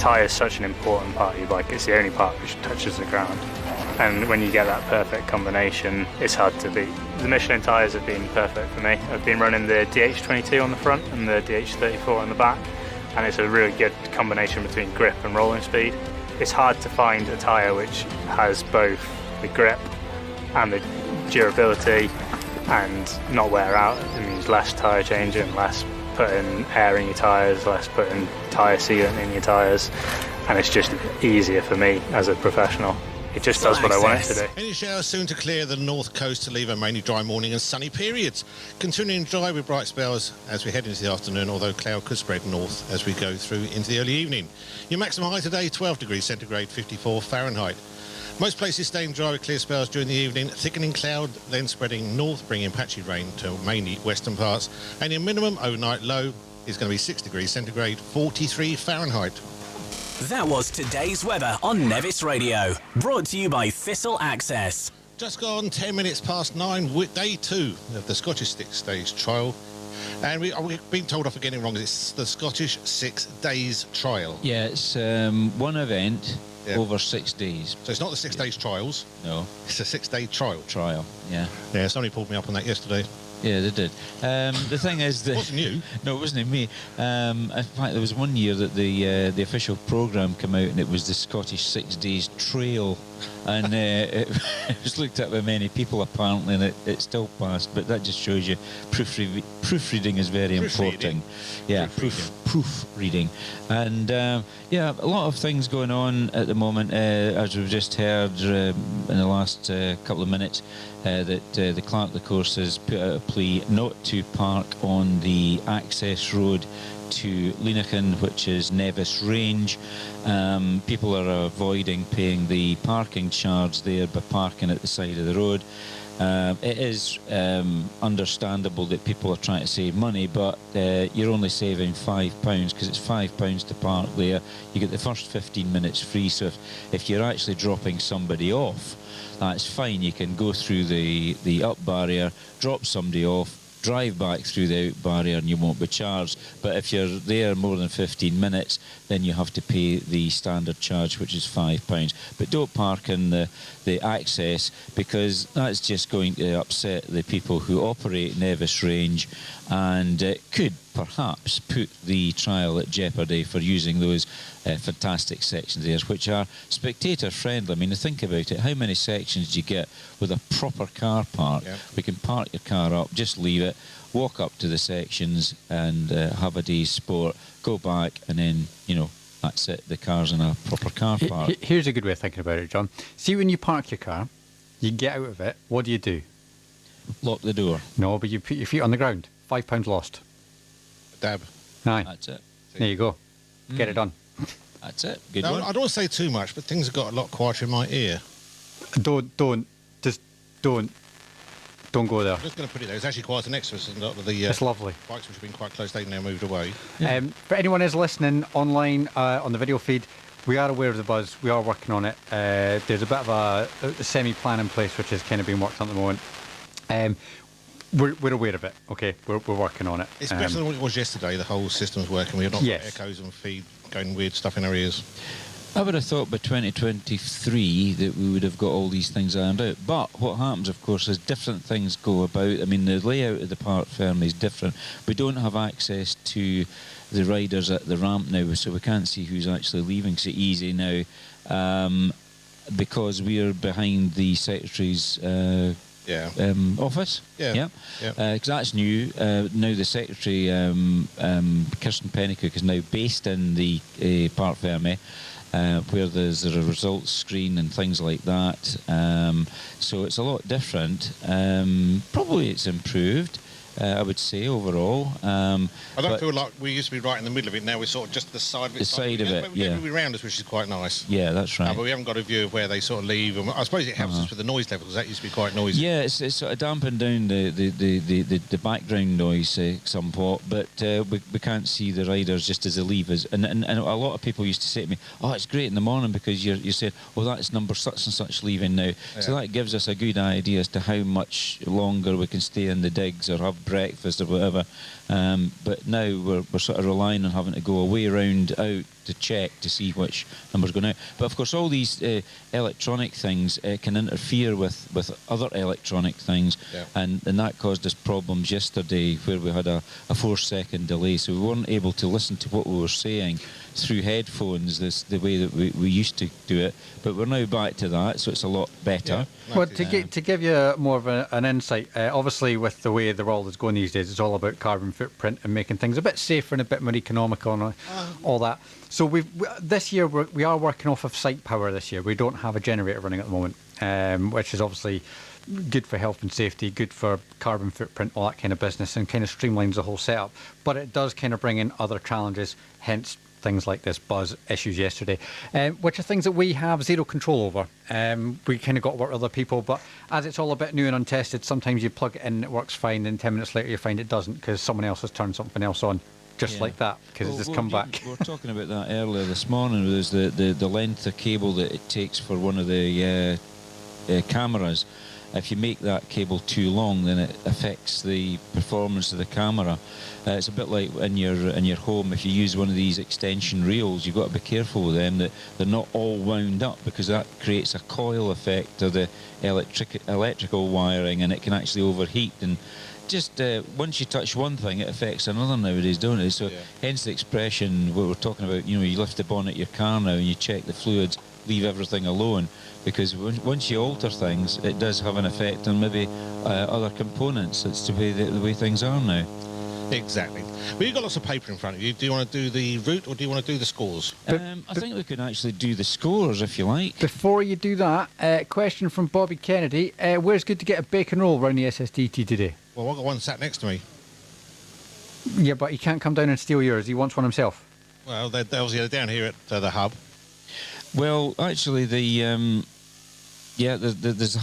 tyre is such an important part of your bike. It's the only part which touches the ground. And when you get that perfect combination, it's hard to beat. The Michelin tyres have been perfect for me. I've been running the DH22 on the front and the DH34 on the back, and it's a really good combination between grip and rolling speed. It's hard to find a tyre which has both the grip and the durability and not wear out. It means less tyre changing, less putting air in your tyres, less putting tyre sealant in your tyres, and it's just easier for me as a professional. It just does what I want it to do. Any showers soon to clear the north coast to leave a mainly dry morning and sunny periods. Continuing dry with bright spells as we head into the afternoon, although cloud could spread north as we go through into the early evening. Your maximum high today, 12 degrees centigrade, 54 Fahrenheit. Most places staying dry with clear spells during the evening, thickening cloud, then spreading north, bringing patchy rain to mainly western parts. And your minimum overnight low is going to be 6 degrees centigrade, 43 Fahrenheit. That was today's weather on Nevis Radio, brought to you by Thistle Access. Just gone 10 minutes past 9 with day 2 of the Scottish 6 Days Trial. And we've been told off for getting it wrong. It's the Scottish 6 Days Trial. Yeah, it's one event over 6 days. So it's not the 6 Days Trials. No. It's a 6-day trial. Trial, yeah. Yeah, somebody pulled me up on that yesterday. Yeah, they did. The thing is that... It wasn't you. No, it wasn't me. In fact, there was one year that the official programme came out and it was the Scottish 6 Days Trail. And it was looked at by many people apparently, and it still passed. But that just shows you proofreading is very important. Yeah, proofreading. And yeah, a lot of things going on at the moment, as we've just heard in the last couple of minutes. That the Clerk of the Course has put out a plea not to park on the access road to Leenachan, which is Nevis Range. People are avoiding paying the parking charge there by parking at the side of the road. It is understandable that people are trying to save money, but you're only saving £5 because it's £5 to park there. You get the first 15 minutes free, so if you're actually dropping somebody off, that's fine. You can go through the up barrier, drop somebody off, drive back through the out barrier and you won't be charged. But if you're there more than 15 minutes, then you have to pay the standard charge, which is £5. But don't park in the access, because that's just going to upset the people who operate Nevis Range, and it could perhaps put the trial at jeopardy for using those fantastic sections there, which are spectator friendly. I mean, think about it. How many sections do you get with a proper car park? Yeah. We can park your car up, just leave it, walk up to the sections and have a day's sport, go back, and then, you know, that's it. The car's in a proper car park. Here's a good way of thinking about it, John. See, when you park your car, you get out of it, what do? Lock the door. No, but you put your feet on the ground. £5 lost. Dab. Aye. That's it. There you go. Get it done. That's it. Good now, one. I don't want to say too much, but things have got a lot quieter in my ear. Don't go there. I'm just going to put it there. It's actually quieter next to us. And a lot of the it's lovely. bikes which have been quite close, they've now moved away. Yeah. For anyone who's listening online on the video feed, we are aware of the buzz. We are working on it. There's a bit of a semi-plan in place, which is kind of being worked on at the moment. We're aware of it. Okay, we're working on it. It's better than what it was yesterday. The whole system's working. We're not got echoes and feed going weird stuff in our ears. I would have thought by 2023 that we would have got all these things ironed out. But what happens, of course, is different things go about. I mean, the layout of the Parc Ferme is different. We don't have access to the riders at the ramp now, so we can't see who's actually leaving so easy now, because we are behind the Secretary's office. Because that's new. Now the Secretary, Kirsten Pennycook, is now based in the Parc Ferme, where there's a results screen and things like that. So it's a lot different. Probably it's improved, I would say, overall. I don't feel like we used to be right in the middle of it. Now we're sort of just the side of it. The side of it, yeah. We're around us, which is quite nice. Yeah, that's right. But we haven't got a view of where they sort of leave. And I suppose it helps us with the noise level, because that used to be quite noisy. Yeah, it's sort of dampened down the background noise somewhat, but we can't see the riders just as they leave us. And a lot of people used to say to me, "Oh, it's great in the morning because you said, well, that's number such and such leaving now." Yeah. So that gives us a good idea as to how much longer we can stay in the digs or have breakfast or whatever. But now we're sort of relying on having to go away round out to check to see which number's going out. But of course, all these electronic things can interfere with other electronic things, and that caused us problems yesterday where we had a 4-second delay, so we weren't able to listen to what we were saying through headphones the way that we used to do it. But we're now back to that, so it's a lot better. Well, to give you more of an insight, obviously with the way the world is going these days, it's all about carbon footprint and making things a bit safer and a bit more economical and all that. So this year we are working off of site power this year. We don't have a generator running at the moment, which is obviously good for health and safety, good for carbon footprint, all that kind of business, and kind of streamlines the whole setup. But it does kind of bring in other challenges, hence things like this buzz issues yesterday, which are things that we have zero control over. We kind of got to work with other people, but as it's all a bit new and untested, sometimes you plug it in, it works fine, and 10 minutes later you find it doesn't because someone else has turned something else on, just like that, because it's just come back. We were talking about that earlier this morning. There's the length of cable that it takes for one of the cameras. If you make that cable too long, then it affects the performance of the camera. It's a bit like in your home. If you use one of these extension reels, you've got to be careful with them that they're not all wound up, because that creates a coil effect of the electrical wiring, and it can actually overheat. And just once you touch one thing, it affects another nowadays, don't it? So hence the expression what we're talking about. You lift the bonnet of your car now and you check the fluids, leave everything alone. Because once you alter things, it does have an effect on maybe other components. It's the way things are now. Exactly. Well, you've got lots of paper in front of you. Do you want to do the route or do you want to do the scores? I think we could actually do the scores if you like. Before you do that, question from Bobby Kennedy. Where's good to get a bacon roll round the SSDT today? Well, I've got one sat next to me. Yeah, but he can't come down and steal yours. He wants one himself. Well, they're obviously down here at the hub. Well, actually, there's the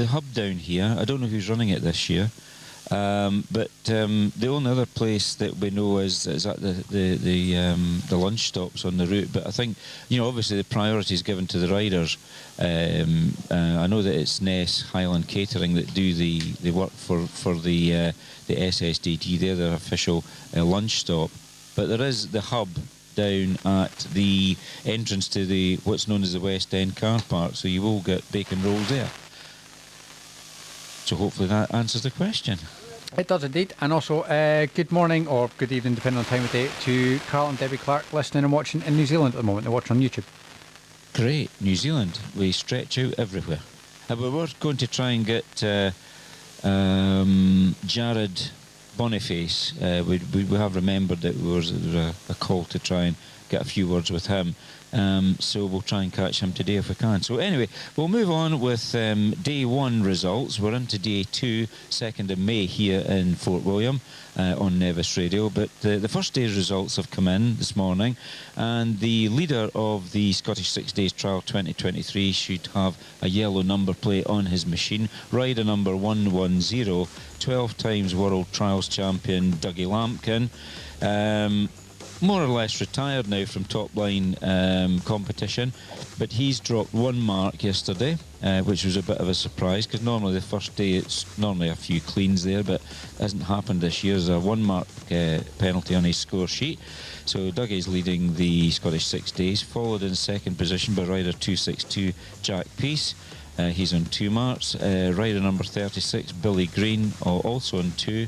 hub down here. I don't know who's running it this year, but the only other place that we know is at the lunch stops on the route. But I think obviously the priority is given to the riders. I know that it's Ness Highland Catering that do the work for the SSDT. They're the official lunch stop, but there is the hub down at the entrance to what's known as the West End car park, so you will get bacon rolls there. So hopefully that answers the question. It does indeed. And also good morning or good evening, depending on time of day, to Carl and Debbie Clark listening and watching in New Zealand at the moment. They're watching on YouTube. Great. New Zealand, we stretch out everywhere. And we were going to try and get Jared Boniface. We have remembered that there was a call to try and get a few words with him. So we'll try and catch him today if we can. So anyway, we'll move on with day 1 results. We're into day 2, 2nd of May here in Fort William on Nevis Radio. But the first day's results have come in this morning, and the leader of the Scottish 6 Days Trial 2023 should have a yellow number plate on his machine. Rider number 110, 12 times World Trials champion Dougie Lampkin. More or less retired now from top line competition, but he's dropped 1 mark yesterday, which was a bit of a surprise, because normally the first day it's normally a few cleans there, but it hasn't happened this year. There's a 1 mark penalty on his score sheet. So Dougie's leading the Scottish 6 Days, followed in 2nd position by rider 262 Jack Peace. He's on 2 marks. Rider number 36 Billy Green, also on 2.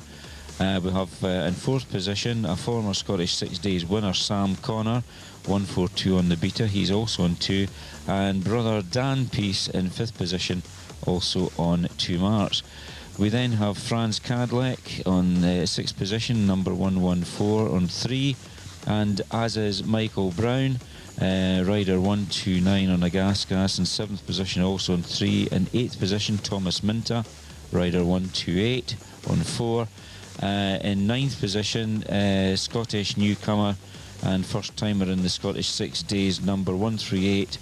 We have in 4th position a former Scottish 6 Days winner, Sam Connor, 142 on the beta. He's also on 2. And brother Dan Peace in 5th position, also on 2 marks. We then have Franz Kadlec on 6th position, number 114 on 3. And as is Michael Brown, rider 129 on a gas in 7th position, also on 3. In 8th position, Thomas Minter, rider 128 on 4. In 9th position, Scottish newcomer and first timer in the Scottish 6 Days, number 138,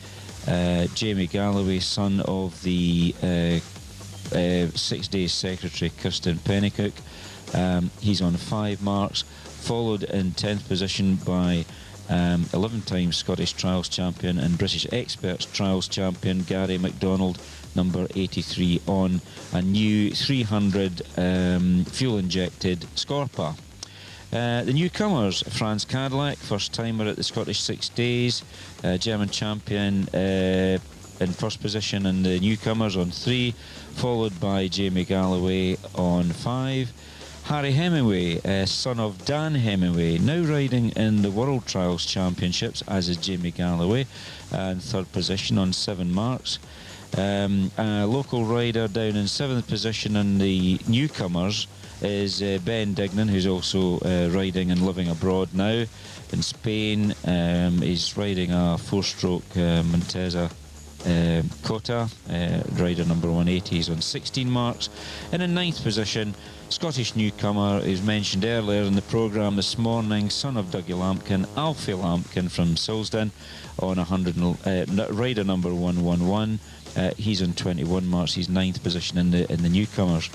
Jamie Galloway, son of the 6 Days secretary Kirsten Pennycook. He's on 5 marks, followed in 10th position by 11 times Scottish Trials champion and British Experts Trials champion Gary McDonald, number 83 on a new 300 fuel-injected Scorpa. The newcomers, Franz Cadillac, first timer at the Scottish 6 Days, German champion in first position, and the newcomers on 3, followed by Jamie Galloway on 5. Harry Hemingway, son of Dan Hemingway, now riding in the World Trials Championships, as is Jamie Galloway, and third position on 7 marks. A local rider down in 7th position in the newcomers is Ben Dignan, who's also riding and living abroad now in Spain. He's riding a 4-stroke Montesa Cota, rider number 180. He's on 16 marks. And in 9th position, Scottish newcomer, who's mentioned earlier in the programme this morning, son of Dougie Lampkin, Alfie Lampkin from Silsden, on 100, rider number 111. He's on 21 marks. He's 9th position in the newcomers.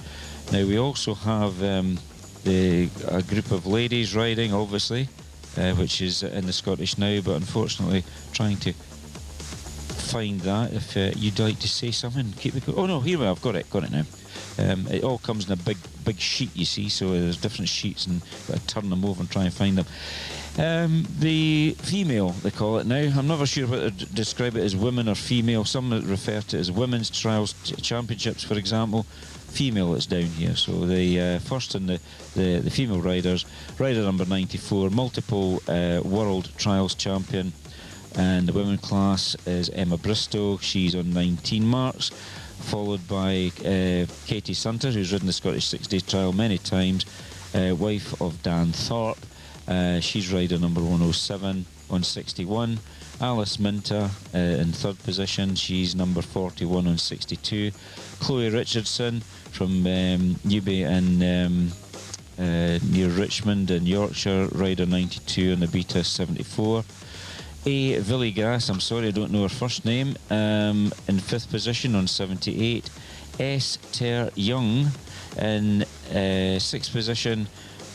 Now we also have a group of ladies riding, obviously, which is in the Scottish now, but unfortunately trying to find that. If you'd like to say something, keep it going. Oh no, here we are. I've got it now. It all comes in a big sheet, you see, so there's different sheets, and you've got to turn them over and try and find them. The female, they call it now. I'm never sure whether to describe it as women or female. Some refer to it as Women's Trials Championships, for example. Female is down here. So the first in the female riders, rider number 94, multiple World Trials champion. And the women class is Emma Bristow. She's on 19 marks. Followed by Katie Sunter, who's ridden the Scottish 6 Days Trial many times, wife of Dan Thorpe. She's rider number 107 on 61. Alice Minter in 3rd position. She's number 41 on 62. Chloe Richardson from Newby and near Richmond in Yorkshire, rider 92 on the Beta 74. A. Villegas, I'm sorry I don't know her first name, in 5th position on 78. S. Ter Young in 6th position,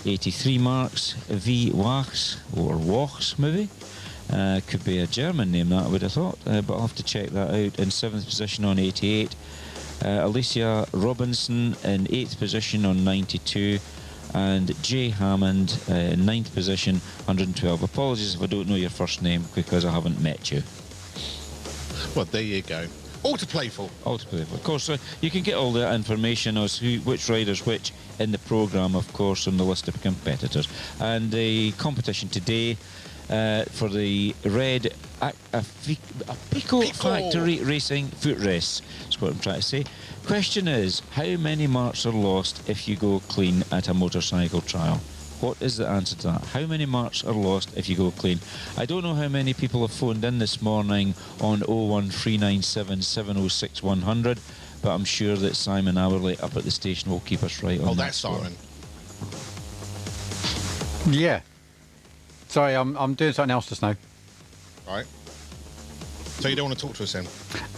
83 marks. V. Wachs, or Wachs maybe, could be a German name, that I would have thought, but I'll have to check that out. In 7th position on 88. Alicia Robinson in 8th position on 92. And Jay Hammond, 9th position, 112. Apologies if I don't know your first name, because I haven't met you. Well, there you go. All to play for. All to play for. Of course, you can get all the information as which riders which in the programme, of course, on the list of competitors. And the competition today for the Red Pico Factory Racing Foot Race. That's what I'm trying to say. Question is, how many marks are lost if you go clean at a motorcycle trial? What is the answer to that? How many marks are lost if you go clean? I don't know how many people have phoned in this morning on 01397 706 100, but I'm sure that Simon Hourley up at the station will keep us right on that. Oh, that's Simon. Yeah. Sorry, I'm doing something else just now. Right. So you don't want to talk to us then?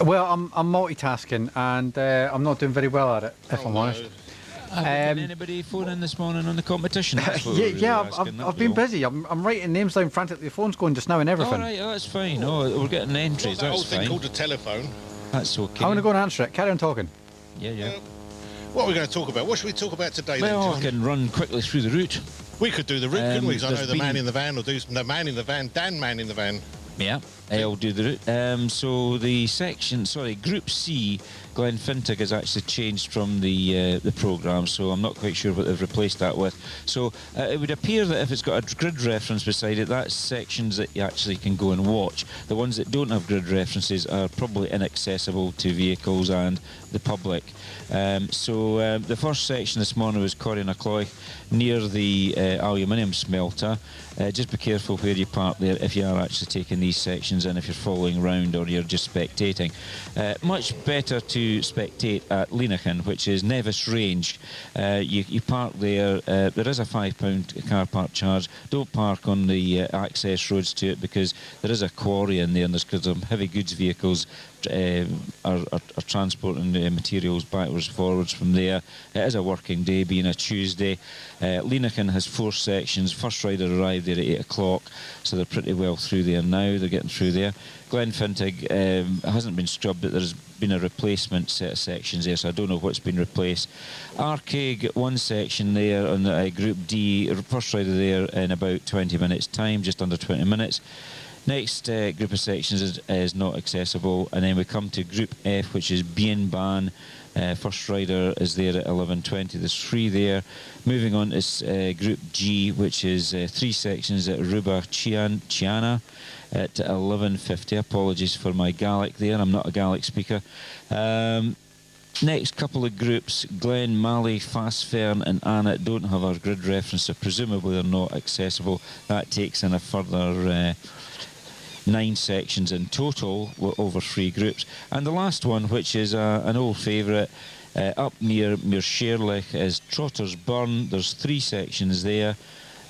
Well, I'm multitasking, and I'm not doing very well at it, if I'm honest. Did anybody phone in this morning on the competition? I've been busy. I'm writing names down frantically. The phone's going just now and everything. All right, that's fine. Oh, we're getting entries. That That's old thing fine. called a telephone. That's okay. I'm going to go and answer it. Carry on talking. Yeah. What are we going to talk about? What should we talk about today then, Well, John? I can run quickly through the route. We could do the route, couldn't we? 'Cause I know there's the man been- in the van will do the man in the van, Dan man in the van. Yeah, I'll do the route. So the section, Group C, Glenfintig has actually changed from the programme, so I'm not quite sure what they've replaced that with. So it would appear that if it's got a grid reference beside it, that's sections that you actually can go and watch. The ones that don't have grid references are probably inaccessible to vehicles and the public. The first section this morning was Corrienacloich, near the aluminium smelter. Just be careful where you park there if you are actually taking these sections and if you're following around or you're just spectating. Much better to spectate at Leenachan, which is Nevis Range. You park there. There is a £5 car park charge. Don't park on the access roads to it, because there is a quarry in there, and there's some heavy goods vehicles are transporting materials backwards and forwards from there. It is a working day, being a Tuesday. Leenachan has 4 sections. First rider arrived there at 8 o'clock, so they're pretty well through there now. They're getting through through there. Glenfintig hasn't been scrubbed, but there's been a replacement set of sections there, so I don't know what's been replaced. Arcaig, one section there on the Group D, first rider there in about 20 minutes time, just under 20 minutes. Next group of sections is not accessible, and then we come to Group F, which is Bien Ban. First rider is there at 11:20. There's 3 there. Moving on to Group G, which is 3 sections at Ruba Chiana at 11:50. Apologies for my Gaelic there. I'm not a Gaelic speaker. Next couple of groups, Glen, Mali, Fastfern and Anna don't have our grid reference, so presumably they're not accessible. That takes in a further 9 sections in total over 3 groups. And the last one, which is an old favourite, up near Meerscherlich, is Trotter's Burn. There's 3 sections there.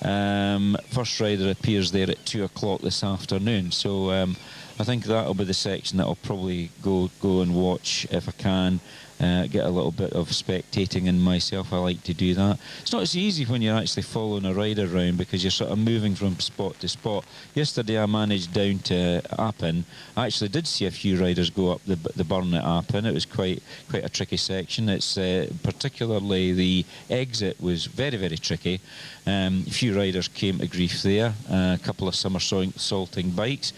First rider appears there at 2 o'clock this afternoon, so I think that'll be the section that I'll probably go and watch if I can. Get a little bit of spectating in myself. I like to do that. It's not as easy when you're actually following a rider around because you're sort of moving from spot to spot. Yesterday I managed down to Appin. I actually did see a few riders go up the burn at Appin. It was quite a tricky section. It's particularly the exit was very, very tricky. A few riders came to grief there. A couple of somersaulting bikes.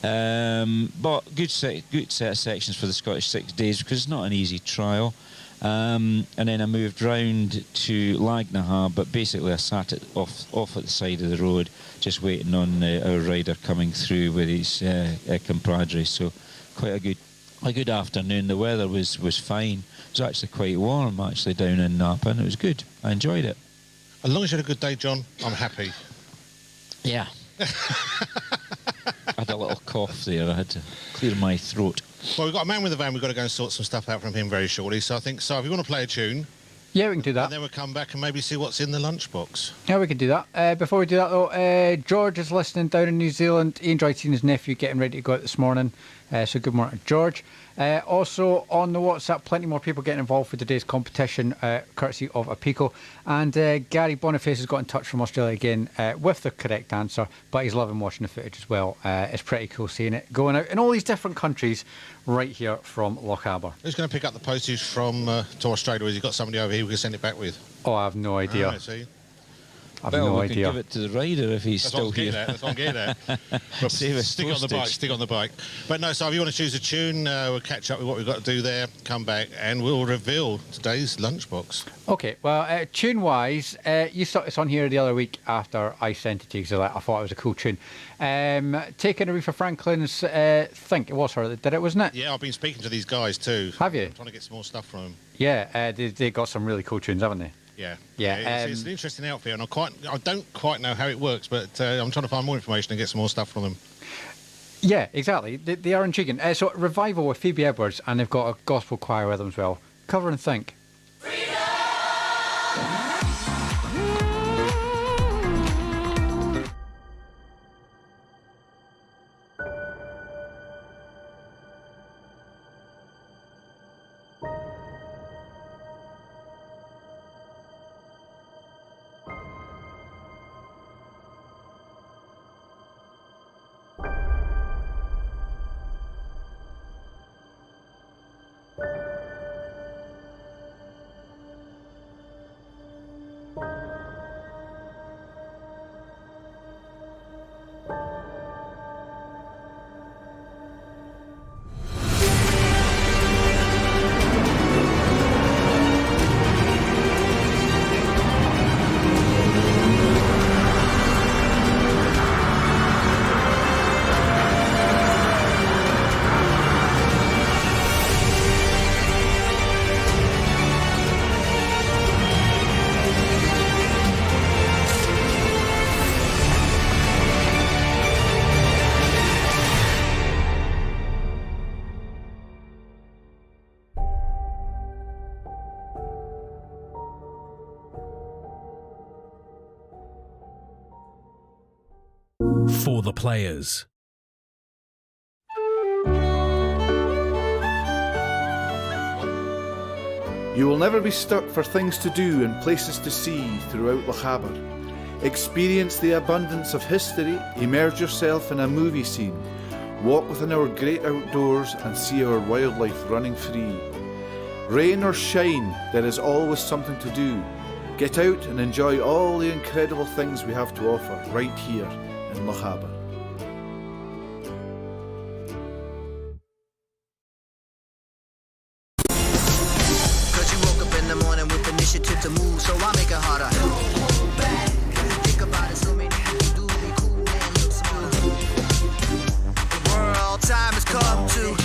But good set of sections for the Scottish 6 days because it's not an easy trial. And then I moved round to Lagnaha, but basically I sat off at the side of the road just waiting on our rider coming through with his compadre. So quite a good afternoon. The weather was fine. It was actually quite warm actually down in Napa, and it was good. I enjoyed it. As long as you had a good day, John, I'm happy. Yeah. I had a little cough there. I had to clear my throat. Well, we've got a man with a van. We've got to go and sort some stuff out from him very shortly. So I think, if you want to play a tune... Yeah, we can do that. And then we'll come back and maybe see what's in the lunchbox. Yeah, we can do that. Before we do that, though, George is listening down in New Zealand. He enjoyed seeing his nephew getting ready to go out this morning. So good morning, George. Also on the WhatsApp, plenty more people getting involved for today's competition, courtesy of Apico. And Gary Boniface has got in touch from Australia again with the correct answer, but he's loving watching the footage as well. It's pretty cool seeing it going out in all these different countries right here from Lochaber. Who's going to pick up the postage from to Australia? Has he got somebody over here we can send it back with? Oh, I have no idea. Oh, see. I've no idea. Can give it to the rider if he's still here. That's what I'm getting at. But stick on the bike. But no, so if you want to choose a tune, we'll catch up with what we've got to do there, come back, and we'll reveal today's lunchbox. Okay, well, tune-wise, you saw this on here the other week after I sent it to you because I thought it was a cool tune. Taking Aretha Franklin's Think. It was her that did it, wasn't it? Yeah, I've been speaking to these guys too. Have you? I'm trying to get some more stuff from them. Yeah, they got some really cool tunes, haven't they? Yeah. It's an interesting outfit, and I don't quite know how it works, but I'm trying to find more information and get some more stuff from them. Yeah, exactly. They are intriguing. So, Revival with Phoebe Edwards, and they've got a gospel choir with them as well. Cover and Think. For the players. You will never be stuck for things to do and places to see throughout Lochaber. Experience the abundance of history, immerse yourself in a movie scene, walk within our great outdoors and see our wildlife running free. Rain or shine, there is always something to do. Get out and enjoy all the incredible things we have to offer right here in Lochaber. Cause you woke up in the morning with initiative to move, so I make it harder. Hold back, think about it, so many things do be cool and look smooth. The world time has come to.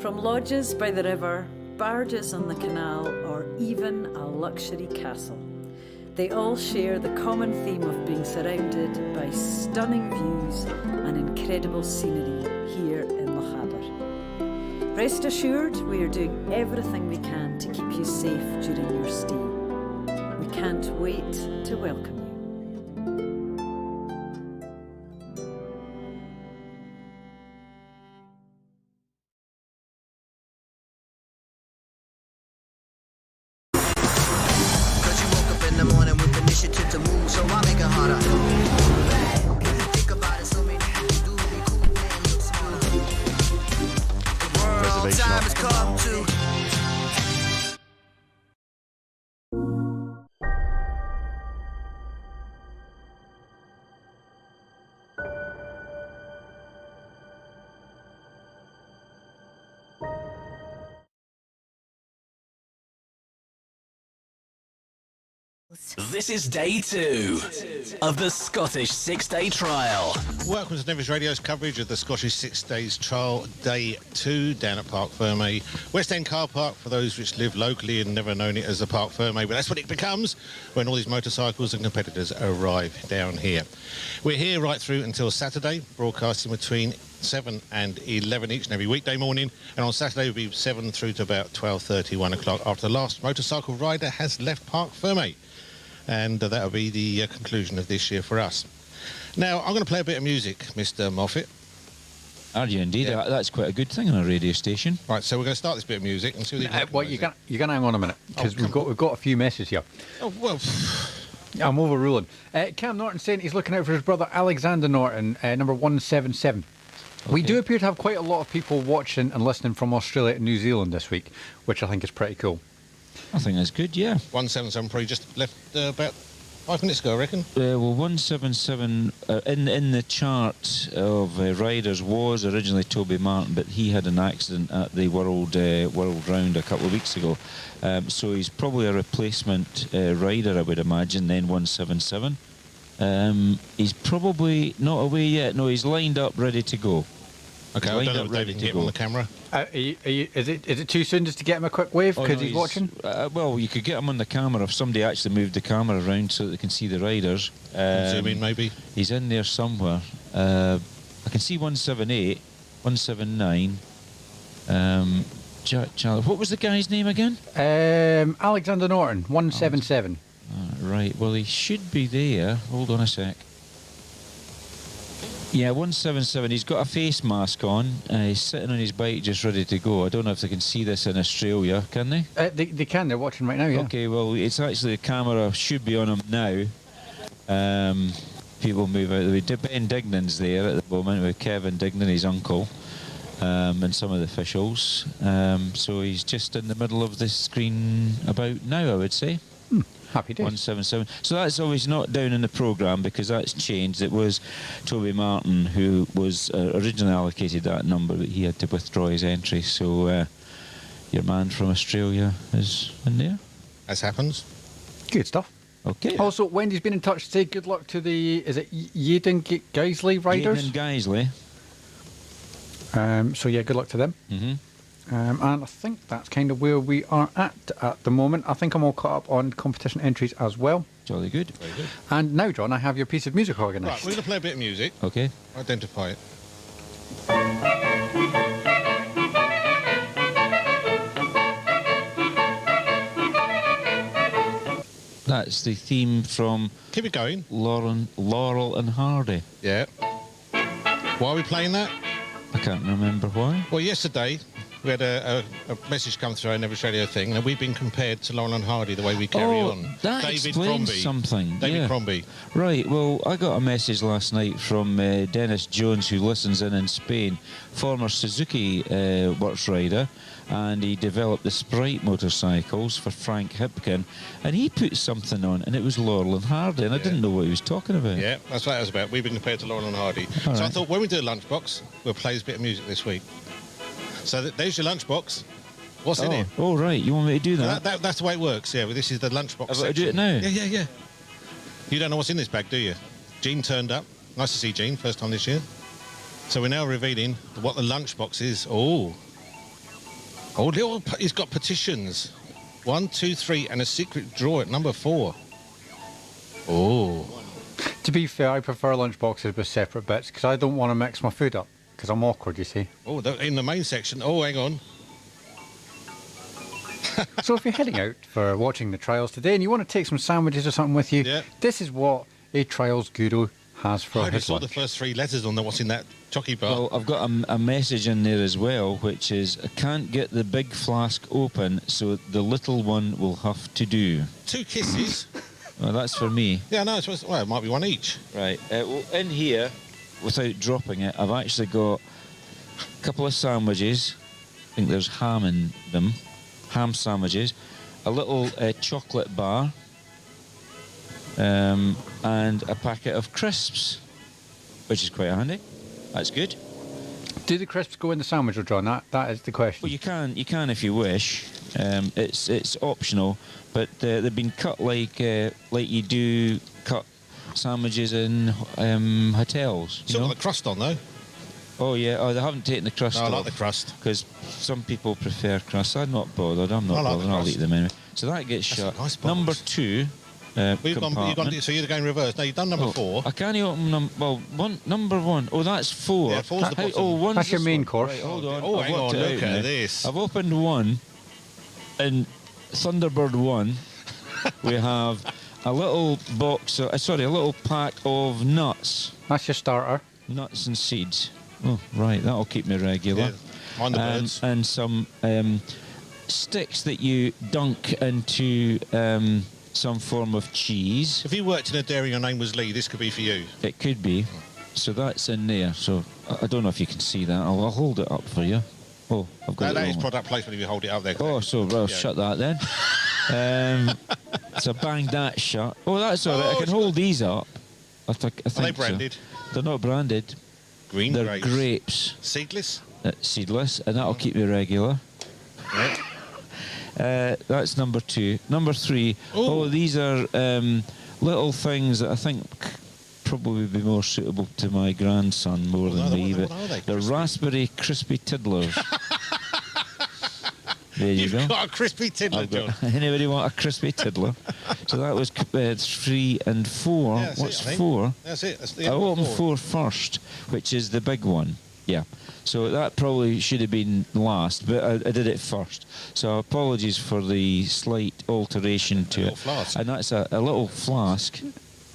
From lodges by the river, barges on the canal, or even a luxury castle, they all share the common theme of being surrounded by stunning views and incredible scenery here in Lochaber. Rest assured, we are doing everything we can to keep you safe during your stay. We can't wait to welcome you. Initiative to move, so I make it harder. Think about it, so many things do be cool and look smooth. The world time has come to. This is day 2 of the Scottish 6-day trial. Welcome to Nevis Radio's coverage of the Scottish 6 Days Trial, Day 2, down at Parc Ferme, West End Car Park, for those which live locally and never known it as the Parc Ferme, but that's what it becomes when all these motorcycles and competitors arrive down here. We're here right through until Saturday, broadcasting between 7 and 11 each and every weekday morning, and on Saturday will be 7 through to about 12:30, 1 o'clock, after the last motorcycle rider has left Parc Ferme. And that'll be the conclusion of this year for us. Now, I'm going to play a bit of music, Mr. Moffat. Are you indeed? Yeah. That's quite a good thing on a radio station. Right, so we're going to start this bit of music and see what you're going to hang on a minute, because we've got a few messages here. Oh, well... I'm overruling. Cam Norton saying he's looking out for his brother Alexander Norton, number 177. Okay. We do appear to have quite a lot of people watching and listening from Australia and New Zealand this week, which I think is pretty cool. I think that's good, yeah. 177 probably just left about 5 minutes ago, I reckon. Well, 177 in the chart of riders was originally Toby Martin, but he had an accident at the World Round a couple of weeks ago. So he's probably a replacement rider, I would imagine, then 177. He's probably not away yet. No, he's lined up, ready to go. Okay, I lined don't know up if ready David can to get him on go. the camera. Is it too soon just to get him a quick wave Oh, because no, he's watching? Well, you could get him on the camera if somebody actually moved the camera around so that they can see the riders. Zoom in, maybe. He's in there somewhere. I can see 178, 179. Charlie, what was the guy's name again? Alexander Norton, 177. Right, well, he should be there. Hold on a sec. Yeah, 177. He's got a face mask on. He's sitting on his bike just ready to go. I don't know if they can see this in Australia, can they? They can. They're watching right now, yeah. Okay, well, it's actually the camera should be on him now. People move out of the way. Ben Dignan's there at the moment with Kevin Dignan, his uncle, and some of the officials. So he's just in the middle of the screen about now, I would say. Happy days. 177. So that's always not down in the programme because that's changed. It was Toby Martin who was originally allocated that number, but he had to withdraw his entry. So your man from Australia is in there. As happens. Good stuff. Okay. Also, Wendy's been in touch to say good luck to the, is it Yaden Geisley riders? Yaden Geisley. So yeah, good luck to them. Mm-hmm. And I think that's kind of where we are at the moment. I think I'm all caught up on competition entries as well. Jolly good. Very good. And now, John, I have your piece of music Right, organised. we're going to play a bit of music. Okay. Identify it. That's the theme from Keep it going. Laurel and Hardy. Yeah. Why are we playing that? I can't remember why. Well, yesterday we had a message come through on Nevis Radio thing, and we've been compared to Laurel and Hardy the way we carry on. That David explains Crombie. something. David yeah. Crombie. Right, well, I got a message last night from Dennis Jones, who listens in Spain, former Suzuki works rider, and he developed the Sprite motorcycles for Frank Hipkin, and he put something on, and it was Laurel and Hardy, and I didn't know what he was talking about. Yeah, that's what that was about. We've been compared to Laurel and Hardy. All so I right. thought when we do a lunchbox, we'll play this bit of music this week. So there's your lunchbox. What's in it? Oh, right, you want me to do that? That's the way it works, yeah. Well, this is the lunchbox Have I got to section. do it now? Yeah. You don't know what's in this bag, do you? Gene turned up. Nice to see Gene, first time this year. So we're now revealing what the lunchbox is. Oh, little, he's got petitions. 1, 2, 3, and a secret drawer at number 4. Oh. To be fair, I prefer lunchboxes with separate bits because I don't want to mix my food up because I'm awkward, you see. Oh, in the main section. Oh, hang on. So if you're heading out for watching the trials today and you want to take some sandwiches or something with you, this is what a trials guru has for I only his saw lunch. the first 3 letters on what's in that chocky bar. Well, I've got a message in there as well, which is, I can't get the big flask open, so the little one will have to do. 2 kisses. Well, that's for me. Yeah, no, it might be one each. Right. Well, in here, without dropping it, I've actually got a couple of sandwiches. I think there's ham in them. Ham sandwiches. A little chocolate bar. And a packet of crisps, which is quite handy. That's good. Do the crisps go in the sandwich, or John? That is the question. Well, you can if you wish. It's optional, but they've been cut like you do cut sandwiches in hotels. Still got the crust on though. Oh yeah. Oh, they haven't taken the crust No, I off. like the crust because some people prefer crust. I'm not bothered. I'm not I like bothered. the I'll crust. eat them anyway. So that gets That's shut. a nice box. Number 2. So you're going reverse. No, you've done number 4. I can't open number 1. Oh, that's 4. Yeah, 4's the bottom. Oh, one's That's your this main one. course. Right, hold on. Oh, I've hang worked on, it look out at now. this. I've opened 1. In Thunderbird 1, we have a little box, a little pack of nuts. That's your starter. Nuts and seeds. Oh, right, that'll keep me regular. Yeah, mind the birds. And some sticks that you dunk into some form of cheese. If you worked in a dairy, your name was Lee, this could be for you. It could be. So that's in there. So I don't know if you can see that. I'll hold it up for you. Oh, I've got That it is wrong. product placement if you hold it up there. Oh, so well, shut that then. So bang that shut. Oh, that's all right. I can hold these up. I think Are they so. branded? They're not branded. Green They're grapes. grapes. Seedless? Seedless, and that'll keep me regular. That's number 2. Number 3. Oh, these are little things that I think probably be more suitable to my grandson more than me. But what are they? they're raspberry crispy tiddlers. There you go. You've got a crispy tiddler, John. Anybody want a crispy tiddler? So that was 3 and 4. Yeah, that's What's it, I think. 4? That's it. That's the I end of opened 4. 4 first, which is the big one. Yeah. So that probably should have been last, but I did it first. So apologies for the slight alteration to it. Flask. And that's a little flask.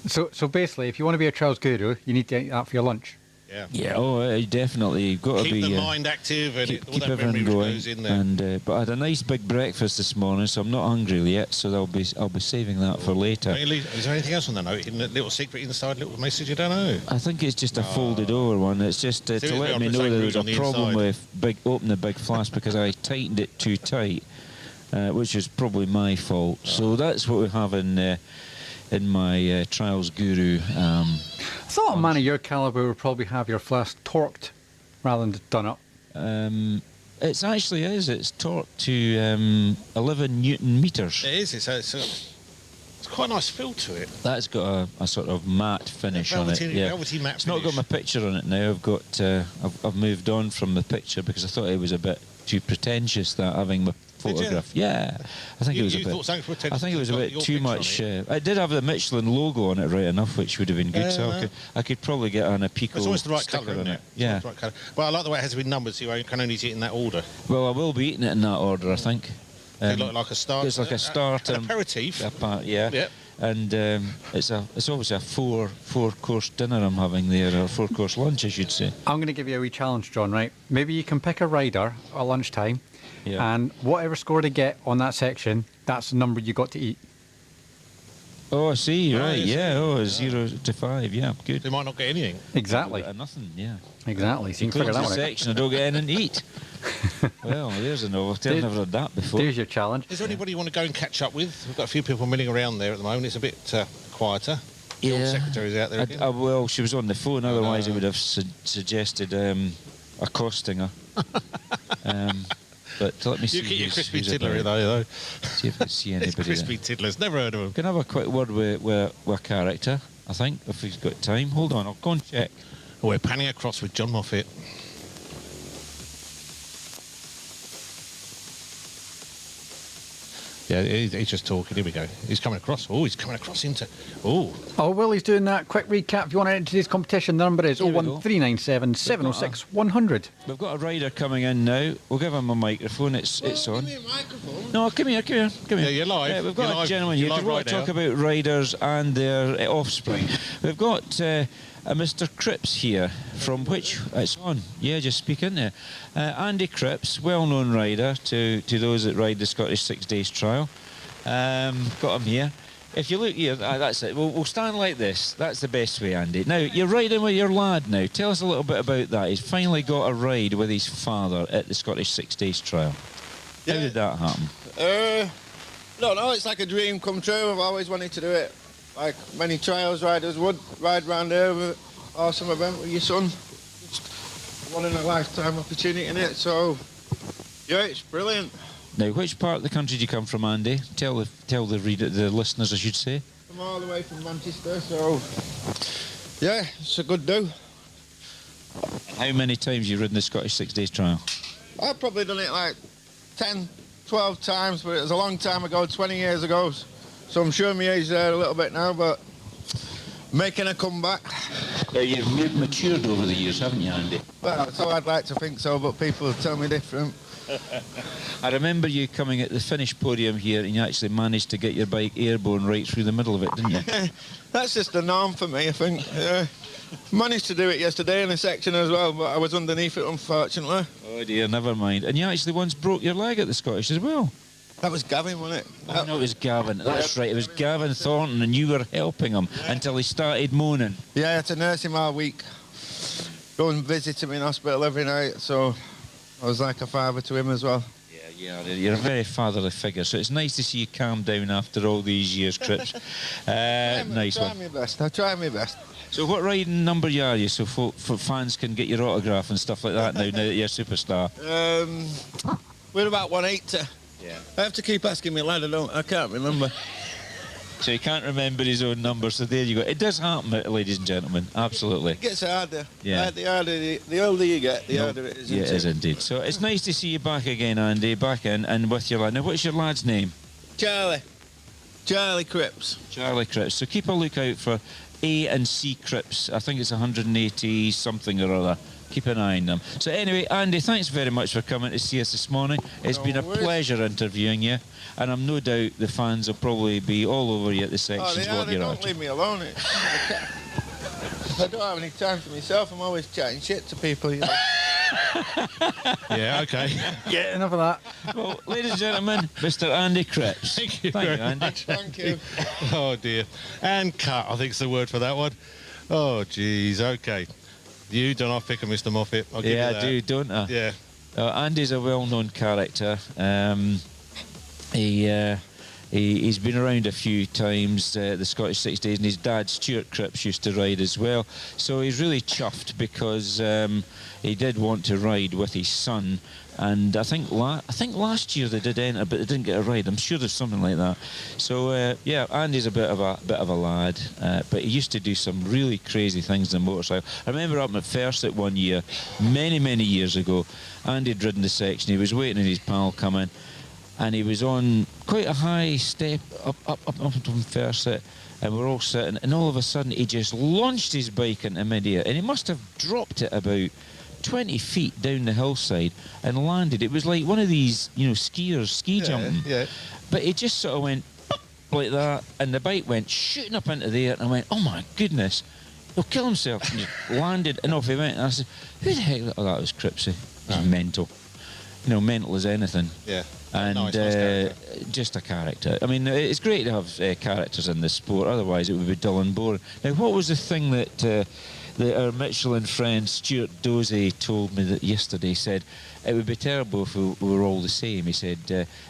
So basically, if you want to be a trials guru, you need to eat that for your lunch. Yeah. Yeah. Oh, definitely. You've got to Keep be the mind active and all keep that memory everything which going. goes in there. And but I had a nice big breakfast this morning, so I'm not hungry yet. So I'll be saving that for later. Is there anything else on the note? In the little secret inside, little message? I don't know. I think it's just a folded over one. It's just to let me know that there was a problem with opening the big flask because I tightened it too tight, which is probably my fault. So that's what we have in my Trials Guru. I thought a man of your calibre would probably have your flask torqued rather than done up. It actually is. It's torqued to 11 Newton meters. It is. It's quite a nice feel to it. That's got a sort of matte finish on it. Velvety matte It's not got my picture on it now. I've moved on from the picture because I thought it was a bit too pretentious that having my photograph. Yeah, I think it was a bit. I think it was a bit too much. I did have the Michelin logo on it right enough, which would have been good. So I could probably get an Apico It's always the right sticker colour on it. Yeah. Right colour. But I like the way it has been numbered, so you can only eat it in that order. Well, I will be eating it in that order, I think. It looked like a start. It's like a start. An aperitif. Yeah. Yep. And it's obviously a four-course dinner I'm having there, or 4-course lunch, I should say. I'm going to give you a wee challenge, John, right? Maybe you can pick a rider at lunchtime, and whatever score they get on that section, that's the number you got to eat. Oh, I see, right, yeah. Oh, 0 to 5, yeah, good. They might not get anything. Exactly. Nothing, yeah. Exactly, so you can figure that one out. section, I don't get anything to eat. Well, there's a novelty. I've never had that before. There's your challenge. Is there anybody you want to go and catch up with? We've got a few people milling around there at the moment. It's a bit quieter. The old secretary's out there again. Well, she was on the phone, otherwise I would have suggested accosting her. But let me see. You keep your crispy tiddler though. See if I see anybody. It's crispy tiddlers. Never heard of them. Can I have a quick word with character, I think, if he's got time. Hold on, I'll go and check. Oh, we're panning across with John Moffat. Yeah, he's just talking. Here we go. He's coming across. Oh, he's coming across into... Oh, well, he's doing that quick recap. If you want to enter today's competition, the number is 01397 706 100. We've got a rider coming in now. We'll give him a microphone. It's on. Give me a microphone. No, come here. Yeah, you're live. We've got You're a gentleman live. here. We want to talk about riders and their offspring. We've got a Mr. Cripps here, from which it's on. Yeah, just speak in there. Andy Cripps, well-known rider to those that ride the Scottish 6 Days Trial. Got him here. If you look here, that's it. We'll stand like this. That's the best way, Andy. Now, you're riding with your lad now. Tell us a little bit about that. He's finally got a ride with his father at the Scottish 6 Days Trial. How did that happen? No, it's like a dream come true. I've always wanted to do it. Like many trials riders would, ride round here with an awesome event with your son. Just one in a lifetime opportunity in it, so yeah, it's brilliant. Now, which part of the country do you come from, Andy? Tell the listeners, I should say. I'm all the way from Manchester, so yeah, it's a good do. How many times have you ridden the Scottish 6 Days Trial? I've probably done it like 10, 12 times, but it was a long time ago, 20 years ago. So I'm sure my age there a little bit now, but making a comeback. Yeah, you've matured over the years, haven't you, Andy? Well, so I'd like to think so, but people tell me different. I remember you coming at the finish podium here and you actually managed to get your bike airborne right through the middle of it, didn't you? That's just the norm for me, I think. Managed to do it yesterday in a section as well, but I was underneath it, unfortunately. Oh dear, never mind. And you actually once broke your leg at the Scottish as well. That was Gavin, wasn't it? Oh, no, it was Gavin. That's right. It was Gavin Thornton, and you were helping him until he started moaning. Yeah, I had to nurse him all week. Go and visit him in hospital every night, so I was like a father to him as well. Yeah, you're a very fatherly figure, so it's nice to see you calm down after all these years, Cripps. Nice one. I try my best. So what riding number are you, so fans can get your autograph and stuff like that now that you're a superstar? We're about 180. Yeah. I have to keep asking my lad, I can't remember. So he can't remember his own number. So there you go. It does happen, ladies and gentlemen. Absolutely. It gets harder. Yeah. The older you get, the harder it is. Yeah, it is indeed. So it's nice to see you back again, Andy, back in and with your lad. Now, what's your lad's name? Charlie Cripps. Charlie Cripps. So keep a look out for A and C Cripps. I think it's 180 something or other. Keep an eye on them. So anyway, Andy, thanks very much for coming to see us this morning. It's been a pleasure interviewing you, and I'm no doubt the fans will probably be all over you at the sections. They don't leave me alone. I don't have any time for myself. I'm always chatting shit to people. Yeah, okay. Yeah, enough of that. Well, ladies and gentlemen, Mr. Andy Cripps. Thank you, Andy. Thank you. Oh, dear. And cut, I think's the word for that one. Oh, jeez, okay. You don't pick a Mr. Moffat. I'll give you that. I do, don't I? Yeah. Andy's a well-known character. He's been around a few times, the Scottish 6 Days, and his dad, Stuart Cripps, used to ride as well. So he's really chuffed because he did want to ride with his son. And I think last year they did enter, but they didn't get a ride. I'm sure there's something like that. So yeah, Andy's a bit of a lad, but he used to do some really crazy things on the motorcycle. I remember up at Ferme one year, many years ago. Andy had ridden the section. He was waiting on his pal coming, and he was on quite a high step up from Ferme, and we're all sitting, and all of a sudden he just launched his bike into mid-air, and he must have dropped it about 20 feet down the hillside and landed. It was like one of these, skiers, ski jumping. Yeah. But he just sort of went like that, and the bike went shooting up into the air, and I went, oh my goodness, he'll kill himself. And just landed, and off he went. And I said, who the heck? Oh, that was Cripsy. He's mental. Mental as anything. Yeah. And nice character. just a character. I mean, it's great to have characters in this sport, otherwise it would be dull and boring. Now, what was the thing that our Michelin friend Stuart Dozy told me that yesterday? He said it would be terrible if we were all the same. He said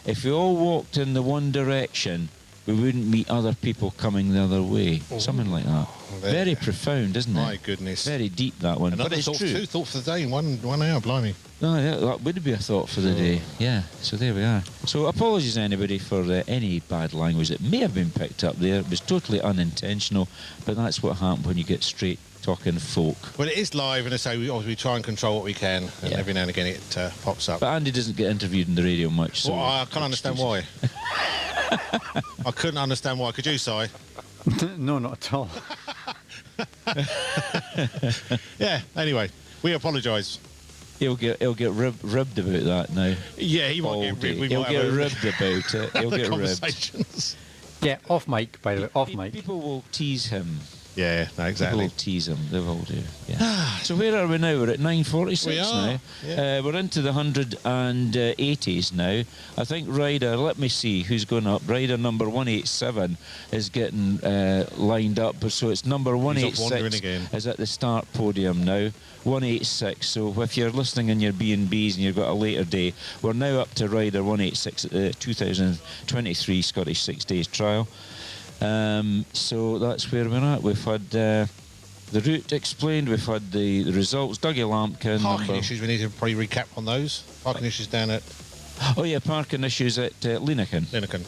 if we all walked in the one direction, we wouldn't meet other people coming the other way. Oh. Something like that. Very profound, isn't it? My goodness. Very deep, that one. Another but it's true. Two thoughts for the day in one hour, blimey. No, yeah, that would be a thought for the day. Yeah, so there we are. So apologies anybody for any bad language that may have been picked up there. It was totally unintentional, but that's what happened when you get straight talking folk. Well, it is live, and I say we try and control what we can, and every now and again it pops up. But Andy doesn't get interviewed in the radio much, so... Well, I can't understand why. I couldn't understand why. Could you, Si? No, not at all. Yeah, anyway, we apologise. He'll get ribbed about that now. Yeah, he might get ribbed. He'll get ribbed about it. He'll get ribbed. Yeah, off mic, by the way, off mic. People will tease him. Yeah, no, exactly. People will tease him. They will do. Yeah. So where are we now? We're at 9:46 we are. now. Yeah. We're into the 180s now. I think rider, let me see who's going up. Rider number 187 is getting lined up. So it's number 186 is at the start podium now. 186. So if you're listening in your B&Bs and you've got a later day, we're now up to rider 186 at the 2023 Scottish 6 Days trial. So that's where we're at. We've had the route explained, we've had the results. Dougie Lampkin. Parking issues, we need to probably recap on those. Parking issues down at... Oh yeah, parking issues at Lincoln. Lincoln.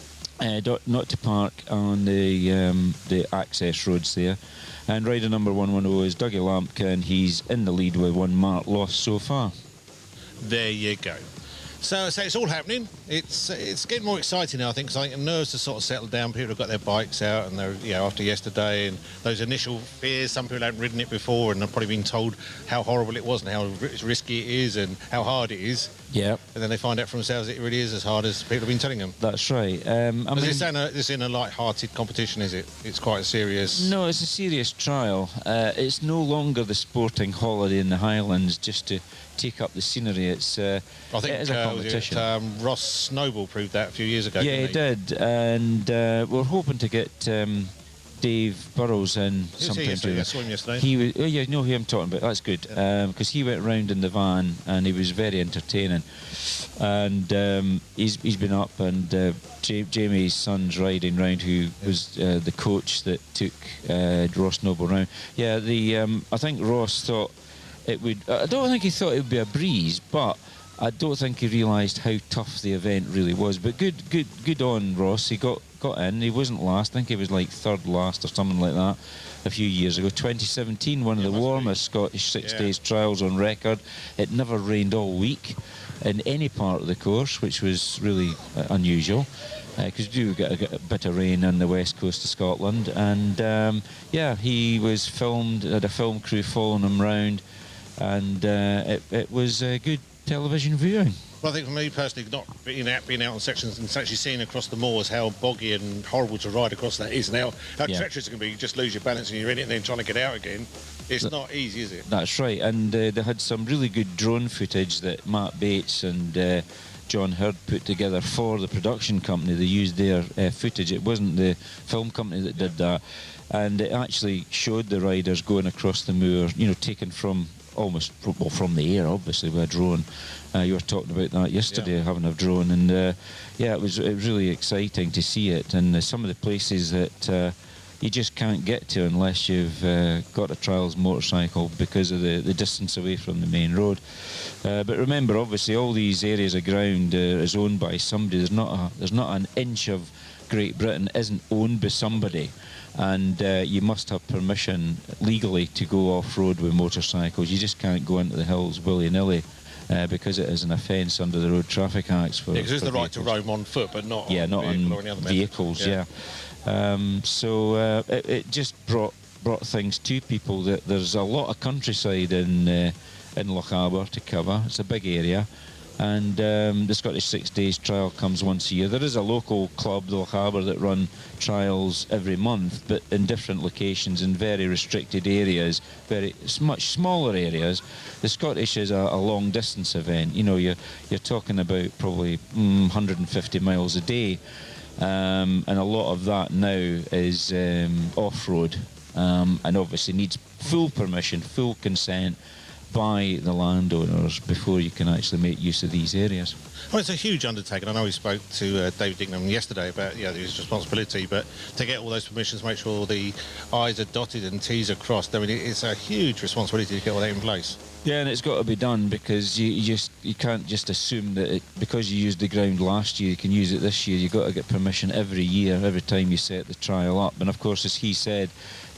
Not to park on the access roads there. And rider number 110 is Dougie Lampkin. He's in the lead with one mark lost so far. There you go. So it's all happening. It's getting more exciting now, I think, because I think the nerves have sort of settled down. People have got their bikes out, and they're after yesterday, and those initial fears. Some people haven't ridden it before, and have probably been told how horrible it was and how risky it is and how hard it is. Yeah. And then they find out for themselves that it really is as hard as people have been telling them. That's right. It's in a light-hearted competition, is it? It's quite a serious... No, it's a serious trial. It's no longer the sporting holiday in the Highlands just to take up the scenery. I think it is a competition. Ross Snowball proved that a few years ago. Yeah, he did, and we're hoping to get Dave Burrows in sometime. I saw him yesterday. He was, you know who I'm talking about. That's good, because he went round in the van and he was very entertaining. And he's been up, and Jamie's son's riding round, who was the coach that took Ross Noble round. Yeah, I think Ross thought it would. I don't think he thought it would be a breeze, but I don't think he realised how tough the event really was. But good on Ross. He got got in. He wasn't last. I think he was like third last or something like that a few years ago. 2017, one of the warmest Scottish 6 days trials on record. It never rained all week in any part of the course, which was really unusual, because you do get a bit of rain on the west coast of Scotland. And yeah, he was filmed, had a film crew following him round, and it was a good television viewing. Well, I think for me personally, not being out on sections and actually seeing across the moors how boggy and horrible to ride across that is, and how treacherous it can be. You just lose your balance and you're in it and then trying to get out again. It's not easy, is it? That's right, and they had some really good drone footage that Matt Bates and John Hurd put together for the production company. They used their footage. It wasn't the film company that did that, and it actually showed the riders going across the moor, you know, taken from almost from the air, obviously, with a drone. You were talking about that yesterday, having a drone, and yeah, it was really exciting to see it. And some of the places that you just can't get to unless you've got a trials motorcycle because of the distance away from the main road. But remember, obviously, all these areas of ground is owned by somebody. There's not an inch of Great Britain isn't owned by somebody. And you must have permission legally to go off-road with motorcycles. You just can't go into the hills willy-nilly because it is an offence under the Road Traffic Acts. Because there's the right to roam on foot, but not on vehicles. So it just brought things to people that there's a lot of countryside in Lochaber to cover. It's a big area. And the Scottish 6 days trial comes once a year. There is a local club, the Lochaber, that run trials every month, but in different locations in very restricted areas, much smaller areas. The Scottish is a long distance event. You know, you're talking about probably 150 miles a day, and a lot of that now is off-road, and obviously needs full permission, full consent by the landowners before you can actually make use of these areas. Well, it's a huge undertaking. I know we spoke to David Dignam yesterday about his responsibility, but to get all those permissions, make sure all the I's are dotted and T's are crossed, I mean, it's a huge responsibility to get all that in place. Yeah, and it's got to be done because you can't just assume that because you used the ground last year, you can use it this year. You've got to get permission every year, every time you set the trial up. And of course, as he said,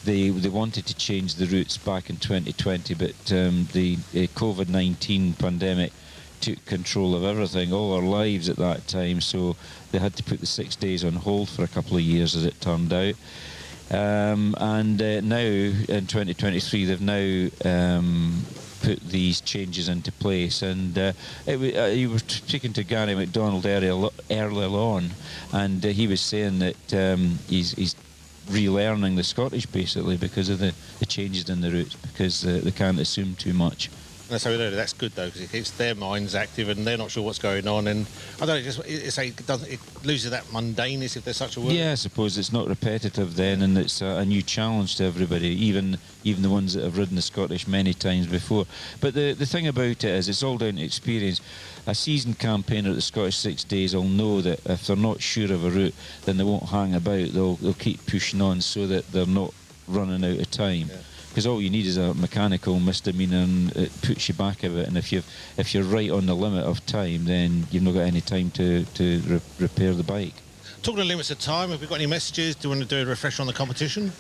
they wanted to change the routes back in 2020, but the COVID-19 pandemic took control of everything, all our lives at that time, so they had to put the 6 days on hold for a couple of years, as it turned out. And now, in 2023, they've now put these changes into place. And you were speaking to Gary McDonald earlier on, and he was saying that he's relearning the Scottish basically because of the changes in the routes, because they can't assume too much. And so that's good though, because it keeps their minds active and they're not sure what's going on. And I don't know, it loses that mundaneness, if there's such a word. Yeah, I suppose it's not repetitive then, and it's a new challenge to everybody, even the ones that have ridden the Scottish many times before. But the thing about it is, it's all down to experience. A seasoned campaigner at the Scottish 6 days will know that if they're not sure of a route, then they won't hang about. They'll keep pushing on so that they're not running out of time. Yeah. Because all you need is a mechanical misdemeanour and it puts you back a bit. And if you're right on the limit of time, then you've not got any time to repair the bike. Talking of limits of time, have we got any messages? Do you want to do a refresher on the competition?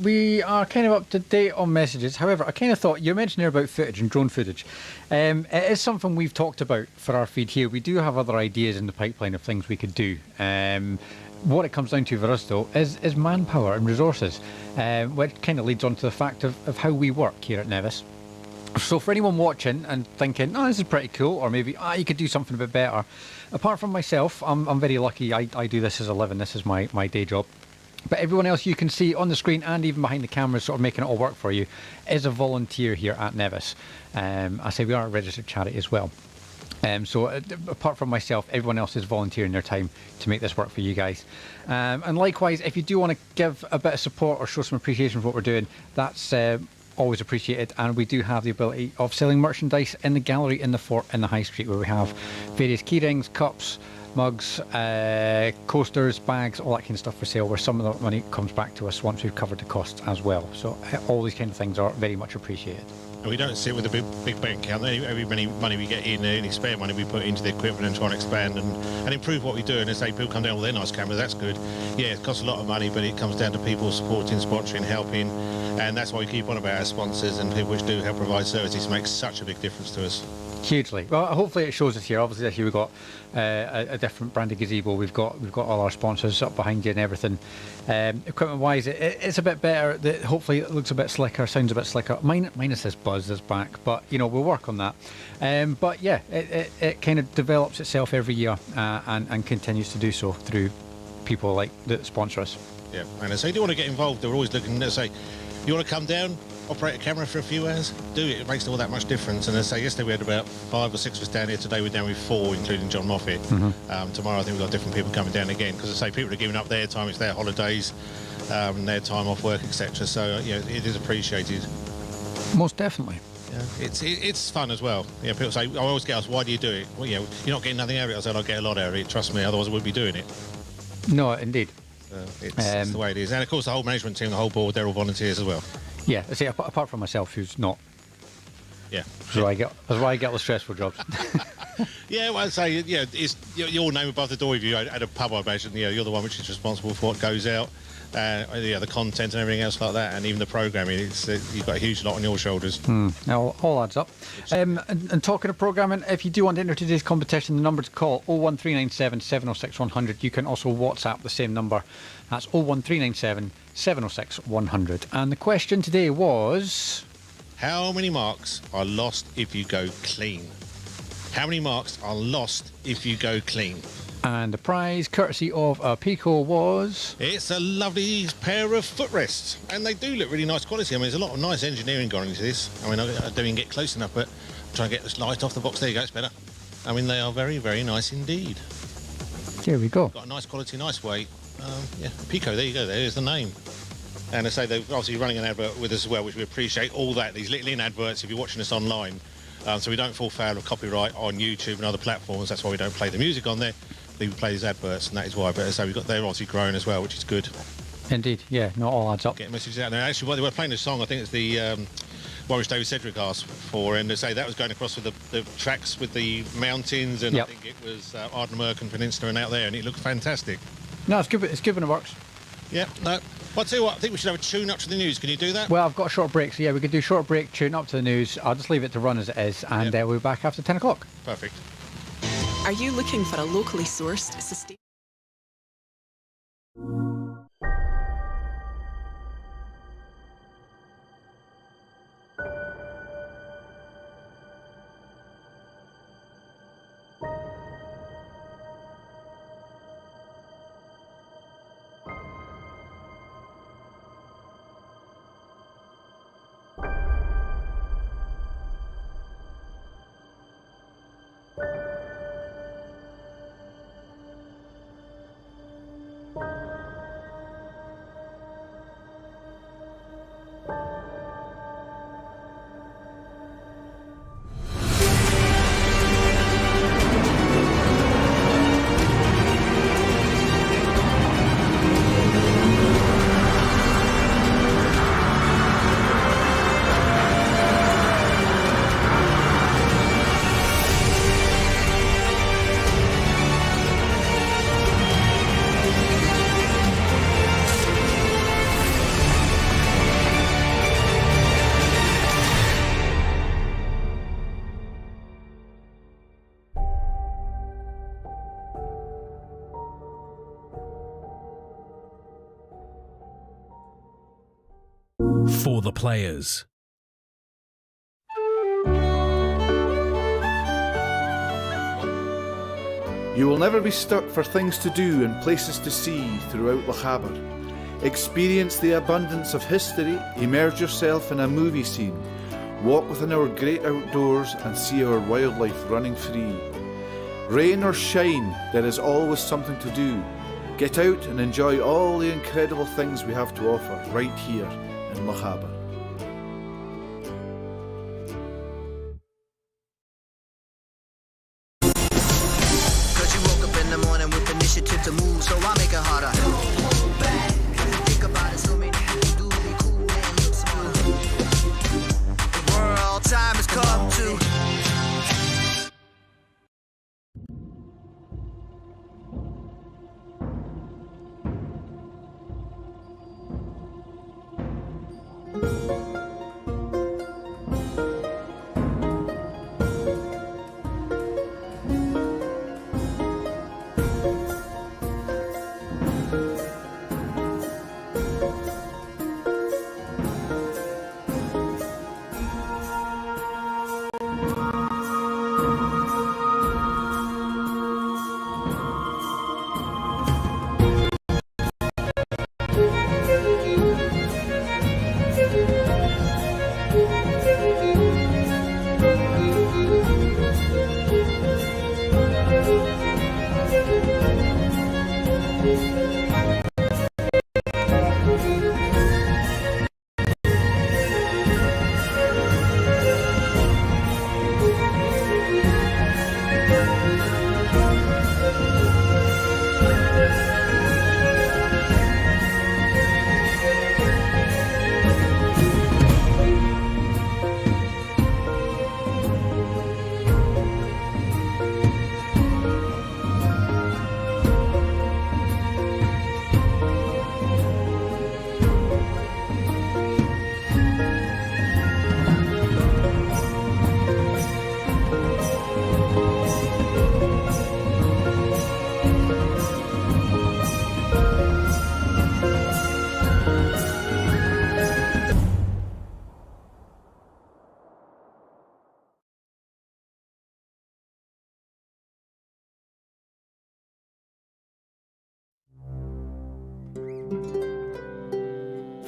We are kind of up to date on messages. However, I kind of thought, you mentioned there about footage and drone footage. It is something we've talked about for our feed here. We do have other ideas in the pipeline of things we could do. What it comes down to for us, though, is manpower and resources, which kind of leads on to the fact of how we work here at Nevis. So for anyone watching and thinking, oh, this is pretty cool, or maybe, you could do something a bit better, apart from myself, I'm very lucky. I do this as a living. This is my day job. But everyone else you can see on the screen and even behind the camera, sort of making it all work for you, is a volunteer here at Nevis. I say we are a registered charity as well. So apart from myself, everyone else is volunteering their time to make this work for you guys. And likewise, if you do want to give a bit of support or show some appreciation for what we're doing, that's always appreciated. And we do have the ability of selling merchandise in the gallery in the fort in the High Street, where we have various key rings, cups, mugs, coasters, bags, all that kind of stuff for sale, where some of the money comes back to us once we've covered the costs as well. So all these kind of things are very much appreciated. And we don't sit with a big bank account. Every money we get in, any spare money we put into the equipment and try and expand and improve what we do. And they say people come down with their nice cameras, that's good. Yeah, it costs a lot of money, but it comes down to people supporting, sponsoring, helping. And that's why we keep on about our sponsors and people which do help provide services. It makes such a big difference to us. Hugely. Well, hopefully it shows us here. Obviously this year we've got a different brand of gazebo. We've got all our sponsors up behind you and everything. Equipment wise, it's a bit better. Hopefully it looks a bit slicker, sounds a bit slicker. Minus this buzz that's back, but you know, we'll work on that. But yeah, it kind of develops itself every year and continues to do so through people like that sponsor us. Yeah, and so if you want to get involved, they're always looking to say, you want to come down, operate a camera for a few hours, do it. It makes all that much difference. And I say yesterday we had about 5 or 6 of us down here. Today we're down with 4, including John Moffat. Tomorrow I think we've got different people coming down again, because I say people are giving up their time, it's their holidays, their time off work, etc. So it is appreciated. Most definitely. Yeah, it's fun as well. Yeah, people say, I always get asked, why do you do it? Well, you're not getting nothing out of it. I said, I get a lot out of it. Trust me, otherwise I wouldn't be doing it. No, indeed. It's the way it is. And of course the whole management team, the whole board, they're all volunteers as well. Yeah, I say apart from myself, who's not. Yeah. That's why I get all the stressful jobs. Yeah, well, I'd say, it's your name above the door of you at a pub, I imagine. You're the one which is responsible for what goes out, the content and everything else like that, and even the programming. You've got a huge lot on your shoulders. All adds up. And talking of programming, if you do want to enter today's competition, the number to call 01397 706 100. You can also WhatsApp the same number. That's 01397 706 100. And the question today was, how many marks are lost if you go clean? How many marks are lost if you go clean? And the prize, courtesy of Pico, was... It's a lovely pair of footrests, and they do look really nice quality. I mean, there's a lot of nice engineering gone into this. I mean, I don't even get close enough, but I'm trying to get this light off the box. There you go, it's better. I mean, they are very, very nice indeed. There we go. Got a nice quality, nice weight. Pico, there you go, there's the name. And I say they're obviously running an advert with us as well, which we appreciate all that. These little adverts, if you're watching us online, so we don't fall foul of copyright on YouTube and other platforms. That's why we don't play the music on there. We play these adverts, and that is why. But as I say, they're obviously growing as well, which is good. Indeed, yeah, not all adds up. Getting messages out there. Actually, while they were playing the song, I think it's the one which David Cedric asked for, and they say that was going across with the tracks with the mountains, and I think it was Ardnamurk and Peninsula and out there, and it looked fantastic. No, it's good. It's good when it works. Yeah, no. I'll tell you what, I think we should have a tune up to the news. Can you do that? Well, I've got a short break, so yeah, we could do short break, tune up to the news. I'll just leave it to run as it is, and we'll be back after 10 o'clock. Perfect. Are you looking for a locally sourced, sustainable... For the players. You will never be stuck for things to do and places to see throughout Lochaber. Experience the abundance of history, immerse yourself in a movie scene, walk within our great outdoors and see our wildlife running free. Rain or shine, there is always something to do. Get out and enjoy all the incredible things we have to offer right here in Lochaber. Cause you woke up in the morning with initiative to move, so I make it harder. Hold back, think about it, so many people do be cool and look smooth. The world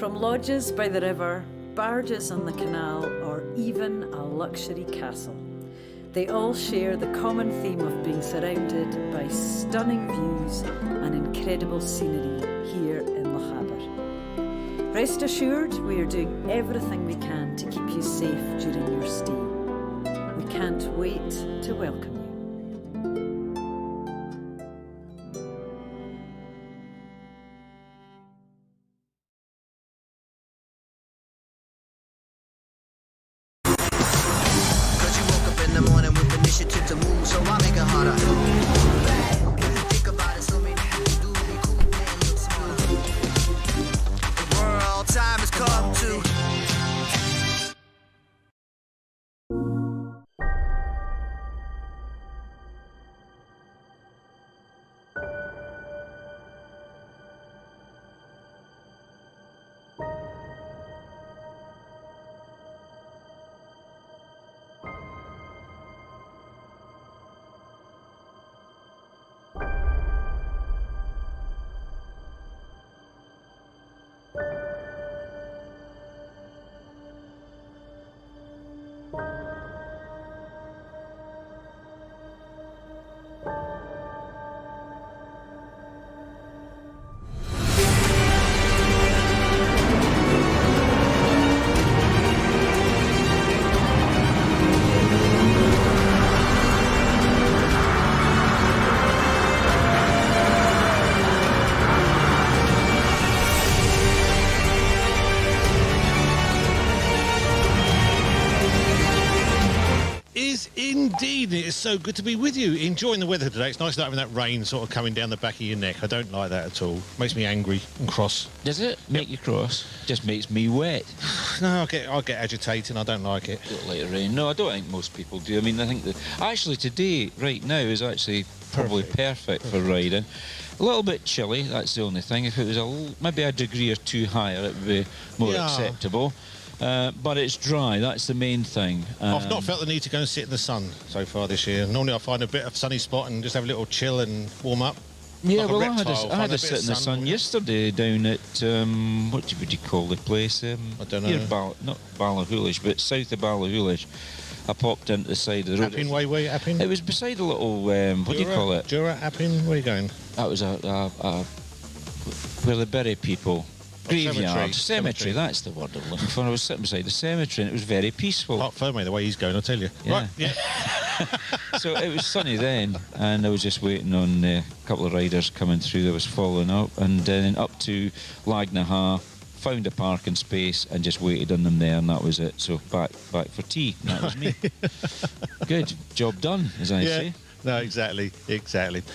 From lodges by the river, barges on the canal, or even a luxury castle, they all share the common theme of being surrounded by stunning views and incredible scenery here in Lochaber. Rest assured, we are doing everything we can to keep you safe during your stay. We can't wait to welcome you. To move, so I make it harder. Think about it, so many things do be cool and look smooth. The world time has come to. Indeed, it is so good to be with you. Enjoying the weather today. It's nice not having that rain sort of coming down the back of your neck. I don't like that at all. Makes me angry and cross. Does it make you cross? Just makes me wet. No, I get agitated. I don't like it. Don't like the rain. No, I don't think most people do. I mean, I think that actually today, right now, is actually probably perfect for riding. A little bit chilly. That's the only thing. If it was maybe a degree or two higher, it would be more acceptable. But it's dry, that's the main thing. I've not felt the need to go and sit in the sun so far this year. Normally I find a bit of sunny spot and just have a little chill and warm up. Yeah, like well, I had a sit in the sun yesterday down at, what would you call the place? I don't know. Near not Ballachulish, but south of Ballachulish. I popped into the side of the road. Appin way, where you Appin? It was beside a little, what do you call it? Jura, Appin, where are you going? That was where they bury people. Graveyard, cemetery, that's the word I'm looking for. I was sitting beside the cemetery and it was very peaceful. Parc Ferme, the way he's going, I'll tell you. Yeah. Right, yeah. So it was sunny then, and I was just waiting on a couple of riders coming through that was following up, and then up to Lagnaha, found a parking space and just waited on them there, and that was it. So back for tea, and that was me. Good, job done, as I say. No, exactly.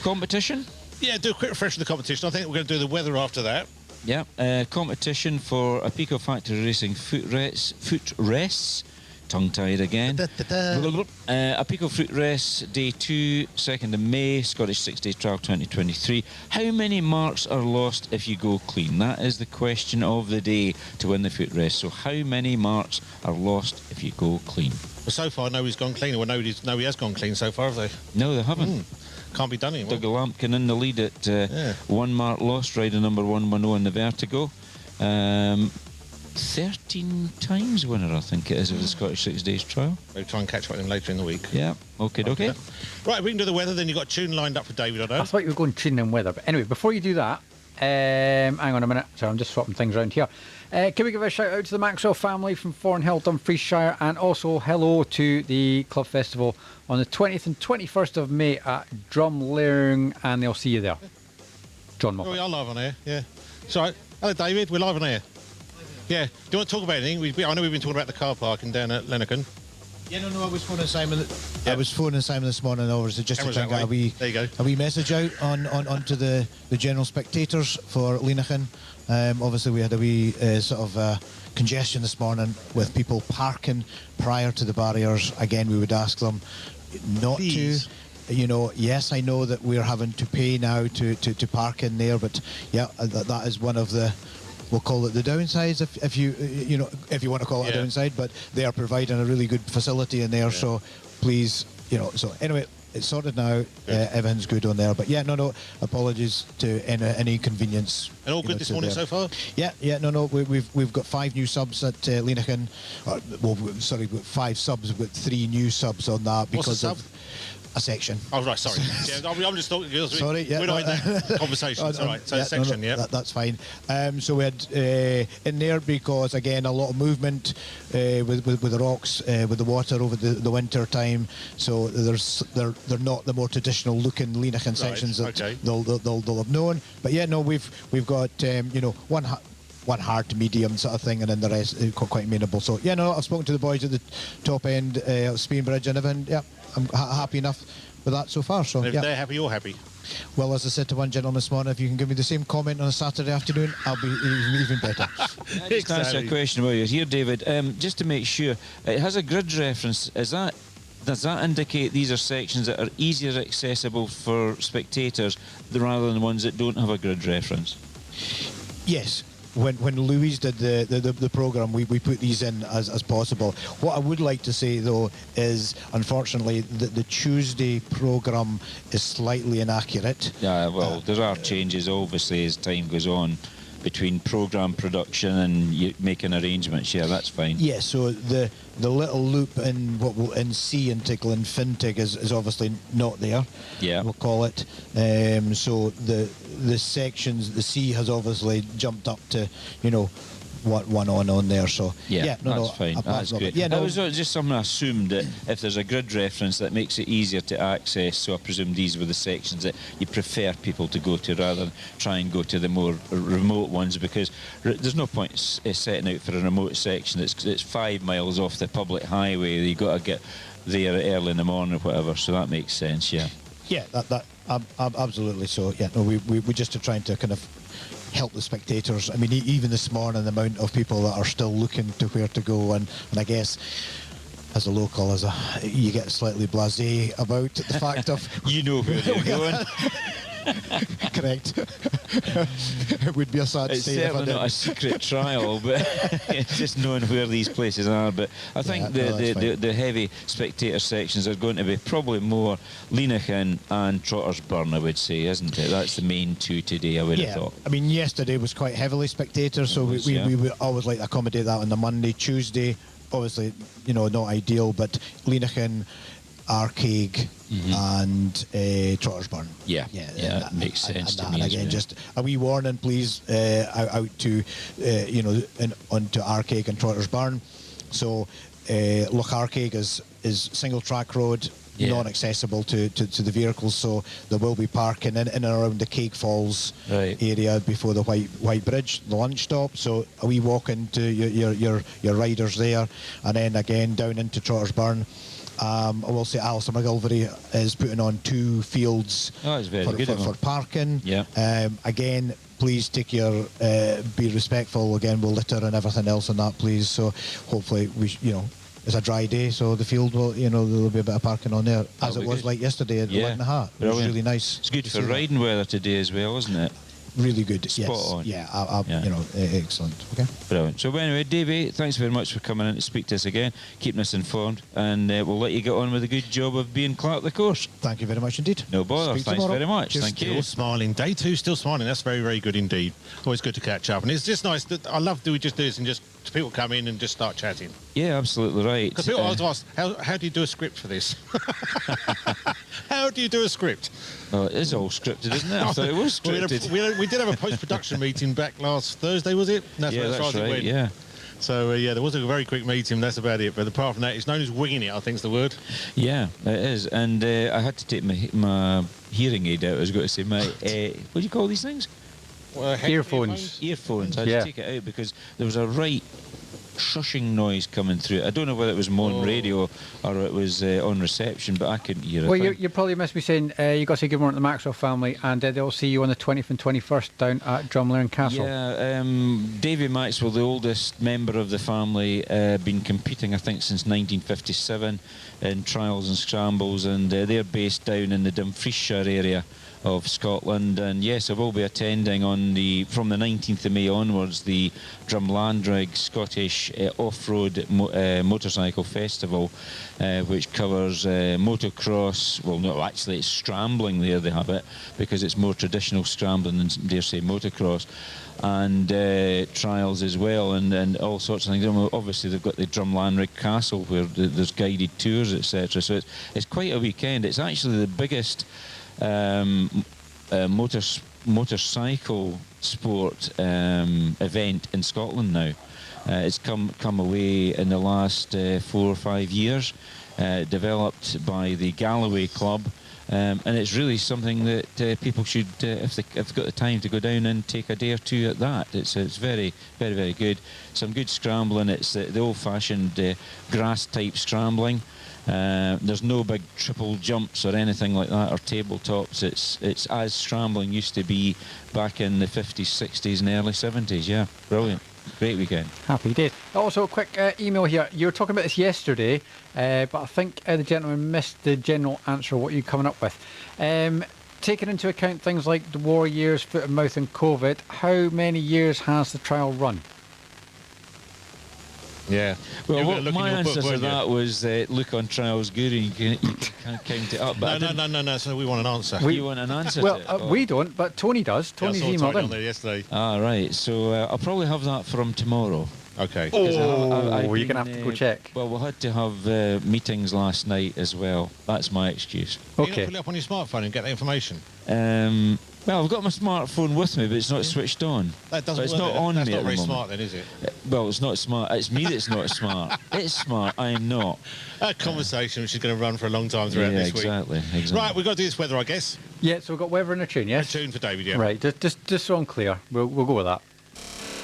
Competition? Yeah, do a quick refresh of the competition. I think we're going to do the weather after that. Yeah, competition for a Pico Factory Racing foot race. Tongue-tied again. A Pico Fruit Race, Day 2, 2nd of May, Scottish 6-Day Trial 2023. How many marks are lost if you go clean? That is the question of the day to win the foot race. So how many marks are lost if you go clean? Well, so far, nobody's gone clean. Well, nobody has gone clean so far, have they? No, they haven't. Can't be done anymore. Doug Lampkin in the lead at 1 mark lost, rider number 110 in the Vertigo. 13 times winner, I think it is, of the Scottish 6 Days Trial. We'll try and catch up with him later in the week. Yeah, okay. Right, we can do the weather, then you've got a tune lined up for David, I know. I thought you were going tune and weather, but anyway, before you do that, hang on a minute, so I'm just swapping things around here. Can we give a shout out to the Maxwell family from Thornhill, Dumfriesshire, and also hello to the Club Festival on the 20th and 21st of May at Drumlane, and they'll see you there. John Moffat. Oh, we are live on air, yeah. Sorry. Hello, David, we're live on air. Yeah, do you want to talk about anything? I know we've been talking about the car parking down at Lennocan. Yeah, no, I was phoning Simon. I was phoning Simon this morning, obviously, just to try and get a wee message out onto the general spectators for Lennocan. Obviously, we had a wee sort of congestion this morning with people parking prior to the barriers. Again, we would ask them not to. You know, yes, I know that we're having to pay now to park in there, but yeah, that is one of the. We'll call it the downsides, if you want to call it a downside, but they are providing a really good facility in there, so please, so anyway, it's sorted now, everything's good on there, but yeah, no, apologies to any inconvenience. And all good this morning so far? Yeah, we've got 5 new subs at Lennocan, 5 subs, we've got 3 new subs on that because of a section. Oh, right, sorry. I'm just talking. Sorry, we're not in that conversation. All right, so section, that's fine. So we had in there because, again, a lot of movement with the rocks, with the water over the winter time. So they're not the more traditional looking Lennocan sections that they'll have known. But yeah, no, we've got one hard to medium sort of thing, and then the rest is quite amenable. So yeah, no, I've spoken to the boys at the top end of Spain Bridge and everything. Yeah, I'm happy enough with that so far. So if they're happy, you're happy. Well, as I said to one gentleman this morning, if you can give me the same comment on a Saturday afternoon, I'll be even better. Just answer a question while you're here, David. Just to make sure, it has a grid reference. Does that indicate these are sections that are easier accessible for spectators rather than ones that don't have a grid reference? Yes. When Louise did the programme, we put these in as possible. What I would like to say, though, is unfortunately the Tuesday programme is slightly inaccurate. Yeah, well, there are changes, obviously, as time goes on between programme production and you making arrangements. Yeah, that's fine. Yeah, so the little loop in C into Glenfintig is obviously not there. Yeah, we'll call it. So the sections, the C has obviously jumped up to what one on there. So that's fine. That's great. Yeah, that was just something I assumed, that if there's a grid reference, that makes it easier to access. So I presume these were the sections that you prefer people to go to rather than try and go to the more remote ones, because there's no point setting out for a remote section. It's 5 miles off the public highway. You got to get there early in the morning or whatever. So that makes sense. Yeah. Yeah, that absolutely. So yeah, no, we just are trying to kind of help the spectators. I mean, even this morning, the amount of people that are still looking to where to go, and I guess as a local, you get slightly blasé about the fact of you know where you're going. Correct. It would be a sad it's state if I certainly didn't. not a secret trial, but it's just knowing where these places are. But I think the heavy spectator sections are going to be probably more Lennocan and Trottersburn, I would say, isn't it? That's the main 2 today, I would have thought. I mean, yesterday was quite heavily spectator, so we would always like to accommodate that on the Monday. Tuesday, obviously, not ideal, but Lennocan, Arcade and Trottersburn. Yeah, that makes sense to me. And again, just a wee warning, please, out to onto Arcade and Trottersburn. So Loch Arcade is single track road, non-accessible to the vehicles, so there will be parking in and around the Cake Falls area before the White Bridge, the lunch stop. So a wee walk into your riders there, and then again down into Trottersburn. I will say Alistair McGilvery is putting on 2 fields for parking. Yeah. Again, please take your be respectful again with litter and everything else and that, please. So hopefully it's a dry day, so the field will, there'll be a bit of parking on there, as it was like yesterday at the Lick and a Hat. It was really nice. It's good for riding weather today as well, isn't it? Really good. Spot on. Yeah, excellent. Okay. Brilliant. So anyway, Davey, thanks very much for coming in to speak to us again, keeping us informed, and we'll let you get on with a good job of being clerk of the course. Thank you very much indeed. No bother. Thanks very much. Thank you. Still smiling. Day 2, still smiling. That's very, very good indeed. Always good to catch up. And it's just nice that I love that we just do this and just people come in and just start chatting. Yeah, absolutely right. Because people always ask, how do you do a script for this? How do you do a script? Well, it is all scripted, isn't it? I thought it was scripted. We did have a post-production meeting back last Thursday, was it? That's right, yeah. So, there was a very quick meeting, that's about it. But apart from that, it's known as winging it, I think is the word. Yeah, it is. And I had to take my hearing aid out. I was going to say, what do you call these things? Earphones. Earphones. I had to take it out because there was a right shushing noise coming through. I don't know whether it was on radio or it was on reception, but I couldn't hear it. Well, you probably missed me saying you got to say good morning to the Maxwell family, and they'll see you on the 20th and 21st down at Drumlane Castle. Yeah, Davy Maxwell, the oldest member of the family, been competing, I think, since 1957 in trials and scrambles, and they're based down in the Dumfriesshire area of Scotland, and yes, I will be attending from the 19th of May onwards the Drumlandrig Scottish Off-Road Motorcycle Festival, which covers motocross. Well, no, actually it's scrambling there, they have it, because it's more traditional scrambling than, dare say, motocross, and trials as well, and all sorts of things. Obviously they've got the Drumlandrig Castle where there's guided tours, etc. So it's quite a weekend. It's actually the biggest motorcycle sport event in Scotland now. It's come away in the last 4 or 5 years, developed by the Galloway Club, and it's really something that people should, if they've got the time, to go down and take a day or two at that. It's very, very, very good. Some good scrambling. It's the old-fashioned grass-type scrambling. There's no big triple jumps or anything like that, or tabletops. It's as scrambling used to be back in the 50s, 60s and early 70s. Yeah, brilliant. Great weekend. Happy days. Also, a quick email here. You were talking about this yesterday, but I think the gentleman missed the general answer what you're coming up with. Taking into account things like the war years, foot and mouth and COVID, how many years has the trial run? Yeah. Well, my answer to that was look on Trials Guru. You can't count it up. But no. So we want an answer. You want an answer? Well, we don't, but Tony does. Tony's emailed in. On there yesterday. Ah, right. So I'll probably have that from tomorrow. Okay. Oh, you're going to have to go check. Well, we had to have meetings last night as well. That's my excuse. Okay. Can you not put it up on your smartphone and get that information? Well, I've got my smartphone with me, but it's not switched on. That doesn't it's work. not on That's me not at very the moment. smart then, is it? Well, it's not smart. It's me that's not smart. It's smart. I am not. A conversation which is going to run for a long time throughout this week. Exactly. Right, we've got to do this weather, I guess. Yeah, so we've got weather and a tune, yes? A tune for David, yeah. Right, just so I'm clear, we'll go with that.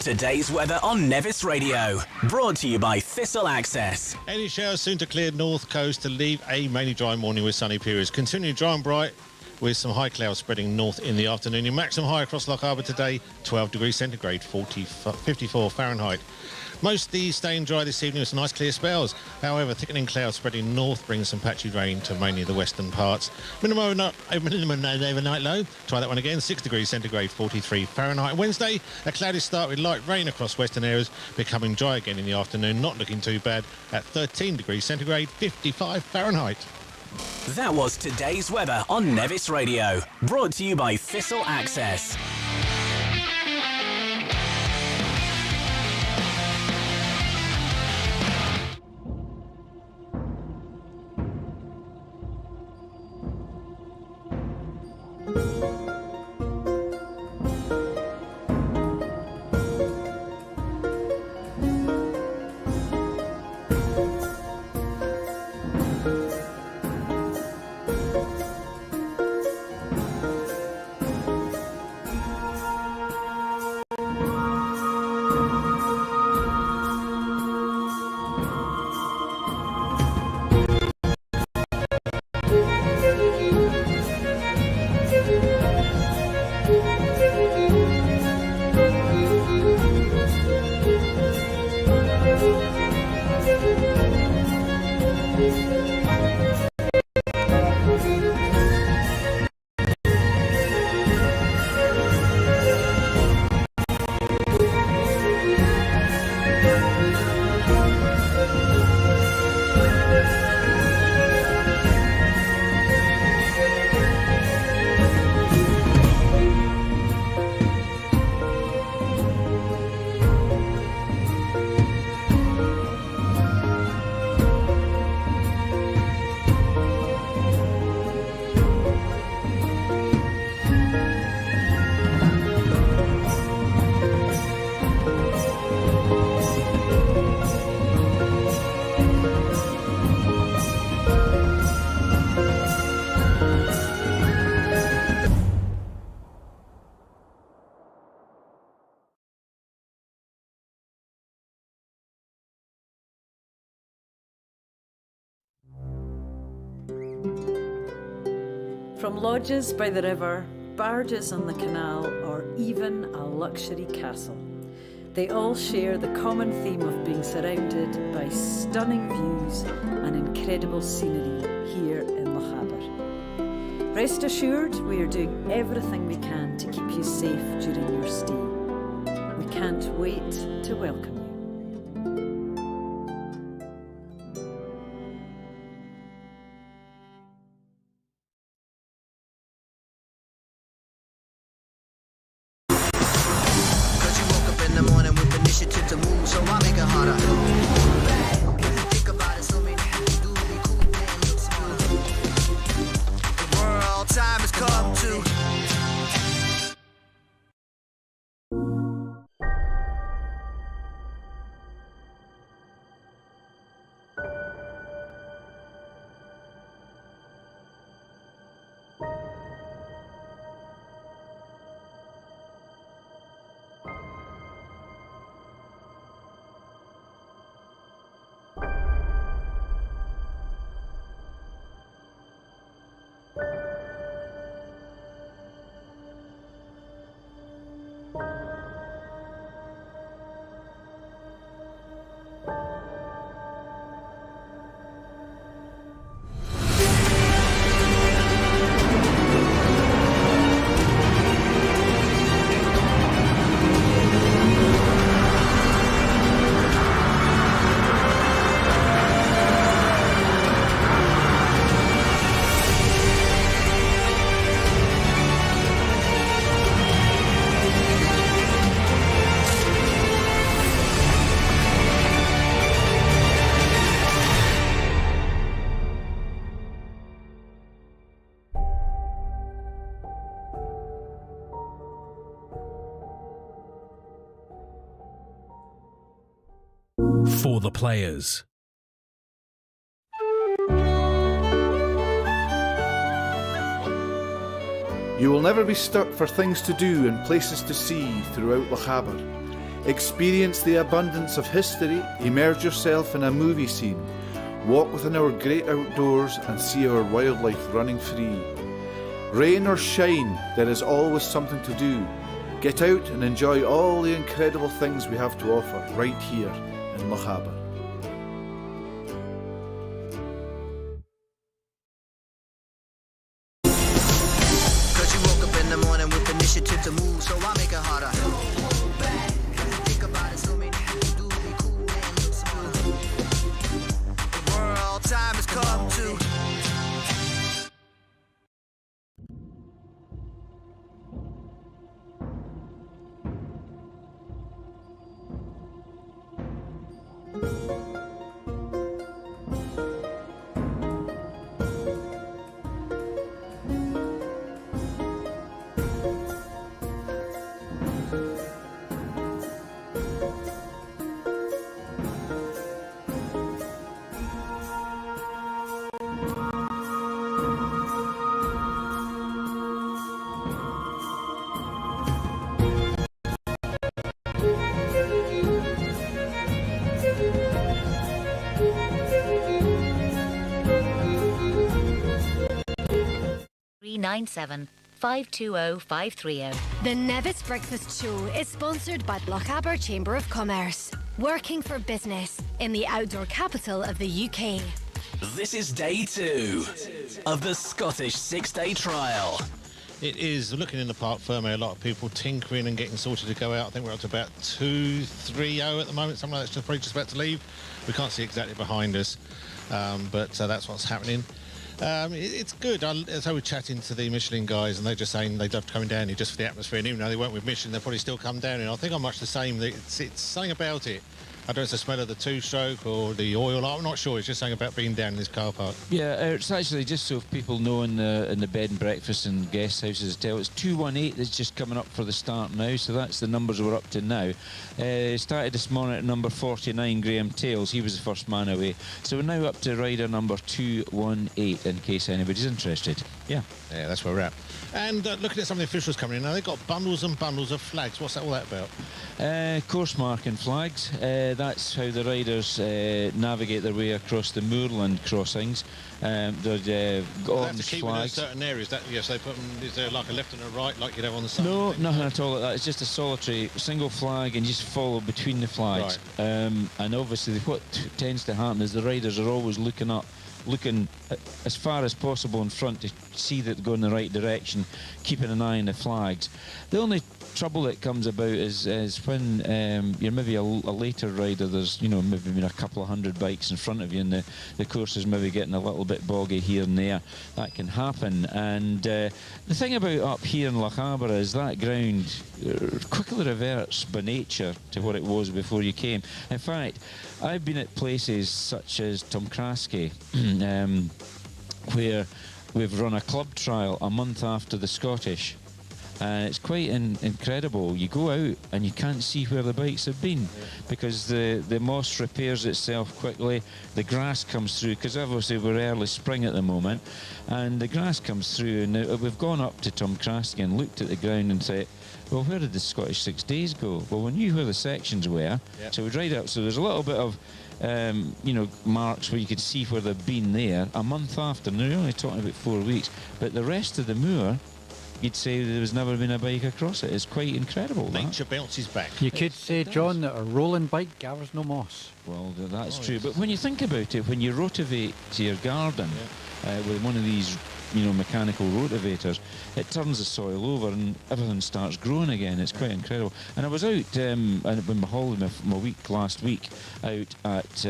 Today's weather on Nevis Radio, brought to you by Thistle Access. Any showers soon to clear north coast to leave a mainly dry morning with sunny periods. Continuing dry and bright with some high clouds spreading north in the afternoon. Your maximum high across Loch Harbour today, 12 degrees centigrade, 54 Fahrenheit. Mostly staying dry this evening with some nice clear spells. However, thickening clouds spreading north brings some patchy rain to mainly the western parts. Minimum overnight low. Try that one again. 6 degrees centigrade, 43 Fahrenheit. Wednesday, a cloudy start with light rain across western areas, becoming dry again in the afternoon. Not looking too bad at 13 degrees centigrade, 55 Fahrenheit. That was today's weather on Nevis Radio, brought to you by Thistle Access. From lodges by the river, barges on the canal, or even a luxury castle, they all share the common theme of being surrounded by stunning views and incredible scenery here in Lochaber. Rest assured, we are doing everything we can to keep you safe during your stay. We can't wait to welcome you. In the morning with initiative to move, so I make it harder. Think about it, so many things do be cool and look smooth. The world time has come to. For the players. You will never be stuck for things to do and places to see throughout Lochaber. Experience the abundance of history, immerse yourself in a movie scene, walk within our great outdoors and see our wildlife running free. Rain or shine, there is always something to do. Get out and enjoy all the incredible things we have to offer right here in Lochaber. Cause you woke up in the morning with initiative to move, so I make it harder. Think about it, so many things do be cool and look smooth. The world time has come to. (397 520 530). The Nevis Breakfast Show is sponsored by Lochaber Chamber of Commerce, working for business in the outdoor capital of the UK. This is day 2 of the Scottish 6-day trial. It is looking in the Parc Ferme, a lot of people tinkering and getting sorted to go out. I think we're up to about 2-3-0 at the moment. Something like that's probably just about to leave. We can't see exactly behind us, but that's what's happening. It's good. So we're chatting to the Michelin guys, and they're just saying they love coming down here just for the atmosphere. And even though they weren't with Michelin, they'll probably still come down here. I think I'm much the same. It's something about it. I don't know if it's the smell of the two-stroke or the oil. I'm not sure. It's just something about being down in this car park. Yeah, it's actually just so if people know in the bed and breakfast and guest houses tell, it's 218 that's just coming up for the start now, so that's the numbers we're up to now. Started this morning at number 49, Graham Tails. He was the first man away. So we're now up to rider number 218 in case anybody's interested. Yeah, that's where we're at. And looking at some of the officials coming in now, they've got bundles and bundles of flags. What's that all that about? Course marking flags. that's how the riders navigate their way across the moorland crossings. There's They have orange to keep flags. within certain areas. Yes, they put them. Is there like a left and a right, like you'd have on the sun? No, nothing at all like that. It's just a solitary single flag, and you just follow between the flags. And obviously, what tends to happen is the riders are always looking up, looking as far as possible in front to see that they're going in the right direction, keeping an eye on the flags. The only trouble that comes about is when you're maybe a later rider, there's maybe a couple of hundred bikes in front of you, and the course is maybe getting a little bit boggy here and there. That can happen. And the thing about up here in Loch Aber is that ground quickly reverts by nature to what it was before you came. In fact, I've been at places such as Tomcraske, where we've run a club trial a month after the Scottish. And it's quite incredible. You go out and you can't see where the bikes have been because the moss repairs itself quickly. The grass comes through because obviously we're early spring at the moment, and the grass comes through. And we've gone up to Tomcraske and looked at the ground and said, well, where did the Scottish 6 days go? Well, we knew where the sections were, so we'd ride up. So there's a little bit of marks where you could see where they've been there a month after. And they're only talking about 4 weeks, but the rest of the moor, you'd say there was never been a bike across it. It's quite incredible. Nature bounces back. You could say, John, that a rolling bike gathers no moss. Well, that's true. But when you think about it, when you rotivate your garden with one of these mechanical rotivators, it turns the soil over and everything starts growing again. It's quite incredible. And I was out when my week last week out at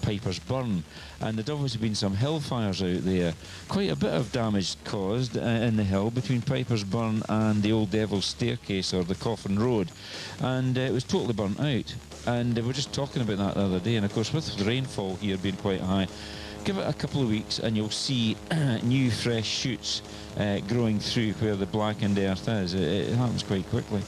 Piper's Burn, and there'd obviously been some hill fires out there. Quite a bit of damage caused in the hill between Piper's Burn and the Old Devil's Staircase, or the Coffin Road, and it was totally burnt out. And we were just talking about that the other day, and of course with the rainfall here being quite high, give it a couple of weeks and you'll see new fresh shoots growing through where the blackened earth is. It happens quite quickly.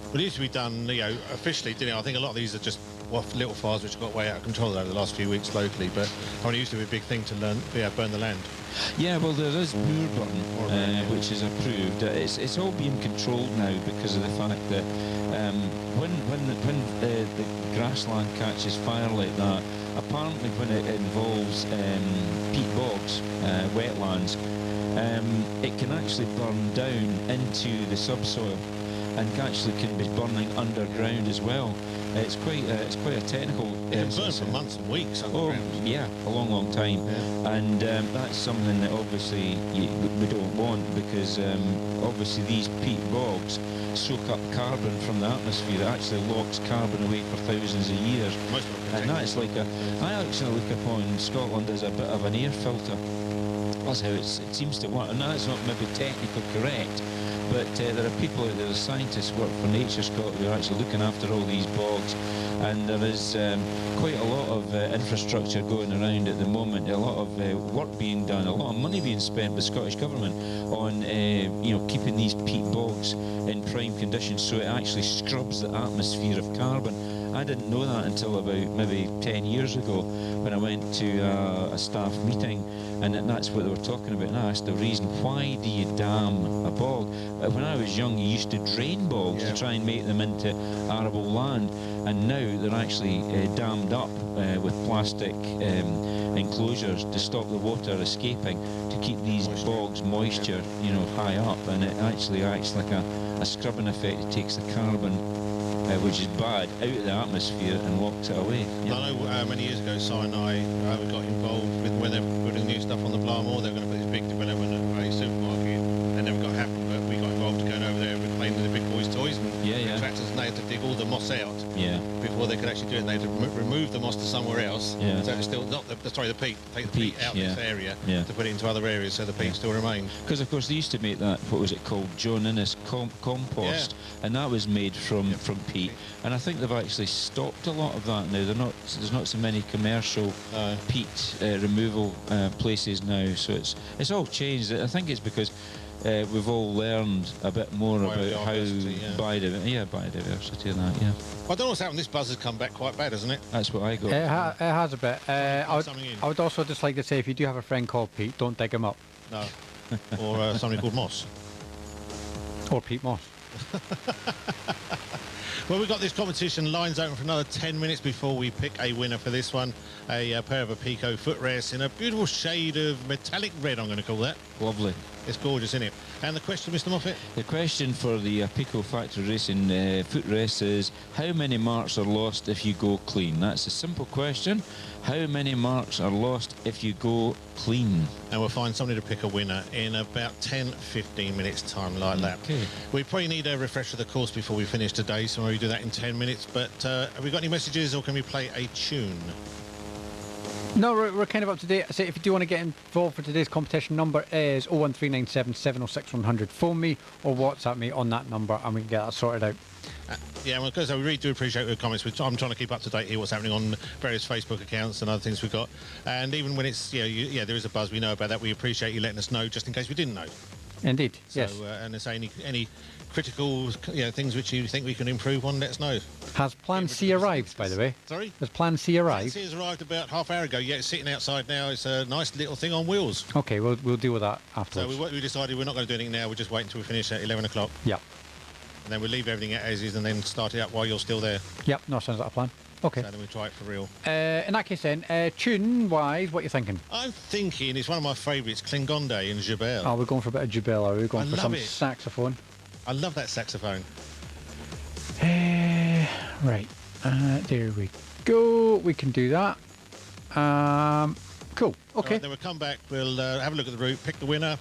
Well, it used to be done, officially, didn't it? I think a lot of these are just little fires which got way out of control over the last few weeks locally, but it used to be a big thing to burn the land. Yeah, well, there is moor burn, which is approved. It's all being controlled now because of the fact that when the grassland catches fire like that, apparently when it involves peat bogs, wetlands, it can actually burn down into the subsoil and actually can be burning underground as well. It's quite a technical. It can burn for months and weeks underground. Oh, yeah, a long time. Yeah. And that's something that obviously we don't want, because obviously these peat bogs soak up carbon from the atmosphere. It actually locks carbon away for thousands of years. And that's like I actually look upon Scotland as a bit of an air filter. That's how it seems to work. And that's not maybe technically correct, but there are people out there, scientists work for Nature Scotland, who are actually looking after all these bogs, and there is quite a lot of infrastructure going around at the moment, a lot of work being done, a lot of money being spent by the Scottish Government on keeping these peat bogs in prime condition, so it actually scrubs the atmosphere of carbon. I didn't know that until about maybe 10 years ago when I went to a staff meeting, and that's what they were talking about, and I asked the reason, why do you dam a bog? When I was young, you used to drain bogs to try and make them into arable land, and now they're actually dammed up with plastic enclosures to stop the water escaping, to keep these bogs moisture high up, and it actually acts like a scrubbing effect. It takes the carbon, which is bad, out of the atmosphere and locks it away. Yeah. I know many years ago, Si and I got involved with when they were putting new stuff on the Blarmore. They were going to put this big development at a supermarket, and never got happened, but we got involved going over there and playing with the big boys' toys, and the tractors, and they had to dig all the moss out before they could actually do it. And they had to remove the moss to somewhere else, so it's still not the peat, take the peat out of this area to put it into other areas, so the peat still remained. Because of course they used to make that, what was it called, John Innes compost, and that was made from peat. And I think they've actually stopped a lot of that now. There's not so many commercial peat removal places now, so it's all changed. I think it's because we've all learned a bit more about how biodiversity and that. I don't know what's happened. This buzz has come back quite bad, hasn't it? That's what I got. It has a bit. I would also just like to say, if you do have a friend called Pete, don't dig him up. No. Or somebody called Moss. Or Pete Moss. Well, we've got this competition lines open for another 10 minutes before we pick a winner for this one. A pair of Pico footrests in a beautiful shade of metallic red, I'm going to call that. Lovely. It's gorgeous, isn't it? And the question, Mr. Moffat? The question for the Pico Factory Racing footrest is, how many marks are lost if you go clean? That's a simple question. How many marks are lost if you go clean? And we'll find somebody to pick a winner in about 10-15 minutes time like that. Okay. We probably need a refresher of the course before we finish today, so maybe do that in 10 minutes. But have we got any messages, or can we play a tune? No, we're kind of up to date. I say, if you do want to get involved for today's competition, number is 01397 706 100. Phone me or WhatsApp me on that number and we can get that sorted out. Yeah, well, because I really do appreciate your comments. I'm trying to keep up to date here, what's happening on various Facebook accounts and other things we've got. And even when it's, there is a buzz, we know about that. We appreciate you letting us know, just in case we didn't know. Indeed, so, yes. And if any critical things which you think we can improve on, let us know. Has Plan C arrived, by the way? Sorry? Has Plan C arrived? Plan C has arrived about half hour ago. Yeah, it's sitting outside now. It's a nice little thing on wheels. Okay, we'll deal with that afterwards. So we decided we're not going to do anything now. We'll just wait until we finish at 11 o'clock. Yep. And then we'll leave everything as is and then start it up while you're still there. Yep, no, sounds like a plan. Okay. So then we'll try it for real. In that case then, tune-wise, what are you thinking? I'm thinking it's one of my favourites, Klingonde and Jebel. Oh, we're going for a bit of Jebel, are we? We're going for some it. saxophone. I love that saxophone. Right, there we go. We can do that. Cool, okay. Right, then we'll come back, we'll have a look at the route, pick the winner,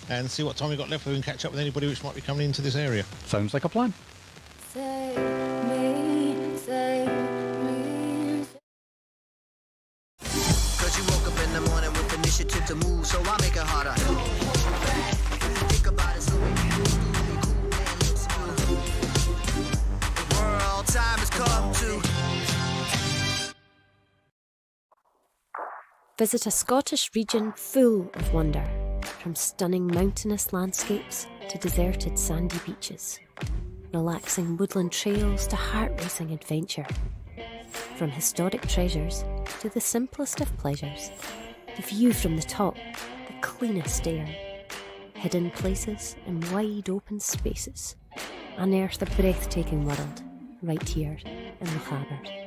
and see what time we've got left. We can catch up with anybody which might be coming into this area. Sounds like a plan. Save me, save me. Cause you woke up in the morning with initiative to move, so I make it harder. Think about it, so we can do it cool and look smooth. The world time has come to. Visit a Scottish region full of wonder, from stunning mountainous landscapes to deserted sandy beaches, relaxing woodland trails to heart-racing adventure. From historic treasures to the simplest of pleasures, the view from the top, the cleanest air, hidden places and wide open spaces. Unearth a breathtaking world right here in Lochaber.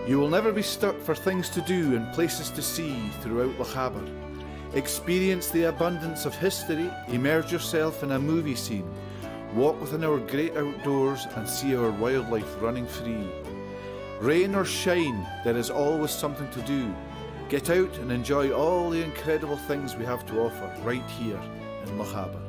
You will never be stuck for things to do and places to see throughout Lochaber. Experience the abundance of history, immerse yourself in a movie scene, walk within our great outdoors and see our wildlife running free. Rain or shine, there is always something to do. Get out and enjoy all the incredible things we have to offer right here in Lochaber.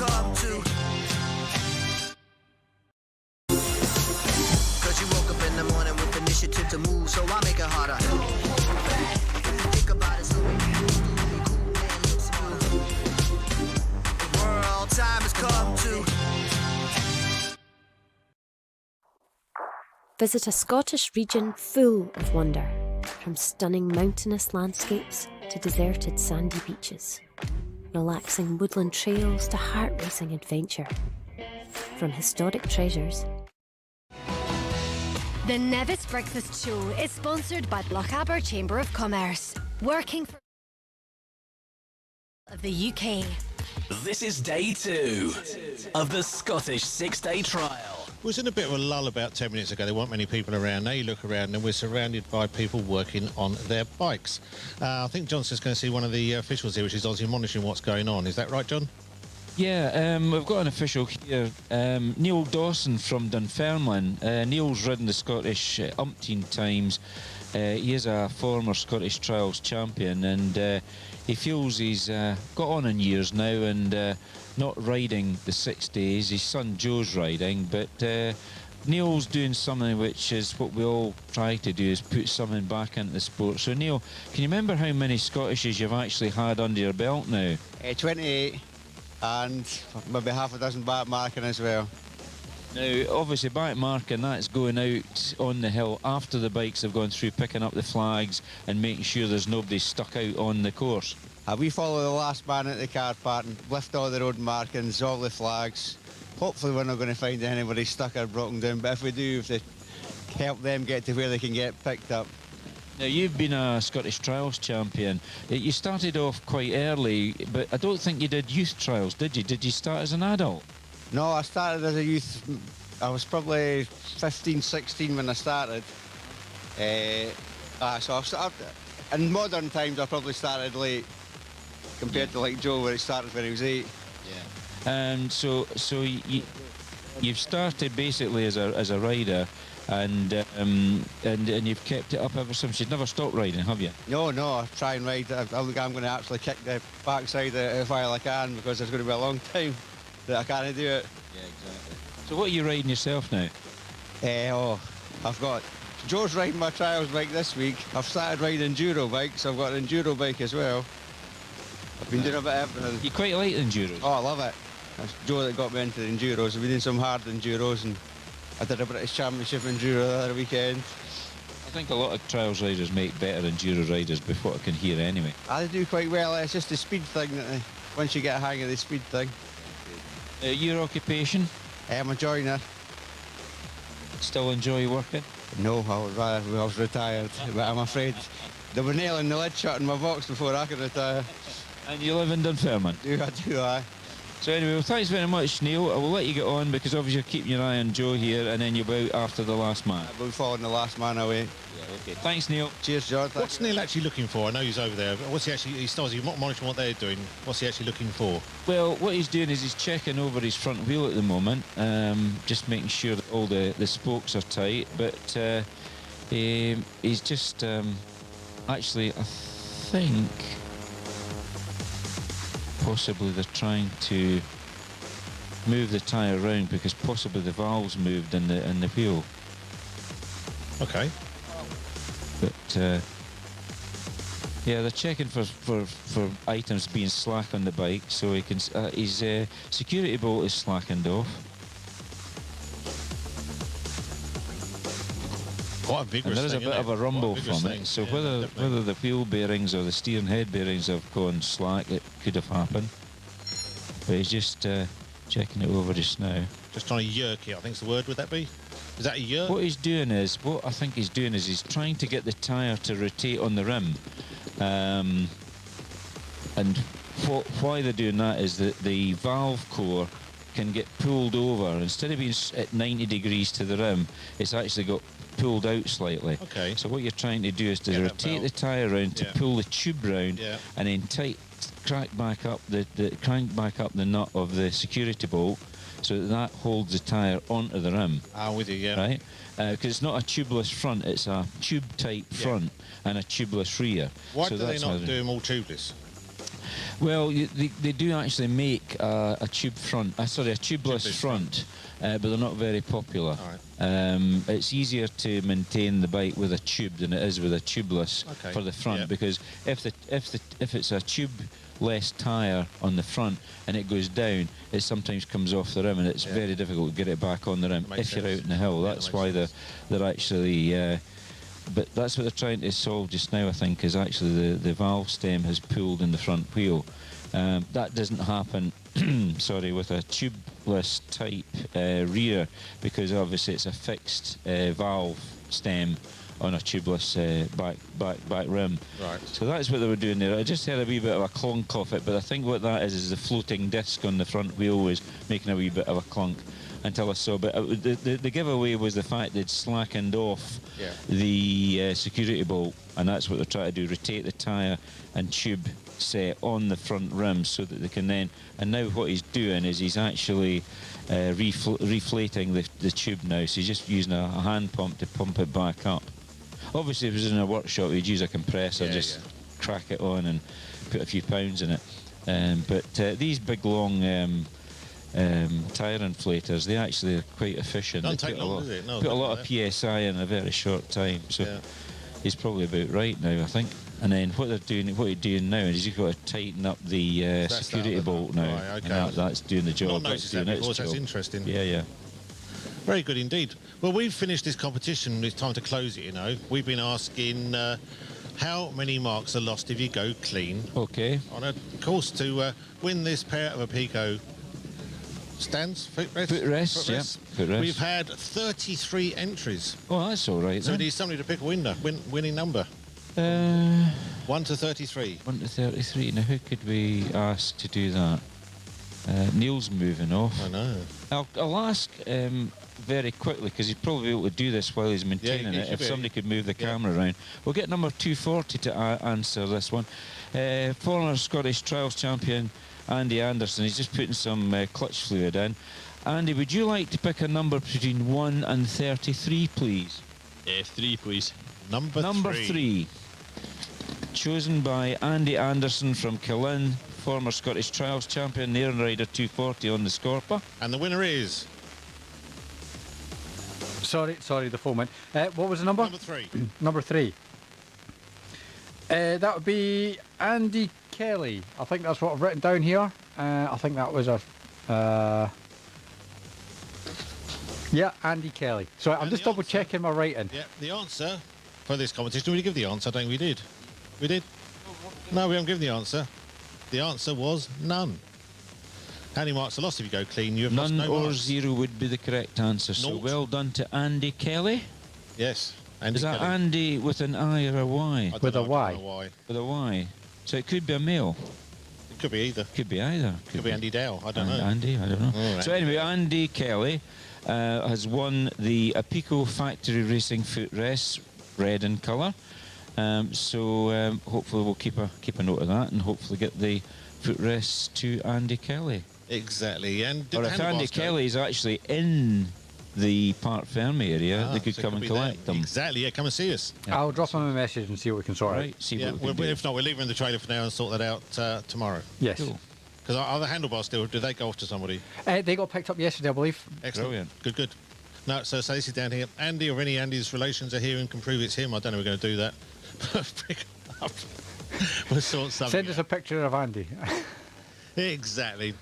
come to. Cause you woke up in the morning with initiative to move, so I make it harder. Think about it, so we can do it cool and look smooth. The world time has come to. Visit a Scottish region full of wonder, from stunning mountainous landscapes to deserted sandy beaches, relaxing woodland trails to heart-racing adventure. From historic treasures. The Nevis Breakfast Show is sponsored by Lochaber Chamber of Commerce, working for of the UK. This is day 2 of the Scottish 6-day trial. We was in a bit of a lull about 10 minutes ago. There weren't many people around. Now you look around and we're surrounded by people working on their bikes. I think Johnson's going to see one of the officials here, which is obviously monitoring what's going on. Is that right, John? Yeah, we've got an official here, Neil Dawson from Dunfermline. Neil's ridden the Scottish umpteen times. He is a former Scottish Trials champion, and he feels he's got on in years now and not riding the 6 days. His son Joe's riding, but Neil's doing something which is what we all try to do, is put something back into the sport. So Neil, can you remember how many Scottishes you've actually had under your belt now? 28, and maybe half a dozen back marking as well. Now, obviously, back marking, that's going out on the hill after the bikes have gone through, picking up the flags and making sure there's nobody stuck out on the course. We follow the last man at the car park and lift all the road markings, all the flags. Hopefully we're not going to find anybody stuck or broken down, but if we do, if they help them get to where they can get picked up. Now, you've been a Scottish Trials champion. You started off quite early, but I don't think you did youth trials, did you? Did you start as an adult? No, I started as a youth. I was probably 15, 16 when I started. So I've started, in modern times, I probably started late compared to like Joe, where he started when he was 8. Yeah. So you've started basically as a rider, and you've kept it up ever since. You've never stopped riding, have you? No, I try and ride. I think I'm going to actually kick the backside while I can, because there's going to be a long time that I can't do it. Yeah, exactly. So what are you riding yourself now? I've got Joe's riding my trials bike this week. I've started riding enduro bikes. I've got an enduro bike as well. I've been doing a bit of everything. You quite like enduros? Oh, I love it. It's Joe that got me into the enduros. I've been doing some hard enduros, and I did a British Championship enduro the other weekend. I think a lot of trials riders make better enduro riders, before I can hear anyway. They do quite well. It's just the speed thing that once you get a hang of the speed thing. Your occupation? I'm a joiner. Still enjoy working? No, I was retired, but I'm afraid they were nailing the lid shut in my box before I could retire. And you live in Dunfermline? I do, aye. So anyway, well, thanks very much, Neil. I will let you get on, because obviously you're keeping your eye on Joe here, and then you'll be out after the last man. I'll be following the last man away. Yeah, okay. Thanks, Neil. Cheers, John. What's Neil actually looking for? I know he's over there. What's he actually? He's monitoring what they're doing. What's he actually looking for? Well, what he's doing is he's checking over his front wheel at the moment, just making sure that all the spokes are tight. But he's just actually, I think, possibly they're trying to move the tyre around, because possibly the valves moved in the wheel. Okay. But yeah, they're checking for items being slack on the bike, so he can. His security bolt is slackened off. Quite a vigorous and there is a thing, bit of a rumble from thing. it. So Yeah, whether the wheel bearings or the steering head bearings have gone slack, it could have happened. But he's just checking it over just now. Just trying to yerk it, I think's the word. Would that be? Is that a yerk? What I think he's doing is he's trying to get the tyre to rotate on the rim. And why they're doing that is that the valve core can get pulled over. Instead of being at 90 degrees to the rim, it's actually got pulled out slightly. Okay. So what you're trying to do is to rotate the tyre around to pull the tube round, and then crank back up the nut of the security bolt, so that holds the tyre onto the rim. With you, yeah. Right? Because it's not a tubeless front, it's a tube-type front and a tubeless rear. Why do they not do them all tubeless? Well, they do actually make a tube front. Sorry, a tubeless front, but they're not very popular. It's easier to maintain the bike with a tube than it is with a tubeless for the front, because if it's a tubeless tyre on the front and it goes down, it sometimes comes off the rim, and it's very difficult to get it back on the rim if you're out in the hill. That's why they're actually. But that's what they're trying to solve just now, I think, is actually the valve stem has pulled in the front wheel. That doesn't happen, sorry, with a tubeless type rear, because obviously it's a fixed valve stem on a tubeless back rim. Right. So that's what they were doing there. I just had a wee bit of a clunk off it, but I think what that is the floating disc on the front wheel was making a wee bit of a clunk until I saw. But the giveaway was the fact they'd slackened off the security bolt, and that's what they're trying to do, rotate the tyre and tube set on the front rim so that they can then, and now what he's doing is he's actually reflating the tube now, so he's just using a hand pump to pump it back up. Obviously if it was in a workshop he'd use a compressor, crack it on and put a few pounds in it. But these big long tyre inflators, they actually are quite efficient. Doesn't take long, does it? No, put a lot of PSI in a very short time, so he's probably about right now, I think. And then what you're doing now is you've got to tighten up the security bolt now. Right, okay. And that's doing the job. I've not noticed that before, so that's interesting. Yeah. Very good indeed. Well, we've finished this competition. It's time to close it, you know. We've been asking how many marks are lost if you go clean. Okay. On a course to win this pair of a Pico stands, footrest. Yeah, footrest. We've had 33 entries. Oh, that's all right. So we need somebody to pick a winning number. 1 to 33. 1 to 33. Now, who could we ask to do that? Neil's moving off. I know. I'll ask very quickly, because he'd probably be able to do this while he's maintaining it. If somebody could move the camera around. We'll get number 240 to answer this one. Former Scottish Trials champion Andy Anderson. He's just putting some clutch fluid in. Andy, would you like to pick a number between 1 and 33, please? 3, please. Number 3. Chosen by Andy Anderson from Killin, former Scottish Trials champion, Nairn Rider 240 on the Scorpa. And the winner is... Sorry, the phone went. What was the number? Number 3. Number 3. That would be Andy Kelly. I think that's what I've written down here. I think that was yeah, Andy Kelly. So I'm just double checking my writing. Yeah, the answer for this competition, did we give the answer? I don't think we did. We did? No, we haven't given the answer. The answer was none. How many marks are lost if you go clean? You have lost no or marks. 0 would be the correct answer. So well done to Andy Kelly. Yes, Andy Is that Kelly. Andy with an I or a Y? With a Y. With a Y. So it could be a male. It could be either. Could be either. Could be Andy Dow. I don't know. Andy, I don't know. All right. So anyway, Andy Kelly has won the Apico Factory Racing footrest, red in colour. So hopefully we'll keep a note of that and hopefully get the footrest to Andy Kelly. Exactly. And or if Andy Kelly is actually in the Parc Ferme area, they could so come and collect them. Exactly, yeah, come and see us. Yeah. I'll drop him a message and see what we can sort out. See yeah, what we can do. If not, we'll leave him in the trailer for now and sort that out tomorrow. Yes. Because are the handlebars still, do they go off to somebody? They got picked up yesterday, I believe. Excellent. Brilliant. Good. No, so this is down here. Andy or any Andy's relations are here and can prove it's him. I don't know if we're going to do that. Pick up. We'll sort something Send us a picture of Andy. Exactly.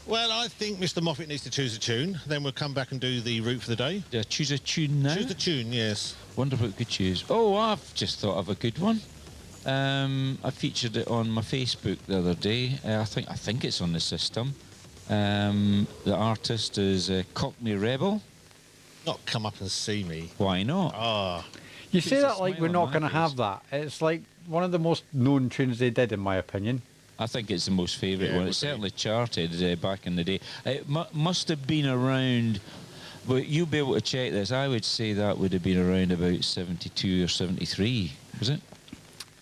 Well, I think Mr. Moffat needs to choose a tune. Then we'll come back and do the route for the day. Yeah, choose a tune now? Choose the tune, yes. Wonder what we could choose. Oh, I've just thought of a good one. I featured it on my Facebook the other day. I think it's on the system. The artist is Cockney Rebel. Not Come Up and See Me. Why not? Ah. You say that like we're not going to have that. It's like one of the most known tunes they did, in my opinion. I think it's the most favourite one. It's certainly charted back in the day. It must have been around, but you'll be able to check this. I would say that would have been around about 72 or 73, was it?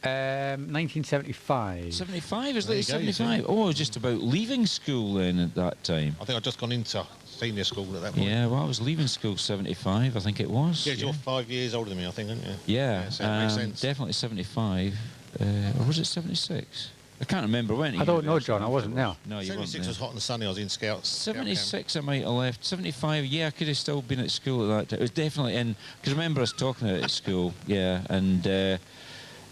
1975. 75? Is it 75? Oh, I was just about leaving school then at that time. I think I'd just gone into senior school at that point. Yeah, well, I was leaving school 75, I think it was. Yeah, you're 5 years older than me, I think, aren't you? Yeah, so that makes sense. Definitely 75. Or was it 76? I can't remember when. I don't know, John. I wasn't there. No, you weren't 76 there. was hot and sunny. I was in Scouts. 76 I might have left. 75, yeah, I could have still been at school at that time. It was definitely in, because remember us talking about it at school, yeah, and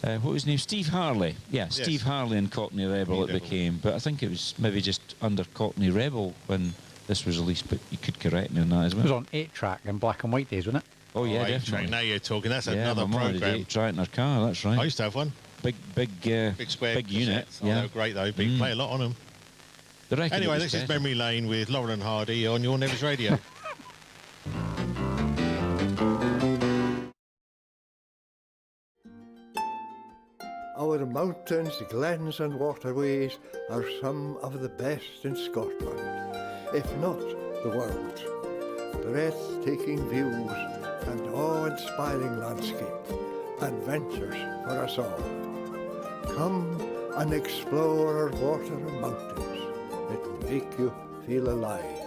what was his name? Steve Harley. Yeah, Steve Harley and Cockney Rebel it became, but I think it was maybe just under Cockney Rebel when this was released, but you could correct me on that as well. It was on 8-track in black and white days, wasn't it? Oh, yeah, Oh, definitely. now you're talking. That's Yeah, another my mum had program. 8-track in her car, that's right. I used to have one. Big square big unit. cassettes. Oh, Yeah. they were great though. But you play a lot on them. The record Anyway, was this is better. Memory Lane with Lauren and Hardy on your Nevis Radio. Our mountains, glens and waterways are some of the best in Scotland, if not the world. Breathtaking views and awe-inspiring landscape, adventures for us all. Come and explore our water and mountains. It will make you feel alive.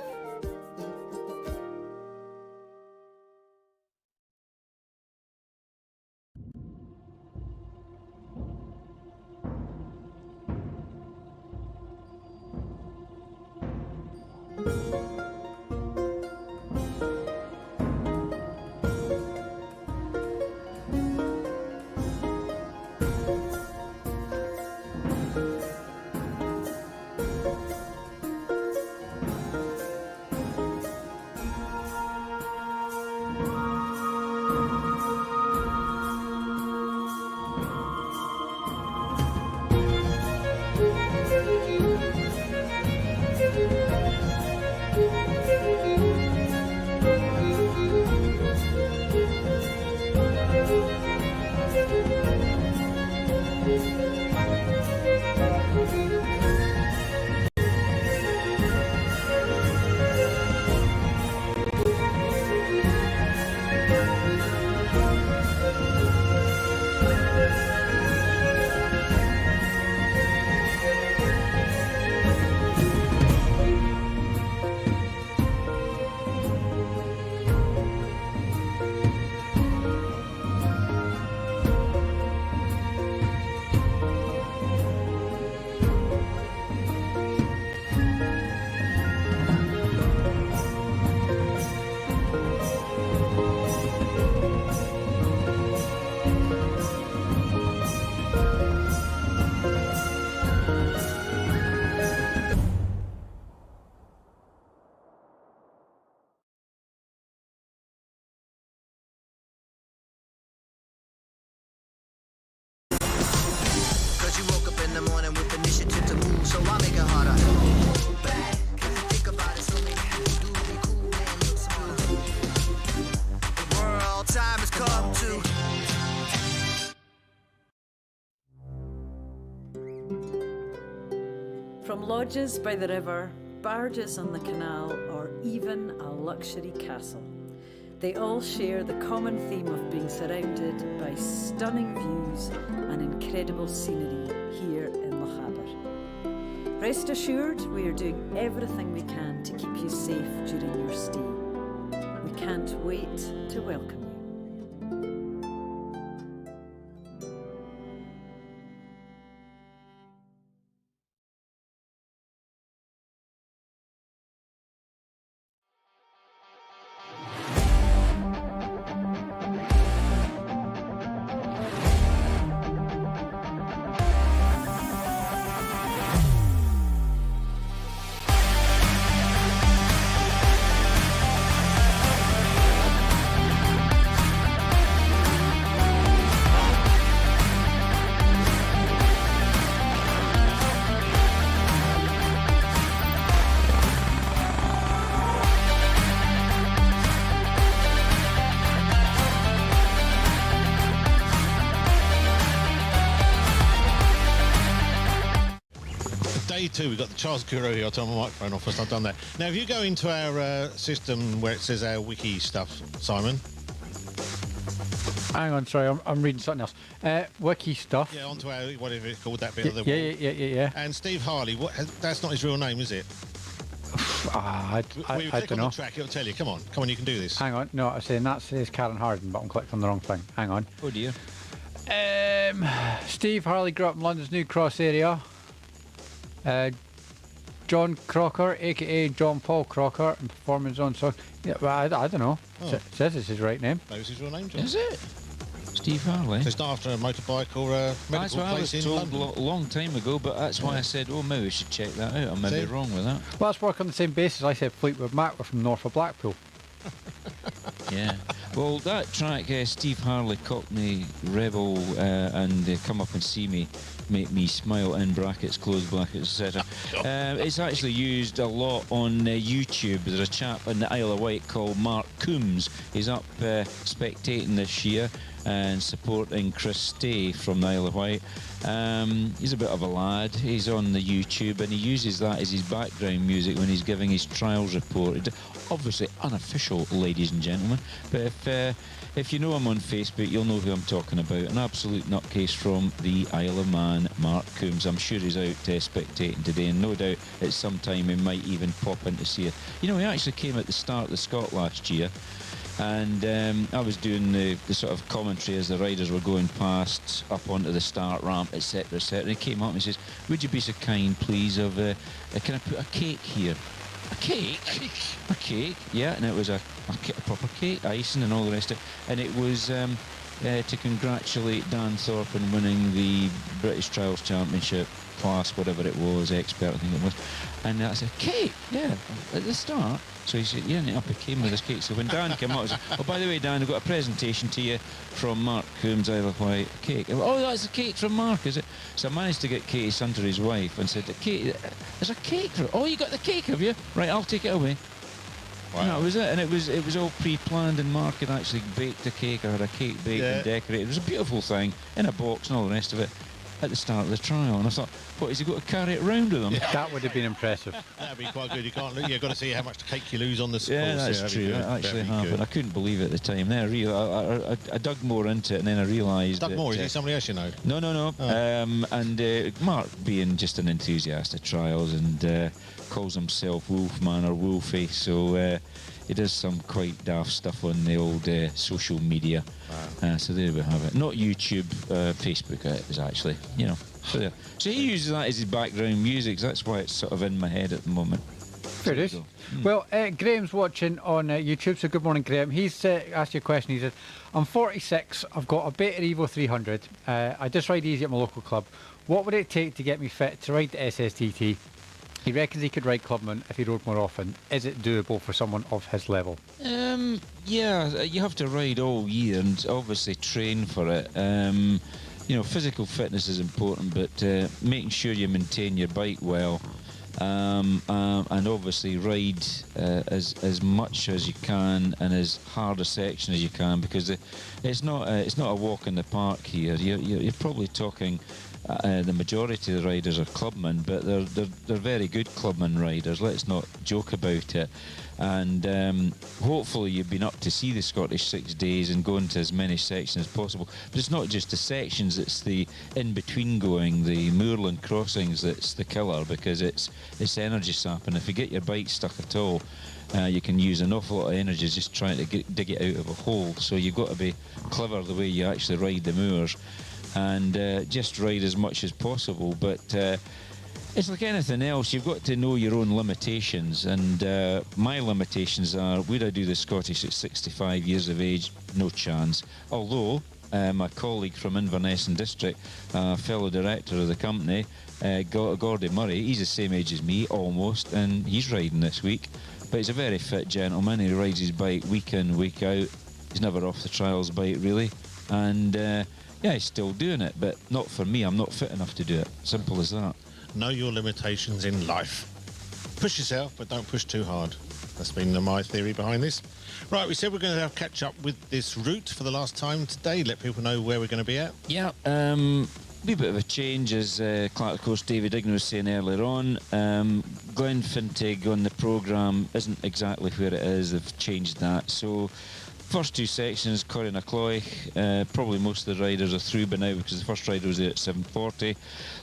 Cause you woke up in the morning with initiative to move, so I make it harder. Back, think about it, so many people do be cool and look smooth. The world time has come to. From lodges by the river, barges on the canal, or even a luxury castle, they all share the common theme of being surrounded by stunning views and incredible scenery here in Lochaber. Rest assured, we are doing everything we can to keep you safe during your stay. We can't wait to welcome you. Day two, we've got the Charles Guru here. I'll turn my microphone off first. I've done that. Now, if you go into our system where it says our wiki stuff, Simon. Hang on, sorry, I'm reading something else. Wiki stuff. Yeah, onto our, whatever it's called, that bit of the Yeah. And Steve Harley, that's not his real name, is it? I Click don't on know. the track, it'll tell you. Come on, you can do this. Hang on, no, I'm saying that says Karen Harden, but I'm clicked on the wrong thing. Hang on. Oh dear. Steve Harley grew up in London's New Cross area. John Crocker, aka John Paul Crocker, and performing his own song. Yeah, well, I don't know. Says it's his right name. That was his real name, John. Is it? Steve Harley. It's not after a motorbike or a That's medical what I was place in told London. a long time ago, but that's why I said, oh, maybe we should check that out. I may be wrong with that. Well, let's work on the same basis. I said Fleetwood Mac were from north of Blackpool. Yeah. Well, that track, Steve Harley, Cockney Rebel, and Come Up and See Me, Make Me Smile, in brackets, close brackets, etc. It's actually used a lot on YouTube. There's a chap in the Isle of Wight called Mark Coombs. He's up spectating this year and supporting Chris Stay from the Isle of Wight. He's a bit of a lad. He's on the YouTube and he uses that as his background music when he's giving his trials report. Obviously unofficial, ladies and gentlemen, but if you know him on Facebook, you'll know who I'm talking about. An absolute nutcase from the Isle of Man, Mark Coombs. I'm sure he's out spectating today, and no doubt at some time he might even pop in to see it. You know, he actually came at the start of the Scot last year, and I was doing the sort of commentary as the riders were going past up onto the start ramp, etc, etc. And he came up and he says, would you be so kind, please, of can I put a cake here? A cake? A cake, yeah, and it was a proper cake, icing and all the rest of it. And it was to congratulate Dan Thorpe on winning the British Trials Championship class, whatever it was, expert I think it was. And I said, cake, yeah, at the start. So he said, yeah, and up he came with his cake. So when Dan came out, I said, oh, by the way, Dan, I've got a presentation to you from Mark Coombs, Isle of Wight, cake. Went, oh, that's a cake from Mark, is it? So I managed to get Katie Sunter, his wife, and said, Katie, there's a cake for it. Oh, you got the cake, have you? Right, I'll take it away. Wow. And that was it, and it was all pre-planned, and Mark had actually baked a cake, or had a cake baked and decorated. It was a beautiful thing, in a box and all the rest of it, at the start of the trial. And I thought, what, has he got to carry it around with him? Yeah. That would have been impressive. That'd be quite good. You've got to see how much cake you lose on the course. Yeah, that's true. That actually happened. I couldn't believe it at the time. Then I dug more into it, and then I realised. Dug more? Is he somebody else you know? No. Oh. And Mark, being just an enthusiast of trials, and calls himself Wolfman or Wolfie, so he does some quite daft stuff on the old social media. Wow. So there we have it. Not YouTube, Facebook it is actually, you know. So he uses that as his background music, so that's why it's sort of in my head at the moment. Fair it is. Well, Graham's watching on YouTube, so good morning, Graham. He's asked you a question. He said, I'm 46, I've got a Beta Evo 300, I just ride easy at my local club. What would it take to get me fit to ride the SSDT? He reckons he could ride Clubman if he rode more often. Is it doable for someone of his level? Yeah, you have to ride all year and obviously train for it. You know, physical fitness is important, but making sure you maintain your bike well, and obviously ride as much as you can and as hard a section as you can, because it's not a walk in the park here. You're probably talking. The majority of the riders are clubmen, but they're very good clubman riders. Let's not joke about it. And hopefully you've been up to see the Scottish 6 days and going to as many sections as possible. But it's not just the sections; it's the in-between going, the moorland crossings that's the killer, because it's energy sapping. If you get your bike stuck at all, you can use an awful lot of energy just trying to dig it out of a hole. So you've got to be clever the way you actually ride the moors. And just ride as much as possible, but it's like anything else, you've got to know your own limitations, and my limitations are, would I do the Scottish at 65 years of age? No chance. Although my colleague from Inverness and District, fellow director of the company, Gordie Murray, he's the same age as me almost, and he's riding this week, but he's a very fit gentleman. He rides his bike week in, week out. He's never off the trials bike really, and yeah, he's still doing it, but not for me. I'm not fit enough to do it. Simple as that. Know your limitations in life. Push yourself, but don't push too hard. That's been my theory behind this. Right, we said we're going to have catch up with this route for the last time today. Let people know where we're going to be at. Yeah, be a bit of a change, as Clark, of course, David Ignan was saying earlier on. Glenfintig on the programme isn't exactly where it is. They've changed that. So first two sections, Corrinacloich, probably most of the riders are through by now because the first rider was there at 7:40.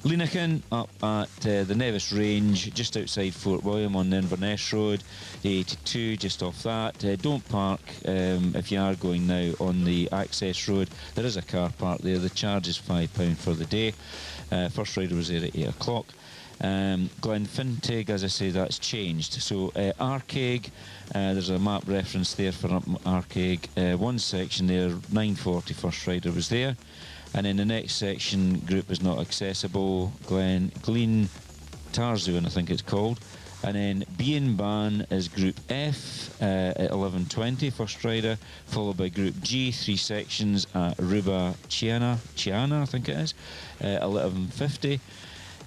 Leenachin up at the Nevis Range, just outside Fort William on the Inverness Road, the 82 just off that. Don't park if you are going now on the access road. There is a car park there. The charge is £5 for the day. First rider was there at 8 o'clock. Glenfintig, as I say, that's changed. So Arcaig, there's a map reference there for Arcaig. One section there, 940 first rider was there. And then the next section group is not accessible. Glen Tarzoon, I think it's called. And then Bien Ban is Group F at 11:20, first rider, followed by Group G, 3 sections at Ruba Chiana, I think it is, 11:50.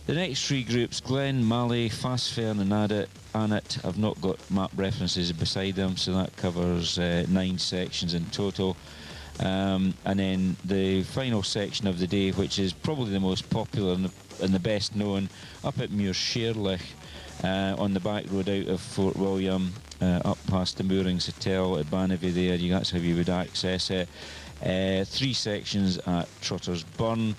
The next 3 groups, Glen, Mali, Fast Fern and Annett, I've not got map references beside them, so that covers 9 sections in total. And then the final section of the day, which is probably the most popular and the best known, up at Muir Sherlich, on the back road out of Fort William, up past the Moorings Hotel at Banavie there. That's how you would access it. 3 sections at Trotter's Burn.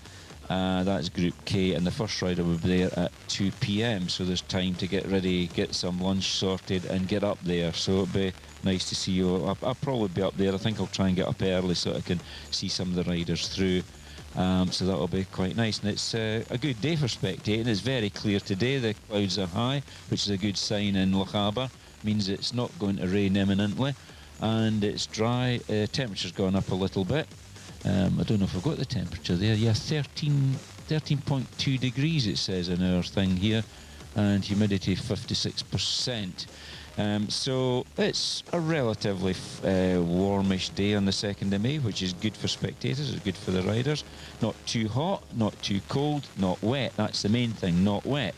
That's Group K, and the first rider will be there at 2 p.m. So there's time to get ready, get some lunch sorted, and get up there. So it'll be nice to see you. I'll probably be up there. I think I'll try and get up early so I can see some of the riders through. So that'll be quite nice, and it's a good day for spectating. It's very clear today. The clouds are high, which is a good sign in Lochaber. Means it's not going to rain imminently, and it's dry. Temperature's gone up a little bit. I don't know if I've got the temperature there. Yeah, 13.2 degrees it says in our thing here, and humidity 56%. So it's a relatively warmish day on the 2nd of May, which is good for spectators, it's good for the riders. Not too hot, not too cold, not wet. That's the main thing, not wet.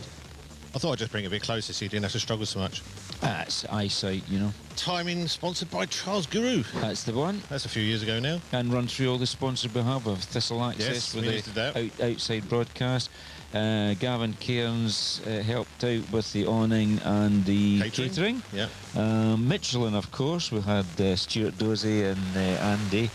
I thought I'd just bring it a bit closer so you didn't have to struggle so much. That's eyesight, you know. Timing sponsored by Charles Guru. That's the one. That's a few years ago now. And run through all the sponsors we have of Thistle Access with the outside broadcast. Gavin Cairns helped out with the awning and the catering. Yeah. Michelin, of course. We had Stuart Dozie and Andy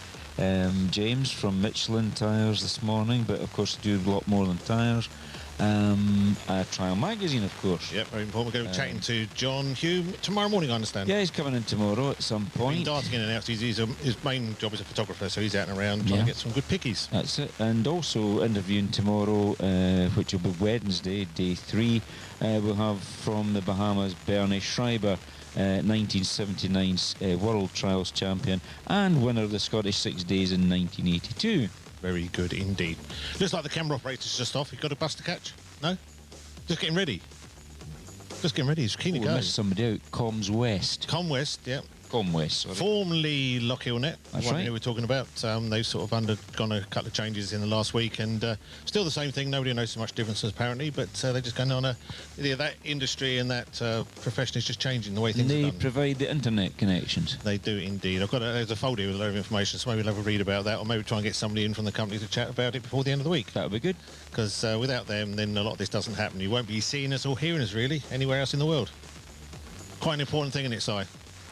James from Michelin Tyres this morning, but of course do a lot more than tyres. Trial Magazine, of course. Yep, very important. We're going to be chatting to John Hume tomorrow morning, I understand. Yeah, he's coming in tomorrow at some point. He's darting in and out. His main job is a photographer, so he's out and around trying to get some good pickies. That's it. And also interviewing tomorrow, which will be Wednesday, day 3, we'll have from the Bahamas Bernie Schreiber, 1979's World Trials champion and winner of the Scottish 6 Days in 1982. Very good indeed. Looks like the camera operator's just off. You've got a bus to catch? No? Just getting ready. Just getting ready. He's keen to go. Missed somebody out. Comms West. Com West, yeah. Com West, sorry. Formerly Lochhillnet. That's one right. who we're talking about. They've sort of undergone a couple of changes in the last week, and still the same thing. Nobody knows so much difference apparently, but they're just going on that industry and that profession is just changing the way things are done. They provide the internet connections. They do indeed. There's a folder here with a lot of information, so maybe we'll have a read about that, or maybe try and get somebody in from the company to chat about it before the end of the week. That would be good. Because without them, then a lot of this doesn't happen. You won't be seeing us or hearing us really anywhere else in the world. Quite an important thing in its eye.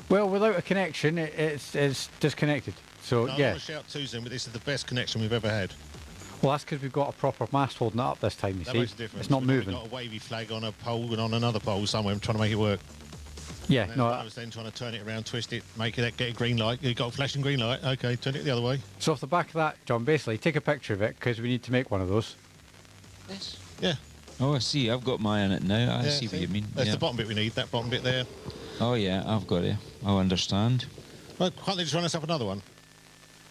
Well, without a connection, it's disconnected. So, I yeah. want to shout to them, but this is the best connection we've ever had. Well, that's because we've got a proper mast holding it up this time, you That see. makes a difference. It's not We've moving. got a wavy flag on a pole and on another pole somewhere. I'm trying to make it work. Yeah, no. I was then trying to turn it around, twist it, make it get a green light. You've got a flashing green light. Okay, turn it the other way. So off the back of that, John, basically take a picture of it because we need to make one of those. Yes. Yeah. Oh, I see. I've got my on it now. I see what you mean. That's the bottom bit we need. That bottom bit there. Oh yeah, I've got it. I understand. Well, can't they just run us up another one?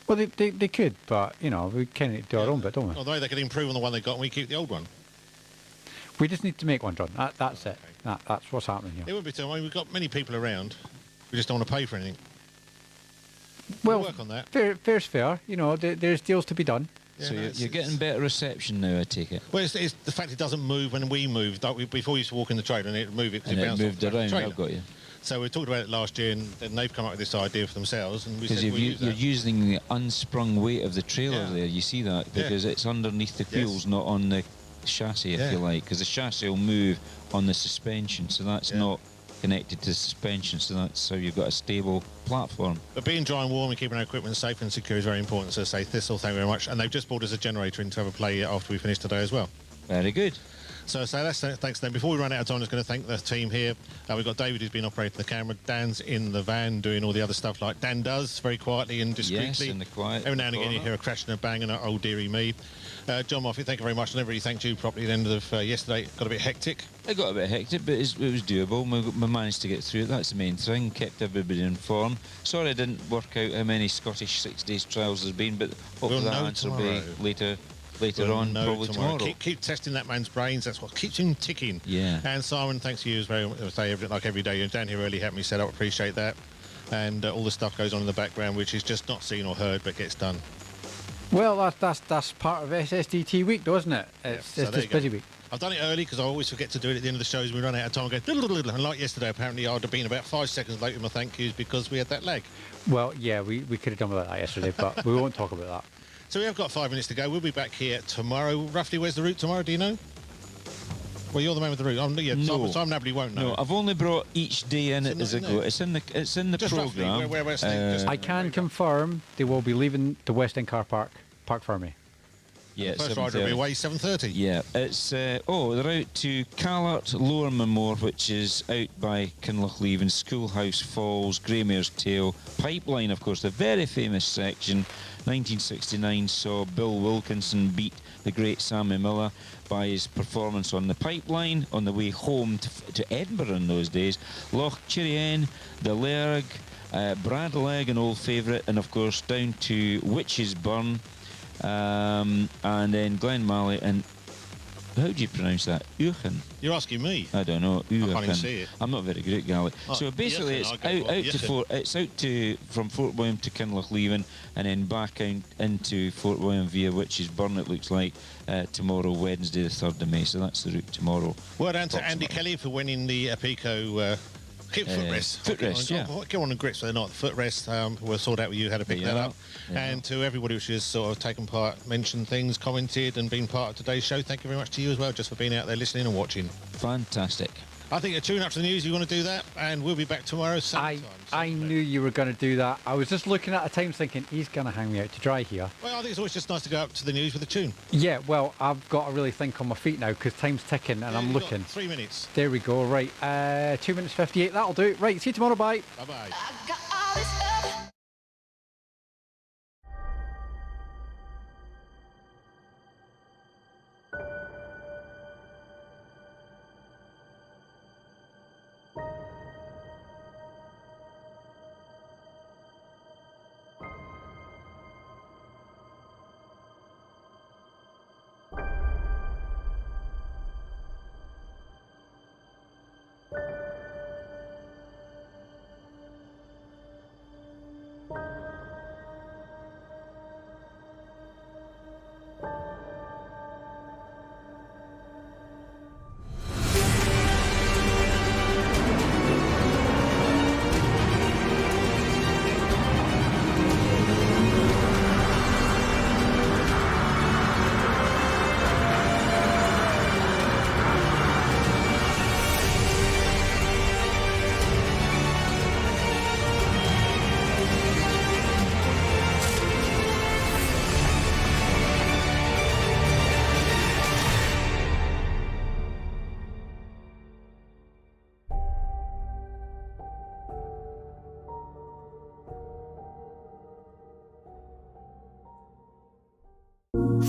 Well, they could, but you know we can do our own bit, don't we? Although they could improve on the one they got, and we keep the old one. We just need to make one, John. That's it. That's what's happening here. It would be too. I mean, we've got many people around. We just don't want to pay for anything. Well, we'll work on that. Fair's fair. You know, there's deals to be done. Yeah, so you're getting better reception now, I take it. Well, it's the fact it doesn't move when we move. Before we used to walk in the trailer and it would move it. And it moved around. I've got you. So we talked about it last year, and then they've come up with this idea for themselves. And we said Because you're using the unsprung weight of the trailer Yeah. there. You see that because it's underneath the wheels, not on the chassis, if you like. Because the chassis will move on the suspension, so that's not connected to the suspension. So that's how you've got a stable platform. But being dry and warm and keeping our equipment safe and secure is very important. So say Thistle, thank you very much. And they've just bought us a generator in to have a play after we finish today as well. Very good. So that's thanks to them. Before we run out of time, I'm just going to thank the team here. We've got David, who's been operating the camera. Dan's in the van doing all the other stuff like Dan does, very quietly and discreetly. Yes, in the quiet. Every now and again you hear a crash and a bang and a oh dearie me. John Murphy, thank you very much. I never really thanked you properly at the end of yesterday. Got a bit hectic. It got a bit hectic, but it was doable. We managed to get through it. That's the main thing. Kept everybody informed. Sorry I didn't work out how many Scottish 6 days trials there's been, but hopefully that answer will be later on, probably tomorrow. Keep testing that man's brains. That's what keeps him ticking. Yeah. And Simon, thanks to you as well. Like every day, you're down here early, helping me set up. Appreciate that. And all the stuff goes on in the background, which is just not seen or heard, but gets done. Well, that's part of SSDT week, though, isn't it? It's just busy week. I've done it early because I always forget to do it at the end of the shows. We run out of time. I go, and like yesterday, apparently I'd have been about 5 seconds late with my thank yous because we had that lag. Well, yeah, we could have done without that yesterday, but we won't talk about that. So we have got 5 minutes to go. We'll be back here tomorrow. Roughly, where's the route tomorrow? Do you know? Well, you're the man with the route. No. Simon Abley won't know. No, I've only brought each day in it as I go. It's in the just programme. Roughly, I can confirm they will be leaving the West End car park, Parc Ferme. Yeah, first rider will be away 7:30. Yeah, it's they're out to Callart, Lower Memore, which is out by Kinlochleven, Schoolhouse Falls, Greymare's Tail, Pipeline, of course, the very famous section. 1969 saw Bill Wilkinson beat the great Sammy Miller by his performance on the Pipeline on the way home to Edinburgh in those days. Loch Chirien, the Lerg, Bradleg, an old favourite, and of course down to Witches Burn. And then Glen Malley, and how do you pronounce that? Uchen? You're asking me. I don't know. I can't even see it. I'm not very good at Gaelic. So basically, it's out to from Fort William to Kinlochleven, and then back into Fort William via Witches Burn. It looks like tomorrow, Wednesday, the 3rd of May. So that's the route tomorrow. Well done to Andy Kelly for winning the Pico. Footrest. Footrest, yeah. Get on the grits, they're not. Footrest, we'll sort out with you how to pick that up. Yeah. And to everybody who's just sort of taken part, mentioned things, commented, and been part of today's show, thank you very much to you as well, just for being out there listening and watching. Fantastic. I think a tune up to the news, you want to do that? And we'll be back tomorrow sometime. I knew you were going to do that. I was just looking at the time thinking, he's going to hang me out to dry here. Well, I think it's always just nice to go up to the news with a tune. Yeah, well, I've got to really think on my feet now because time's ticking and I'm looking. 3 minutes. There we go, right. 2 minutes 58, that'll do it. Right, see you tomorrow, bye. Bye-bye.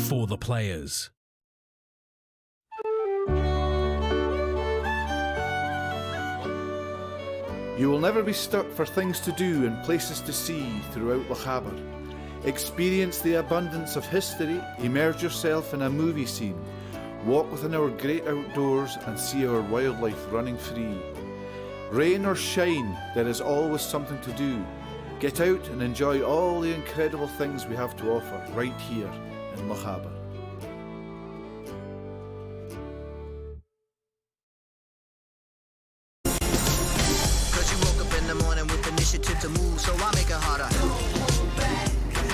For the players. You will never be stuck for things to do and places to see throughout Lochaber. Experience the abundance of history, immerse yourself in a movie scene, walk within our great outdoors and see our wildlife running free. Rain or shine, there is always something to do. Get out and enjoy all the incredible things we have to offer right here in Lochaber. Cause you woke up in the morning with initiative to move, so I make it harder.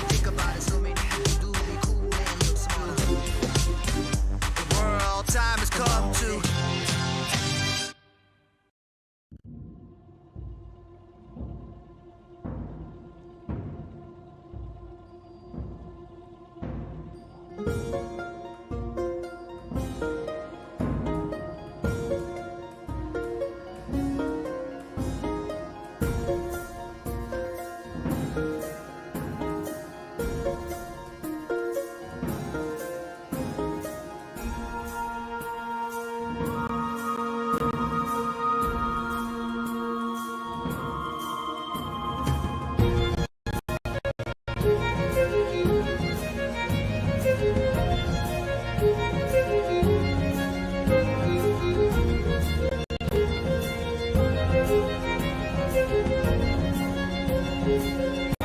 Think about it, so many things do be cool and look smooth. The world time has come to. Thank you.